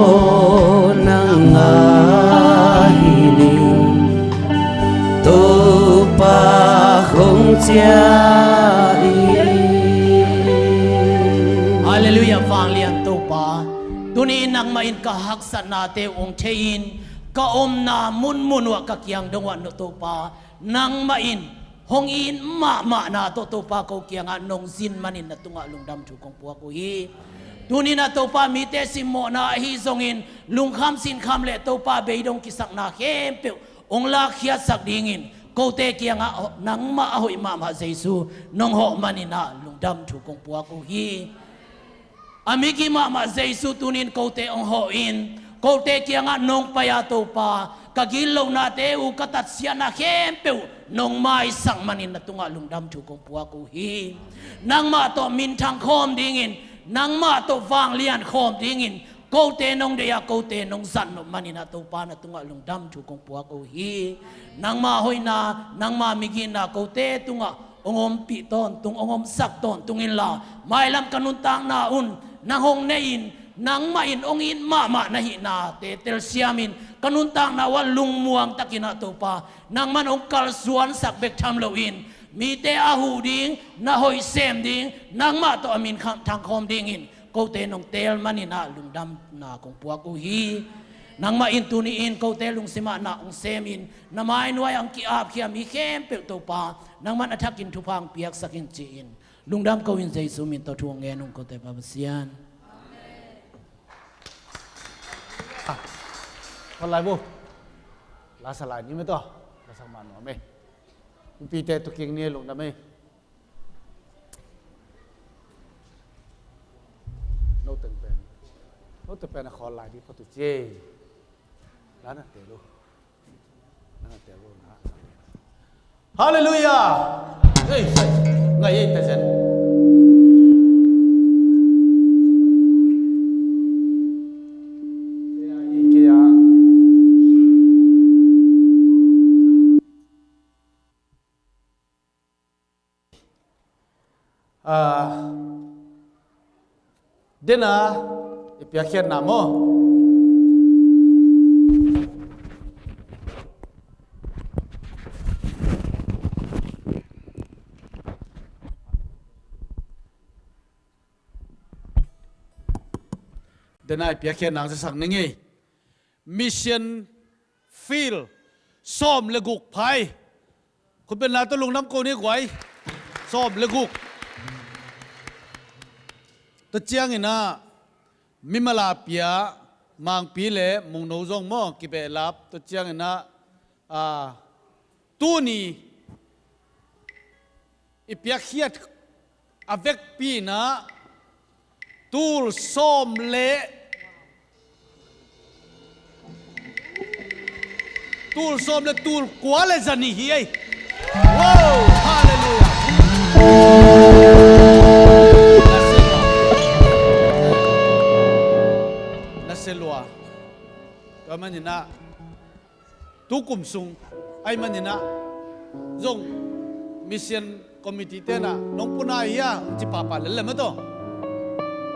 nang hiling to pa không chia Hallelujah vang lian to pa tuni nang main ka haksa na te ong thein ka om na mun wa ka kyang dongwa no to pa nang main hong in ma na to pa ko kyang nong zin manin na tunga lungdam thu kong puwa ko hi tuni na to pa mi te simo na hi zongin lungkham sin kham le to pa beidong kisak na hem pe ong la khia sak dingin ko te kyang nang ma hoi ma jesu nong ho manina lungdam thu kong puwa ko hi amigi ma jesu tunin ko te ong ho in ko te kyang nong paya to pa kagilaw na te u katat siya na kempe nong mai sang manin na tunga lungdam chu kong puwa ko hi nang ma to min thang khom dingin nang ma to wang lian khom dingin ko te nong deya ko te nong san no manin na to pa na tunga lungdam chu kong puwa ko hi nang ma hoi na nang ma migi na ko te tunga ongom pi ton tung ongom sak ton tungin la mai lam kanun tang na un nang hong nein nang main ongin ma na hi na te tel siamin kanun tang na wan lung muang takina to pa nang man ong kal suan sak bek tham lo in mi te ahu ding na hoi sem ding nang ma to amin kham thang khom ding in ko te nong tel manina lungdam na kong puwa ko hi nang ma in tuni in ko te lung sima na ong sem in na mai nuai ang ki ap khia mi khem pe to pa nang man athak in thupang piak sakin chi in lungdam ko in jesu min to thuang nge nong ko te pa sian còn lại vô lá xà lại như mấy to lá sang màn nó mê pi tê tu kiêng nia lụng đam mê nô từng pen là khó lại đi có tu chê lá nè tê luôn Hallelujah ê ngày ấy ta sen Dena ipiakhian namo Dena ipiakhian nang sa sak ningi mission field som leguk phai kun ben la to lung nam ko ni gwai som legukตเจียงนะมิมาลาเปียมังปีเลมุงโนจงมอกิเบลับตเจียงนะตูนีอีเปียเขียดอเวกปีนะตูลส้มเละตูลส้มเละตูลกัวเลจันนี่เฮ้ยว้าวฮาเลลูยาSelua, kaman nina, tukum sung, ay man nina, zong mission committee te na, nong punai ya, cipapa lelem itu,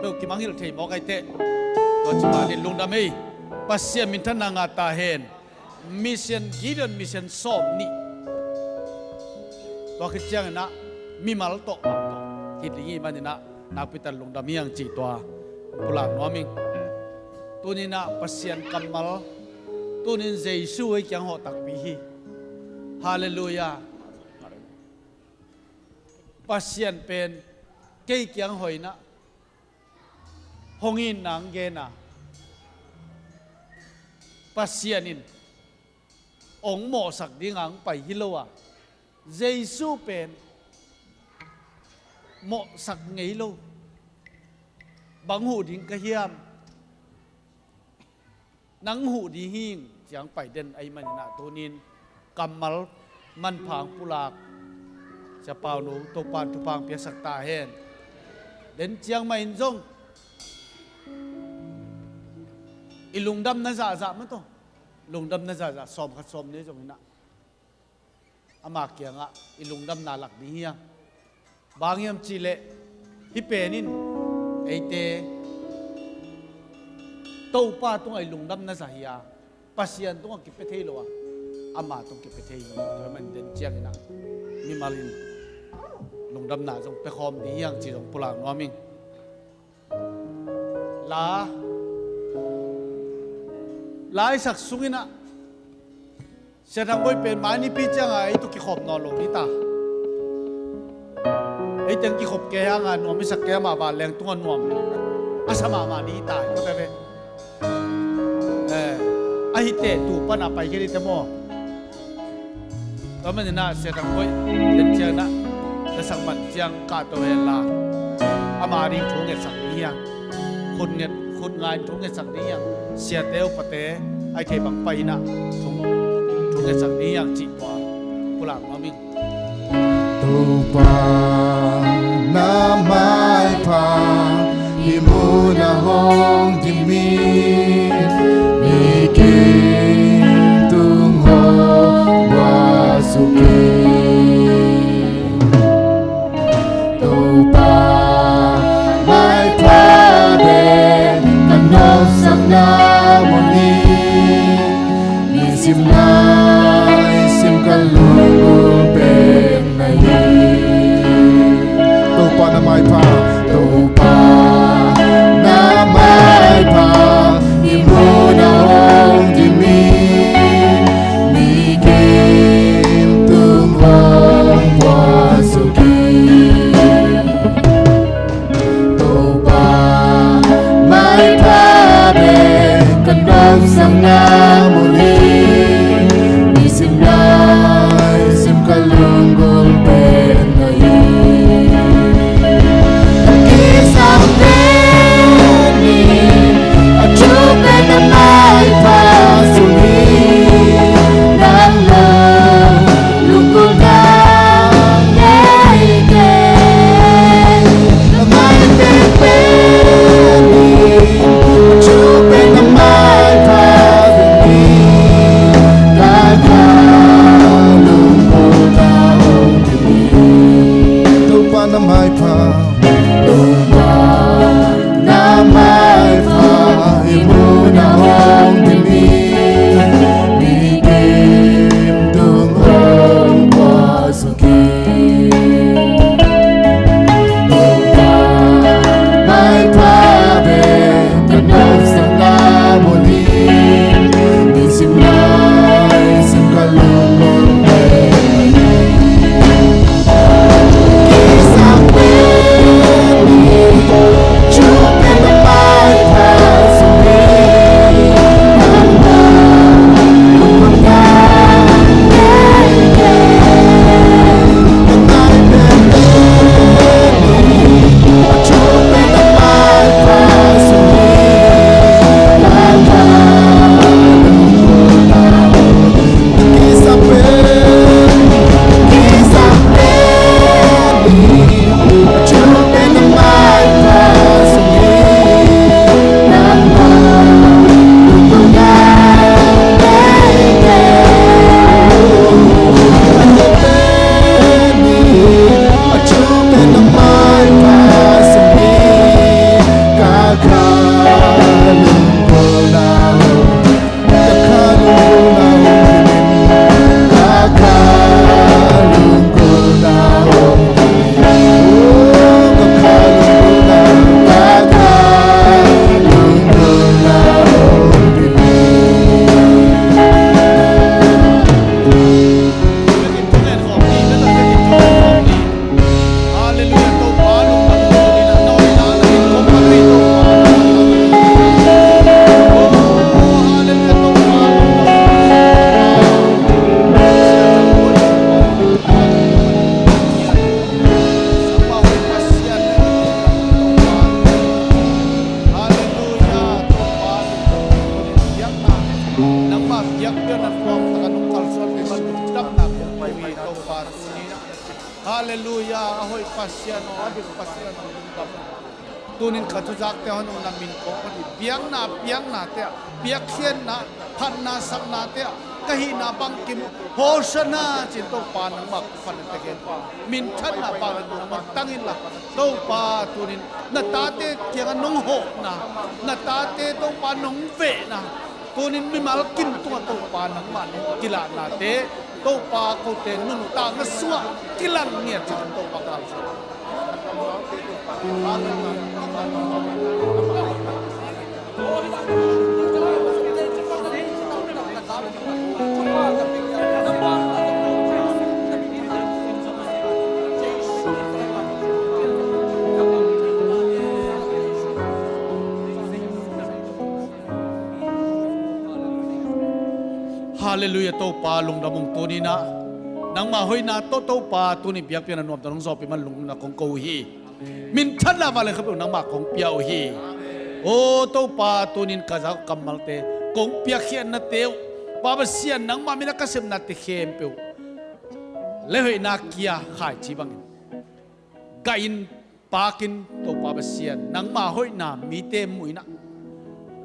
tu kimanghil thei mo kai te, tu cipalin lung damai, pasien minta nangata hen, mission Gideon mission som ni, tu kecang na, mimal to, hitli man nina, napitan lung damai yang citua, pulang noming. Tunin na pasien kamal tunin Jesu ay kyang ho takpihi hallelujah pasien pen kay kyang hoy na hongin nang gena pasienin ong mo sak dingang pai hilowa Jesu pen mo sak ngelo banghu ding kahiam nang hu di hing jiang pai den ai man na tonin kamal man phang pulak cha pau no to pan tu pang pia sak ta hen den jiang mai jong ilung dam na za za ma to lung dam na za za som khat som ne jong na ama kya nga ilung dam na lak di hiang bangyam chile hi penin eite tàu pa tung ai lung đâm na zahia pasian tung kịp pe thei lo ama tung kịp pe thei rồi mình đến chiang na mi malin lung đâm na trong pe khom ni yang chỉ trong pulang no mình lá sak sungina sẽ thằng bôi pen mãi ni pi chang ai tu ki khom no lo ni ta ai tiếng ki khop ke hang an no mi sak ke ma ba leng tung an nom asama ma ni ta ko be ai te tu pa na pai ke ni te mo to man na sẽ thằng bôi đến chang naจะสังมันเจียงกาตัวเวลาอามาริงทุงเงสักนี้ยังคุณงานทุงเงสักนี้ยังเสียเตวปะเตไอเทบังไปนะทุงเงสักนี้ยังจีบว่ากุหลาบมามิง tu pa na mai pa di mu na hong di mi ni ki tung ho wa su ki tu pa mai pa de kan no sang na mo ni sim lai sim kan lu pe tu pa na mai pa tu pa na mai pa ni mo na hong di mi ni kim tung hong wa su ki tu pa mai pa de kan dom sang na mo ni sim lai sim kalung gol pe na yi Hallelujah, ahoy pasyan o adik pasyan ang lungkap. Tunin katuzak te hanong namin ko pati biang na te biak sien na pan na sak na te kahina bang kim ho sana chin to pa nang mak pan te gen min than na pa nang mak tangin la to pa tunin na ta te kyang nong ho na ta te to pa nong ve na tunin mi mal kin to pa nang man kila na te to pa ko te nun ta na suwa kilang nia chin to pa ka Hallelujah to pa lung damong tuni na nang mahoy na to pa tuni biak pian anuam tanong so pi man lung na kong ko hi min than la wale khap nang ma kong piao hi o to pa tunin ka za kamal te kong pia khian na teu pa ba sian nang ma mina ka sem na te khem pe le hoi na kia khai chi bang ga in pakin to pa ba sian nang ma hoi na mi te muina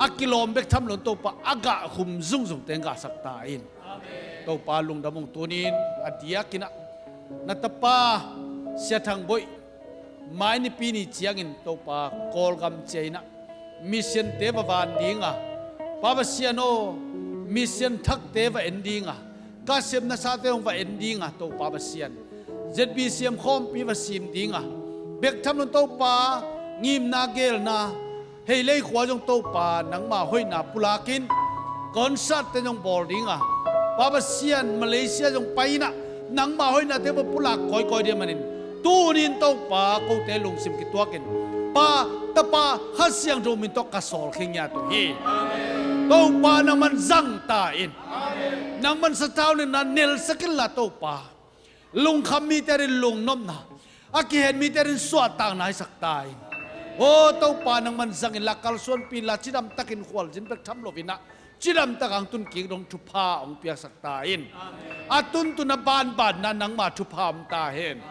akilom bek tham lon to pa aga hum zung zung tenga sakta in to pa lung damong tunin adia kina natapa sia thang boy mai ni pini chiang in to pa kol gam cheina mission te ba van dinga pa ba siano mission thak te va endinga ka sem na sa te ong va endinga to pa ba sian zb siam khom pi va sim dinga bek tham lon to pa ngim na gel na hei lei khwa jong to pa nang ma hoi na pulakin concert te jong boarding a pa ba sian Malaysia jong paina nang ma hoi na te ba pulak koi koi dia manin tu nin to pa ko te lung sim ki tuakin pa ta pa hasyang do min to ka sol khingya to hi to pa nang man zang ta in nang man sa taw ni na nel sakil la to pa lung kham mi te rin lung nom na aki hen mi te rin swa tang nai sak tai o to pa nang man zangin lakal suan pi la chidam takin khwal jin bek tham lovina chidam takang tun ki dong thupa ong pia sakta in atun tu na ban na nang ma thupa am ta hen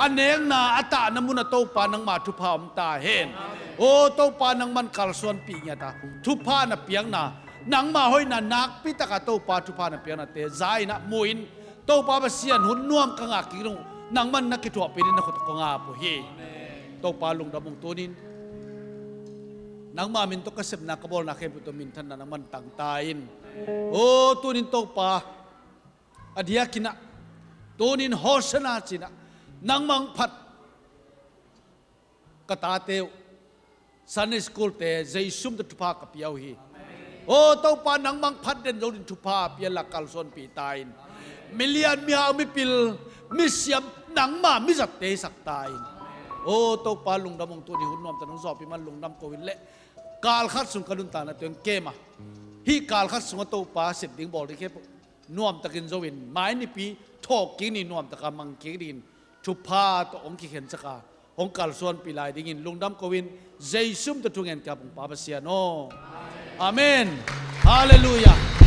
aneng na ata namuna to pa nang ma thupa am ta hen o to pa nang man kal suan pi nya ta thupa na piang na nang ma hoi na nak pi taka to pa thupa na piang na te zai na muin to pa ba sian hun nuam ka nga ki dong nang man na ki thwa pi na khot ko nga po hi to pa lung damong tunin nang mamin to kasep na kabol na khem to mintan na naman tangtain o tunin to pa adia kina tunin hosana china nang mang phat katate Sunday school te jaisum de tupa ka piau hi o to pa nang mang phat den lo din tupa pia la kal son pi tain million mi ha mi pil mi siam nang ma mi zat te sak tain o to pa lung damong tu ni hun nom tanong so pi man lung nam ko win le kal khat sung kadun ta na teng kema hi kal khat sung to pa sip ding bol ri ke nuam takin zowin mai ni pi thok ki ni nuam taka mang ki din thu pa to ong ki khen chaka ong kal suan pi lai ding in lung dam ko win jaisum to tungen ka pung pa ba sia no amen hallelujah